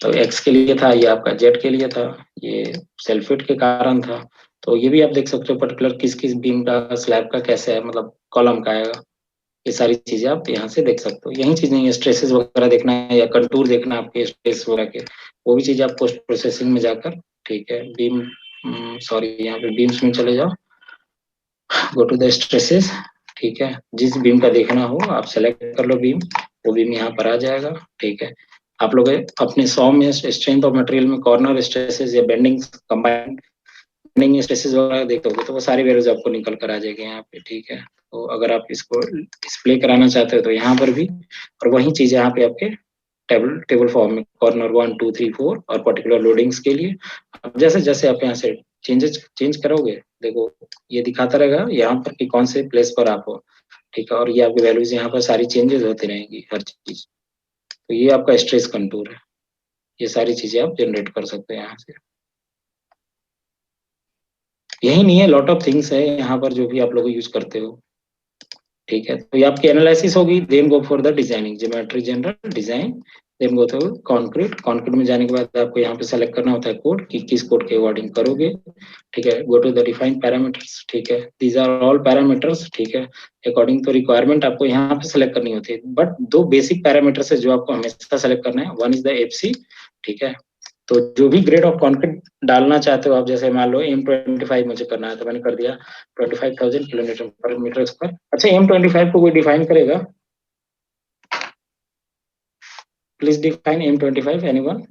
तो एक्स के लिए था ये, आपका जेड के लिए था ये, सेल्फिट के कारण था। तो ये भी आप देख सकते हो पर्टिकुलर किस किस बीम का, स्लैब का कैसे है, मतलब कॉलम का आएगा। ये सारी चीजें आप यहाँ से देख सकते हो। यही चीज नहीं है, स्ट्रेसेस वगैरह देखना है या कंटूर देखना है आपके स्ट्रेस वगैरह के, वो भी चीज आप पोस्ट प्रोसेसिंग में जाकर, ठीक है, बीम, सॉरी, यहाँ पे बीम्स में चले जाओ, गो टू द स्ट्रेसेस। ठीक है, जिस बीम का देखना हो आप सेलेक्ट कर लो बीम, वो बीम यहाँ पर आ जाएगा। ठीक है, आप लोग अपने 100 में स्ट्रेंथ ऑफ मटेरियल में कॉर्नर स्ट्रेसेस या बेंडिंग कंबाइंड बेंडिंग स्ट्रेसेस वगैरह देखोगे तो वो सारी वैल्यूज आपको निकल कर आ जाएगी यहाँ पे। ठीक है, तो अगर आप इसको डिस्प्ले कराना चाहते हो तो यहाँ पर भी, और वही चीज यहाँ पे आपके टेबल टेबल फॉर्म में कॉर्नर 1 2 3 4 और पर्टिकुलर लोडिंग्स के लिए। अब जैसे जैसे आप यहाँ से चेंज करोगे, देखो ये दिखाता रहेगा यहाँ पर कि कौन से प्लेस पर आप हो। ठीक है, और ये आपकी वैल्यूज यहाँ पर सारी चेंजेस होती रहेंगी हर चीज। तो ये आपका स्ट्रेस कंटूर है, ये सारी चीजें आप जनरेट कर सकते हैं यहाँ से। यही नहीं है, लॉट ऑफ थिंग्स है यहाँ पर जो भी आप लोग यूज करते हो। ठीक है, तो ये आपकी एनालिसिस होगी, then go for the designing, geometry general design, then go through concrete. Concrete में जाने के बाद आपको यहाँ पे सेलेक्ट करना होता है कोड, कि किस कोड के अकॉर्डिंग करोगे। ठीक है, go to the define parameters. ठीक है, दीज आर ऑल पैरामीटर्स। ठीक है, अकॉर्डिंग टू रिक्वायरमेंट आपको यहाँ पे सेलेक्ट करनी होती है, बट दो बेसिक पैरामीटर्स है जो आपको हमेशा सेलेक्ट करना है। One is the FC. ठीक है, तो जो भी ग्रेड ऑफ कंक्रीट डालना चाहते हो आप, जैसे मान लो M25 मुझे करना है तो मैंने कर दिया 25,000 किलोमीटर पर मीटर स्क्वायर। अच्छा, M25 को कोई डिफाइन करेगा? Please define M25, anyone?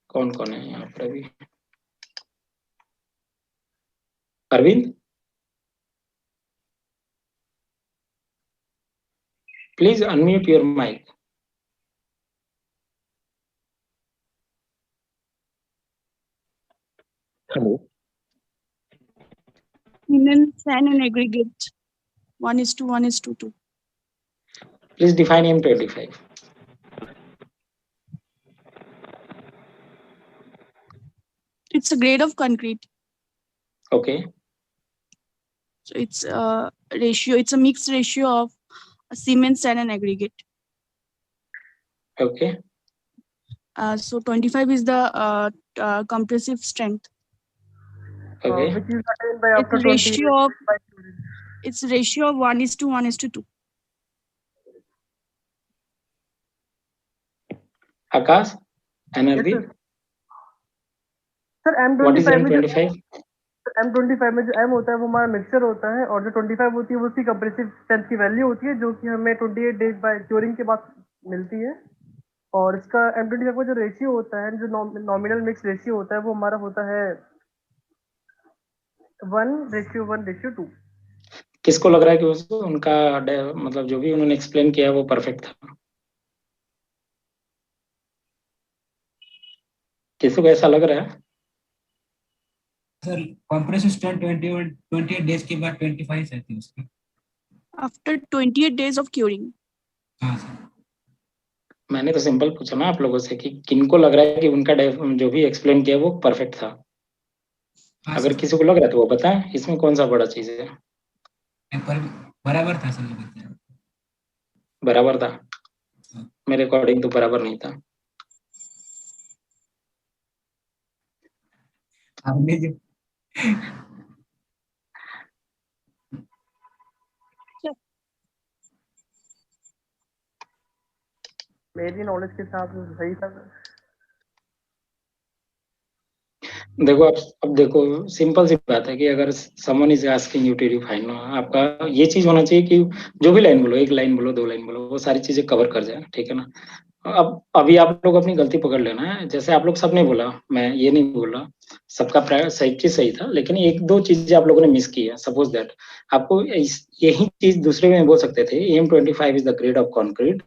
कौन कौन है यहाँ पर अभी? Arvind, please unmute your mic. Hello. cement, sand, and aggregate. 1:1:2. Please define M25. It's a grade of concrete. Okay. So it's a ratio. It's a mixed ratio of cement, sand, and aggregate. Okay. So 25 is the compressive strength. Okay. Which is attained by It's after a 20 ratio years of by curing. it's a ratio of 1:1:2. Akash and Yes, Arvind, sir. Sir what is M25 में जो M25? M25 में जो M होता है वो हमारा mixture होता है, और जो 25 होती है वो उसकी कंप्रेसिव स्ट्रेंथ की वैल्यू होती है, जो कि हमें 28 डेज बाय क्योरिंग के बाद मिलती है। और इसका M25 का जो रेशियो होता है, जो नॉमिनल मिक्स रेशियो होता है, वो हमारा होता है 1:1:2। किसको लग रहा है कि उनका मतलब जो भी उन्होंने एक्सप्लेन किया वो परफेक्ट था? किसको ऐसा लग रहा है? सर कंप्रेसिव स्ट्रेंथ 28 डेज के बाद 25 रहती है उसकी। After 28 days of curing. हाँ सर। मैंने तो सिंपल पूछा ना आप लोगों से कि किनको लग रहा है कि उनका जो भी एक्सप्लेन किया वो परफेक्ट था। हाँ अगर सर। किसी को लग रहा है तो वो बताएं, इसमें कौन सा बड़ा चीज है? बराबर था सर, बताया बराबर था, मेरे अकॉर्डिंग तो बराबर नहीं था। आपने जो मेरी नॉलेज के हिसाब से सही था। देखो अब देखो सिंपल सी बात है कि अगर someone is asking you to define, आपका ये चीज होना चाहिए कि जो भी लाइन बोलो, 1 लाइन बोलो, 2 लाइन बोलो, वो सारी चीजें कवर कर जाए, ठीक है ना। अब अभी आप लोग अपनी गलती पकड़ लेना है, जैसे आप लोग सबने बोला, मैं ये नहीं बोला सबका सही चीज सही था, लेकिन 1-2 चीजें आप लोगों ने मिस की है। सपोज दैट आपको यही चीज दूसरे में बोल सकते थे, M25 is the grade of concrete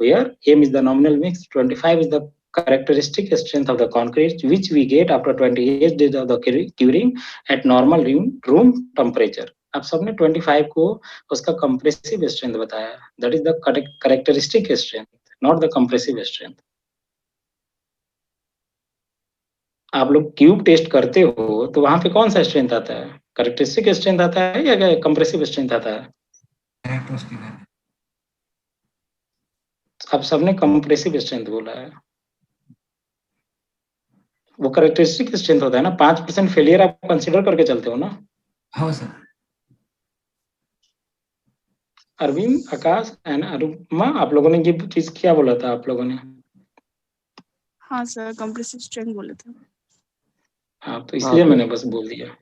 where M is the nominal mix, 25 is the characteristic strength of the concrete which we get after 28 days of the curing at normal room temperature। आप सबने 25 को उसका compressive strength बताया, that is the characteristic strength, not the compressive strength. आप लोग cube test करते हो तो वहां पे कौन सा स्ट्रेंथ आता है? कैरेक्टरिस्टिक स्ट्रेंथ आता है या कंप्रेसिव स्ट्रेंथ आता है? आप सबने कंप्रेसिव स्ट्रेंथ बोला है, वो कैरेक्टरिस्टिक स्ट्रेंथ होता है ना। 5% फेलियर आप कंसीडर करके चलते हो ना? हाँ सर। अरविंद, आकाश एंड अरुमा, आप लोगों ने ये चीज क्या बोला था आप लोगों ने? हाँ सर, कंप्रेसिव स्ट्रेंथ बोले थे। हाँ तो इसलिए मैंने बस बोल दिया।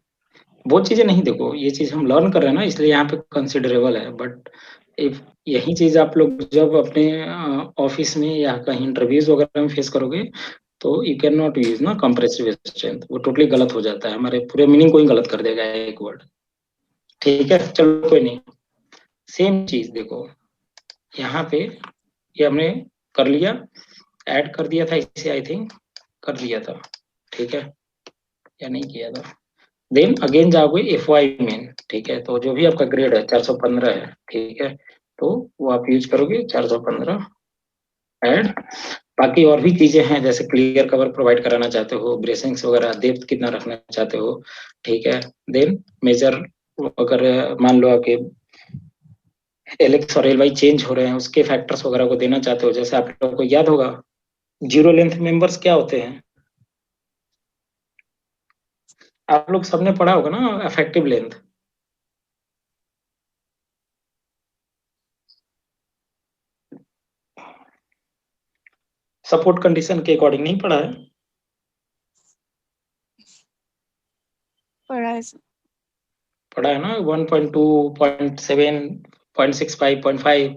वो चीजें नहीं, देखो ये चीज हम लर्न कर रहे हैं ना, इसलिए यहाँ पे कंसिडरेबल है। बट इफ यही चीज आप लोग जब अपने ऑफिस में या कहीं इंटरव्यूज वगैरह में फेस करोगे तो यू कैन नॉट यूज ना कंप्रेसिव स्ट्रेंथ, वो टोटली गलत हो जाता है, हमारे पूरे मीनिंग को ही गलत कर देगा एक वर्ड। ठीक है, चलो कोई नहीं। सेम चीज देखो यहाँ पे, ये हमने कर लिया, ऐड कर दिया था इसे, आई थिंक कर दिया था, ठीक है या नहीं किया था। देन अगेन जाओगे FY में, ठीक है, तो जो भी आपका ग्रेड है 415 है, ठीक है, तो वो आप यूज करोगे 415 ऐड। बाकी और भी चीजें हैं, जैसे क्लियर कवर प्रोवाइड कराना चाहते हो, ब्रेसिंग्स वगैरह, डेप्थ कितना रखना चाहते हो, ठीक है। देन मेजर, अगर मान लो आपके LX और LY चेंज हो रहे हैं, उसके फैक्टर्स वगैरह को देना चाहते हो। जैसे आप लोगों को याद होगा जीरो लेंथ मेंबर्स क्या होते हैं, आप लोग सबने पढ़ा होगा ना, इफेक्टिव लेंथ। सपोर्ट कंडीशन के अकॉर्डिंग नहीं पढ़ा है? पढ़ा है सर। पढ़ा है ना, 1.2, 0.7, 0.65, 0.5,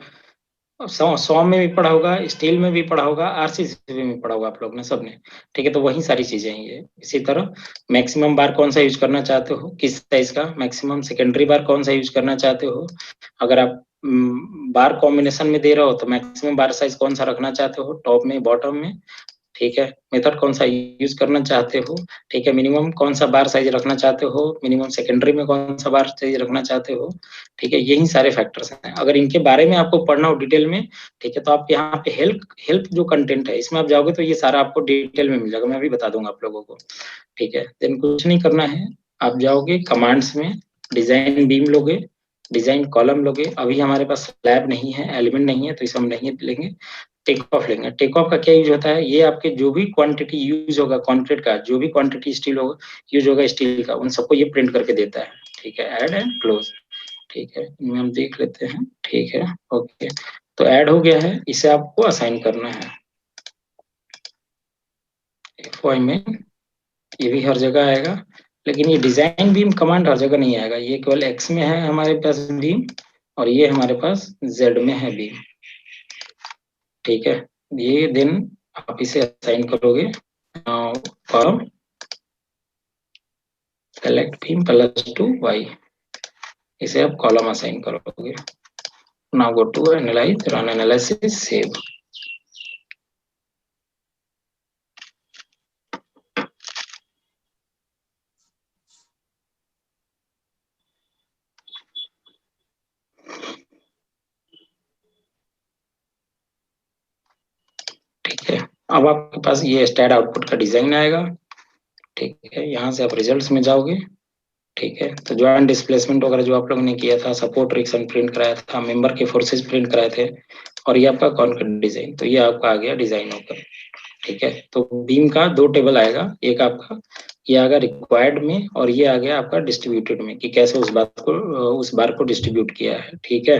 100 में भी पढ़ा होगा, स्टील में भी पढ़ा होगा, RCC में भी पढ़ा होगा आप लोग ने, सबने, ठीक है। तो वही सारी चीजें हैं ये। इसी तरह मैक्सिमम बार कौन सा यूज करना चाहते हो, किस साइज का मैक्सिमम सेकेंडरी बार कौन सा यूज करना चाहते हो, अगर आप बार कॉम्बिनेशन में दे रहे हो तो मैक्सिमम बार साइज कौन सा रखना चाहते हो, टॉप में बॉटम में, ठीक है, मेथड कौन सा यूज करना चाहते हो, ठीक है, मिनिमम कौन सा बार साइज रखना चाहते हो, मिनिमम सेकेंडरी में कौन सा बार साइज रखना चाहते हो, ठीक है, यही सारे फैक्टर्स हैं। अगर इनके बारे में आपको पढ़ना हो डिटेल में, ठीक है, तो आप यहाँ पे हेल्प जो कंटेंट है इसमें आप जाओगे तो ये सारा आपको डिटेल में मिल जाएगा, मैं अभी बता दूंगा आप लोगों को, ठीक है। देन कुछ नहीं करना है, आप जाओगे कमांड्स में, डिजाइन बीम लोगे, डिजाइन कॉलम लोगे। अभी हमारे पास स्लैब नहीं है, एलिमेंट नहीं है, तो इसे हम नहीं लेंगे, टेक ऑफ लेंगे। टेक ऑफ का क्या यूज होता है, ये आपके जो भी क्वांटिटी यूज होगा कंक्रीट का, जो भी क्वांटिटी स्टील होगा यूज होगा स्टील का, उन सबको ये प्रिंट करके देता है, ठीक है। ऐड एंड क्लोज, ठीक है, इनमें हम देख लेते हैं, ठीक है, ओके। तो ऐड हो गया है, इसे आपको असाइन करना है FY में, ये भी हर जगह आएगा, लेकिन ये डिजाइन बीम कमांड हर जगह नहीं आएगा, ये केवल X में है हमारे पास बीम, और ये हमारे पास Z में है बीम, ठीक है। ये देन आप इसे असाइन करोगे, कॉलम सेलेक्ट बीम +2y, इसे आप कॉलम असाइन करोगे। Now go to analyze, run analysis, save. ठीक है, अब आपके पास ये स्टैट आउटपुट का डिजाइन आएगा, ठीक है। यहाँ से आप रिजल्ट्स में जाओगे, ठीक है। तो ज्वाइंट डिस्प्लेसमेंट वगैरह जो आप लोगों ने किया था, सपोर्ट रिएक्शन प्रिंट कराया था, मेंबर के फोर्सेस प्रिंट कराए थे, और ये आपका कॉन्क्रीट डिजाइन, तो ये आपका आ गया डिजाइन होकर, ठीक है। तो बीम का 2 टेबल आएगा, एक आपका ये आएगा रिक्वायर्ड में, और ये आ गया आपका डिस्ट्रीब्यूटेड में, कि कैसे उस बार को डिस्ट्रीब्यूट किया है, ठीक है।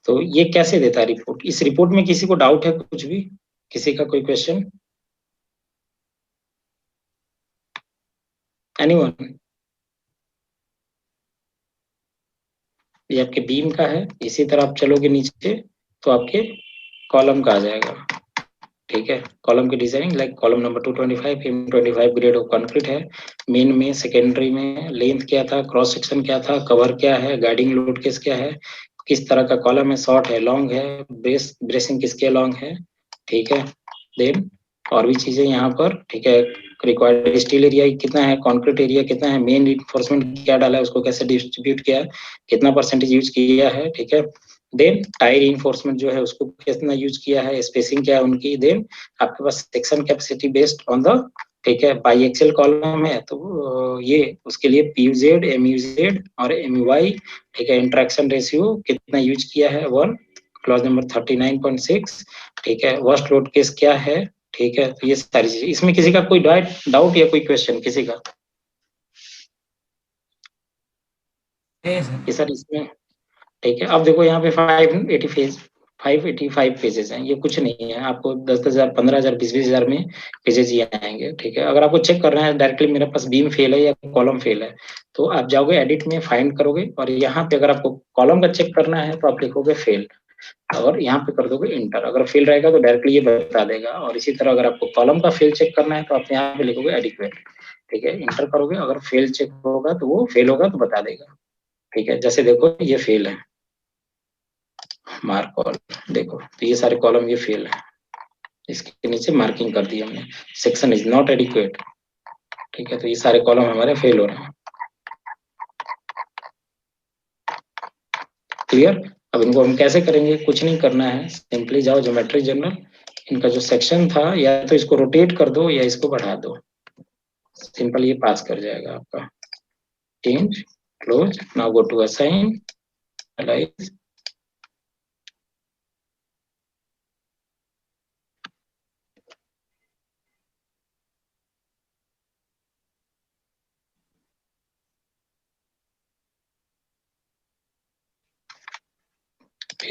तो ये कैसे देता है रिपोर्ट, इस रिपोर्ट में किसी को डाउट है कुछ भी, किसी का कोई क्वेश्चन, एनीवन? ये आपके बीम का है, इसी तरह आप चलोगे नीचे तो आपके कॉलम का आ जाएगा, ठीक है। कॉलम की designing like column number 225 M25 grade of concrete है, मेन में, सेकेंडरी में, लेंथ क्या था, क्रॉस सेक्शन क्या था, कवर क्या है, गाइडिंग लोड केस क्या है, किस तरह का कॉलम है, शॉर्ट है, लॉन्ग है, ब्रेसिंग किसके लॉन्ग है, ठीक है। देन और भी चीजें यहाँ पर, ठीक है। रिक्वायर्ड स्टील एरिया कितना है, कंक्रीट एरिया कितना है, मेन रिइंफोर्समेंट क्या डाला है, उसको कैसे डिस्ट्रीब्यूट किया है, कितना परसेंटेज यूज किया है, ठीक है। देन टाई रिइंफोर्समेंट जो है उसको कितना यूज किया है, स्पेसिंग क्या है उनकी। देन आपके पास section capacity based on the, ठीक है, बाई एक्सेल कॉलम है, तो ये उसके लिए PUZ, MUZ और MUY, ठीक है। इंटरेक्शन रेशियो कितना यूज किया है, 1, क्लॉज नंबर 39.6, ठीक है। वर्स्ट लोड केस क्या है, ठीक है। तो ये सारी चीजें, इसमें किसी का कोई डाउट या कोई क्वेश्चन किसी का? ये सर इसमें, ठीक है। अब देखो यहाँ पे 585 पेजेस हैं, ये कुछ नहीं है, आपको 10,000, 15,000, 20,000 में पेजेस ये आएंगे, ठीक है। अगर आपको चेक करना है डायरेक्टली मेरे पास बीम फेल है या कॉलम फेल है, तो आप जाओगे एडिट में, फाइंड करोगे, और यहाँ पे अगर आपको कॉलम का चेक करना है तो आप लिखोगे फेल, और यहाँ पे कर दोगे इंटर। अगर फेल रहेगा तो डायरेक्टली ये बता देगा, और इसी तरह अगर आपको कॉलम का फेल चेक करना है तो आप यहाँ पे लिखोगे एडिक्वेट, ठीक है, इंटर करोगे। अगर फेल चेक होगा तो वो फेल होगा तो बता देगा, ठीक है। जैसे देखो ये फेल है, मार्क ऑल, देखो तो ये सारे कॉलम ये फेल है, इसके नीचे मार्किंग कर दी हमने, सेक्शन इज नॉट एडिक्वेट, ठीक है। तो ये सारे कॉलम हमारे फेल हो रहे हैं, क्लियर। अब इनको हम कैसे करेंगे, कुछ नहीं करना है, सिंपली जाओ ज्योमेट्री जनरल, इनका जो सेक्शन था या तो इसको रोटेट कर दो या इसको बढ़ा दो, सिंपल ये पास कर जाएगा आपका। Change, close, now go to assign, analyze,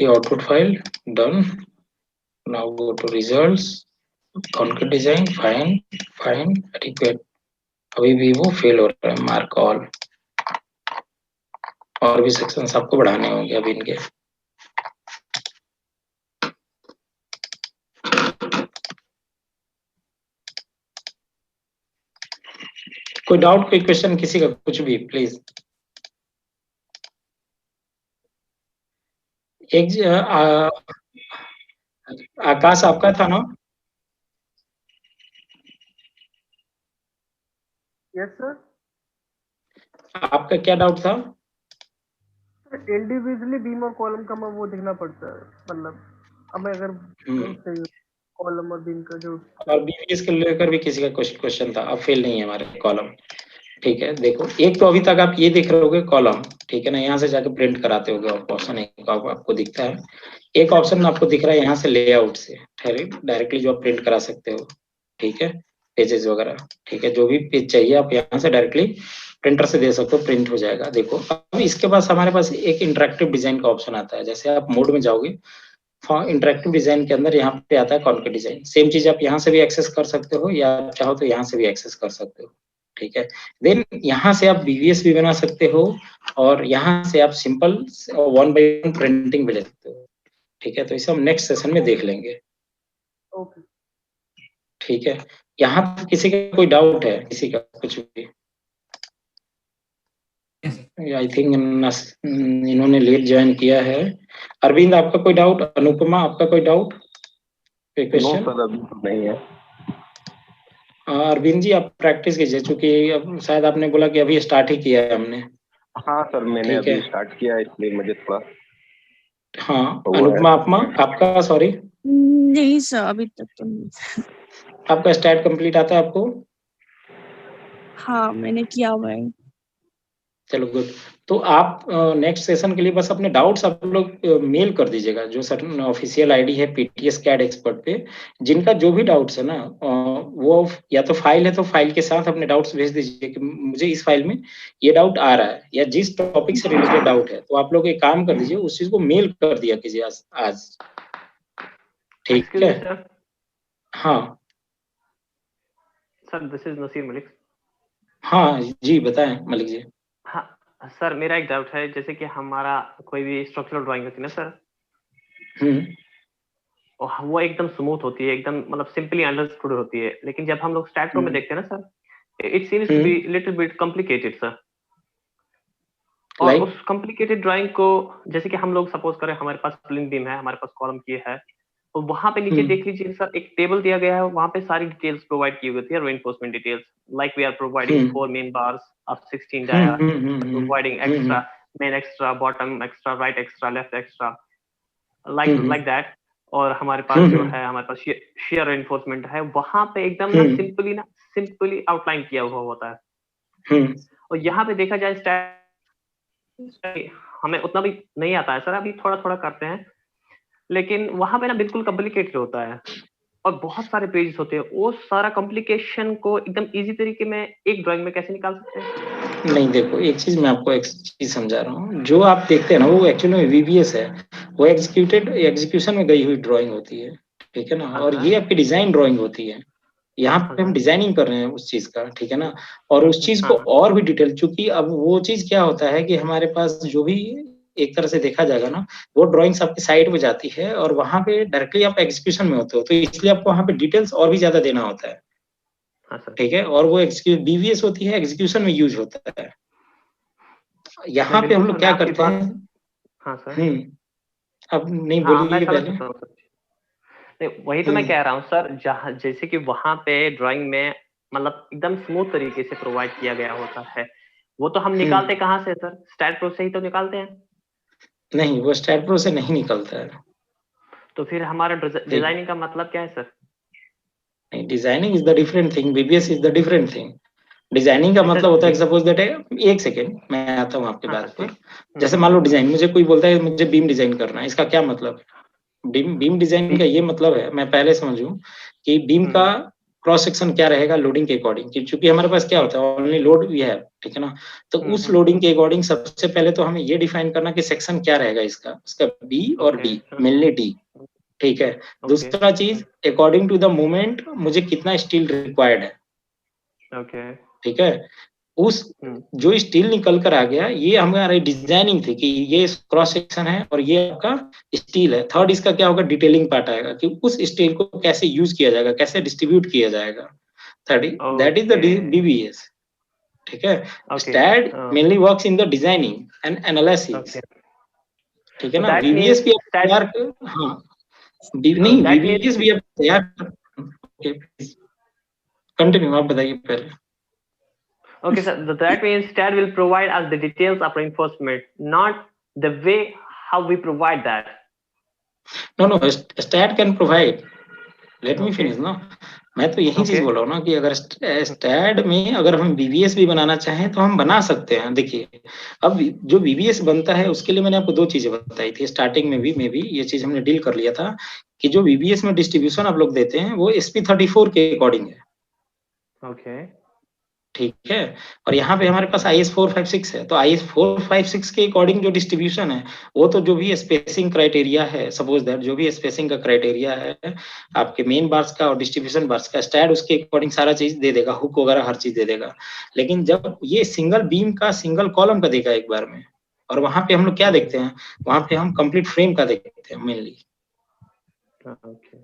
output file done. Now go to results, concrete design, fine adequate, अभी भी वो फेल हो रहा है, मार्क ऑल। और भी सेक्शंस आपको बढ़ाने होंगे अभी इनके। कोई डाउट, कोई क्वेश्चन किसी का, कुछ भी प्लीज। एक आकाश आपका था ना? Yes sir. आपका क्या डाउट था? इंडिविजुअली बीम और कॉलम का वो देखना पड़ता है, मतलब हमें अगर चाहिए कॉलम और बीम का जो। और बीवीएस के लेकर भी किसी का क्वेश्चन था, अब फेल नहीं है हमारे कॉलम। ठीक है, देखो एक तो अभी तक आप ये देख रहे होगे कॉलम, ठीक है ना, यहाँ से जाके प्रिंट कराते होगे आप, ऑप्शन एक आपको दिखता है, एक ऑप्शन आपको दिख रहा है यहाँ से लेआउट से डायरेक्टली जो आप प्रिंट करा सकते हो, ठीक है, पेजेस वगैरह, ठीक है, जो भी पेज चाहिए आप यहाँ से डायरेक्टली प्रिंटर से दे सकते हो, प्रिंट हो जाएगा। देखो अब इसके पास हमारे पास एक इंटरेक्टिव डिजाइन का ऑप्शन आता है, जैसे आप मोड में जाओगे, इंटरेक्टिव डिजाइन के अंदर यहाँ पे आता है कॉन्केट डिजाइन, सेम चीज आप यहाँ से भी एक्सेस कर सकते हो या चाहो तो यहाँ से भी एक्सेस कर सकते हो, ठीक है। देन यहाँ से आप बीवीएस भी बना सकते हो और यहाँ से आप सिंपल 1 by 1 प्रिंटिंग भी ले सकते हो, ठीक है। तो इसे हम नेक्स्ट सेशन में देख लेंगे, ओके। ठीक है। यहाँ पर किसी का कोई डाउट है, किसी का कुछ भी? आई थिंक इन्होंने लेट ज्वाइन किया है। अरविंद आपका कोई डाउट? अनुपमा आपका कोई डाउट, कोई क्वेश्चन? सर अभी तो नहीं है। अरविंद जी आप प्रैक्टिस कीजिए, चूंकि अब शायद आपने बोला कि अभी स्टार्ट ही किया है हमने। हाँ सर मैंने अभी स्टार्ट किया है, इसलिए मुझे थोड़ा। हाँ अनुपमा आपका सॉरी। नहीं सर अभी तक तो नहीं। आपका स्टार्ट कंप्लीट आता है आपको? हाँ मैंने किया हुआ है। चलो गुड। तो आप नेक्स्ट सेशन के लिए बस अपने डाउट्स आप लोग मेल कर दीजिएगा, जो सर ऑफिशियल आईडी है पीटीएस कैड एक्सपर्ट पे, जिनका जो भी डाउट्स है ना वो या तो फाइल है तो फाइल के साथ अपने डाउट्स भेज दीजिए कि मुझे इस फाइल में ये डाउट आ रहा है, या जिस टॉपिक से रिलेटेड डाउट है, तो आप लोग एक काम कर दीजिए, उस चीज को मेल कर दिया कीजिए आज, ठीक है। हाँ sir this is Nasir Malik. हाँ जी बताएं मलिक जी। हाँ सर मेरा एक डाउट है, जैसे कि हमारा कोई भी स्ट्रक्चरल ड्राइंग होती है ना सर, वो एकदम स्मूथ होती है, एकदम मतलब सिंपली अंडरस्टूड होती है, लेकिन जब हम लोग स्टैट में देखते हैं ना sir, it seems to be little bit complicated sir. और उस कॉम्प्लिकेटेड ड्राइंग को, जैसे कि हम लोग सपोज करें हमारे पास प्लेन बीम है, हमारे पास कॉलम की है, तो वहां पे नीचे देख लीजिए सर, एक टेबल दिया गया है, वहां पे सारी डिटेल्स प्रोवाइड की हुई है, reinforcement details, like we are providing 4 main bars of 16 dia, providing extra main extra, bottom extra, right extra, left extra, like that। और हमारे पास जो है, हमारे पास shear reinforcement है, वहां पे एकदम ना सिंपली आउटलाइन किया हुआ होता है। और यहाँ पे देखा जाए स्टैट हमें उतना भी नहीं आता है सर, अभी थोड़ा थोड़ा करते हैं, लेकिन वहां पे ना बिल्कुल कॉम्प्लिकेटेड होता है और बहुत सारे पेजेस होते हैं। वो सारा कॉम्प्लिकेशन को एकदम इजी तरीके में एक ड्राइंग में कैसे निकाल सकते हैं? नहीं देखो, एक चीज मैं आपको एक चीज समझा रहा हूँ, जो आप देखते हैं ना वो एक्चुअली में वीवीएस है, वो एग्जीक्यूशन में गई हुई ड्राइंग होती है, ठीक है ना। और ये आपकी डिजाइन ड्राइंग होती है, यहाँ पे हम डिजाइनिंग कर रहे हैं उस चीज का, ठीक है ना। और उस चीज को और भी डिटेल, चूंकि अब वो चीज क्या होता है कि हमारे पास जो भी एक तरह से देखा जाएगा ना, वो ड्राइंग्स आपकी साइड में जाती है और वहां पे डायरेक्टली आप एग्जीक्यूशन में होते हो, तो इसलिए आपको वहां पे डिटेल्स और भी ज्यादा देना होता है, ठीक है। और वो बीवीएस होती है, एग्जीक्यूशन में यूज होता है। यहाँ पे हम लोग क्या करते हैं? हाँ सर। अब नहीं बोलिए पहले। वही तो मैं कह रहा हूँ सर, जहाँ जैसे कि वहां पे ड्राइंग में मतलब एकदम स्मूथ तरीके से प्रोवाइड किया गया होता है, वो तो हम निकालते कहाँ से सर? स्टैट प्रो से ही तो निकालते हैं। नहीं, वो स्टैट प्रो से नहीं निकलता है। तो फिर हमारा डिजाइनिंग का मतलब क्या है सर? नहीं, designing is the different thing, BBS is the different thing. Designing का मतलब होता है, सपोज दैट है, एक सेकेंड मैं आता हूँ आपके बात पे। जैसे मान लो डिजाइन, मुझे कोई बोलता है मुझे बीम डिजाइन करना है, इसका क्या मतलब? बीम डिजाइन का ये मतलब है, मैं पहले समझूं कि बीम का क्रॉस सेक्शन क्या रहेगा लोडिंग के अकॉर्डिंग, क्योंकि हमारे पास क्या होता है, ओनली लोड वी हैव, ठीक है ना। तो उस लोडिंग के अकॉर्डिंग सबसे पहले तो हमें ये डिफाइन करना कि सेक्शन क्या रहेगा इसका, उसका बी और डी, मेनली डी, ठीक है। दूसरा चीज, अकॉर्डिंग टू द मूवमेंट मुझे कितना स्टील रिक्वायर्ड है, ठीक है। उस जो स्टील निकल कर आ गया, ये हमारी डिजाइनिंग थी कि ये क्रॉस सेक्शन है और ये आपका स्टील है। थर्ड इसका क्या होगा, डिटेलिंग पार्ट आएगा कि उस स्टील को कैसे यूज किया जाएगा, कैसे डिस्ट्रीब्यूट किया जाएगा। Third that is the BBS, ठीक है। STAAD mainly works in the designing and analysis, ठीक है ना। बीबीएस भी तैयार, हाँ नहीं बीबीएस भी आप तैयार, ओके कंटिन्यू, आप बताइए पहले। Okay, sir. That means STAT will provide us the details of reinforcement, not the way how we provide that. No, STAT can provide. Let me Okay. finish ना. मैं तो यही चीज Okay. बोल रहा हूँ ना कि अगर स्टैट में अगर हम बीबीएस भी बनाना चाहें तो हम बना सकते हैं। देखिए, अब जो बीबीएस बनता है उसके लिए मैंने आपको 2 चीजें बताई थी स्टार्टिंग में भी, ये चीज हमने डील कर लिया था कि जो बीबीएस में डिस्ट्रीब्यूशन आप लोग देते हैं वो SP34 के अकॉर्डिंग है। Okay. ठीक है, और यहाँ पे हमारे पास IS 456 है, तो IS 456 के अकॉर्डिंग जो डिस्ट्रीब्यूशन है वो तो जो भी स्पेसिंग क्राइटेरिया है, सपोज दैट जो भी स्पेसिंग का क्राइटेरिया है आपके मेन बार्स का और डिस्ट्रीब्यूशन बार्स का, स्टैट उसके अकॉर्डिंग सारा चीज दे देगा, हुक वगैरह हर चीज दे देगा। लेकिन जब ये सिंगल बीम का सिंगल कॉलम का देगा एक बार में, और वहां पे हम लोग क्या देखते हैं, वहां पे हम कंप्लीट फ्रेम का देखते हैं मेनली। Okay.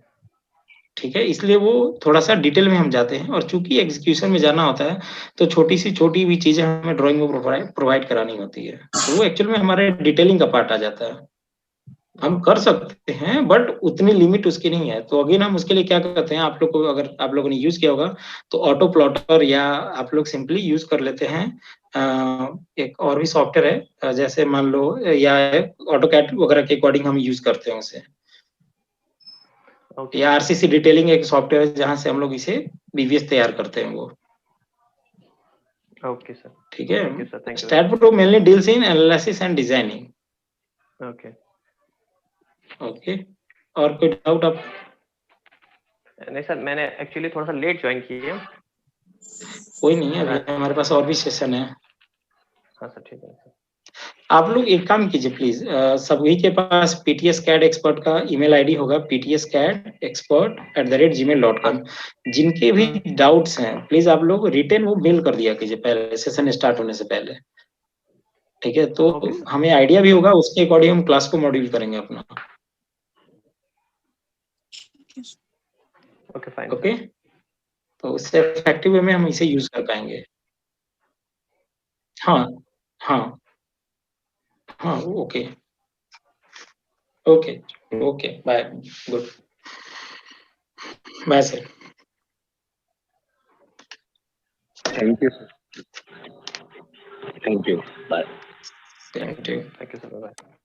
ठीक है, इसलिए वो थोड़ा सा डिटेल में हम जाते हैं, और चूंकि एग्जीक्यूशन में जाना होता है तो छोटी भी चीजें हमें ड्राइंग में प्रोवाइड करानी होती है, तो वो एक्चुअल में हमारे डिटेलिंग का पार्ट आ जाता है। हम कर सकते हैं बट उतनी लिमिट उसकी नहीं है। तो अगेन हम उसके लिए क्या करते हैं, आप लोग को अगर आप लोगों ने यूज किया होगा तो ऑटो प्लॉटर, या आप लोग सिंपली यूज कर लेते हैं एक और भी सॉफ्टवेयर है, जैसे मान लो या ऑटोकैड वगैरह के अकॉर्डिंग हम यूज करते हैं उसे। Okay. या आरसीसी डिटेलिंग एक सॉफ्टवेयर है जहां से हम लोग इसे बीवीएस तैयार करते हैं वो। Okay, sir. ठीक है, Thank you, sir. Thank you. STAAD Pro mainly deals in analysis and designing. Okay. Okay, और कोई डाउट आप? नहीं सर, मैंने एक्चुअली थोड़ा सा लेट ज्वाइन किया है। कोई नहीं है, अभी हमारे पास और भी सेशन है। हाँ सर, ठीक है सर। आप लोग एक काम कीजिए प्लीज, सभी के पास PTS CAD एक्सपर्ट का ईमेल आईडी होगा, ptscadexpert@gmail.com। जिनके भी डाउट्स हैं प्लीज आप लोग रिटेन वो मेल कर दिया कीजिए पहले सेशन स्टार्ट होने से पहले। ठीक है, तो Okay, sir. हमें आइडिया भी होगा, उसके अकॉर्डिंग हम क्लास को मॉड्यूल करेंगे अपना। Okay, fine. ओके, तो उससे इफेक्टिव वे में हम इसे यूज कर पाएंगे। हाँ हाँ हाँ, okay okay okay, bye, good, bye sir. Thank you sir, thank you, bye. Thank you. Thank you, sir. Bye-bye.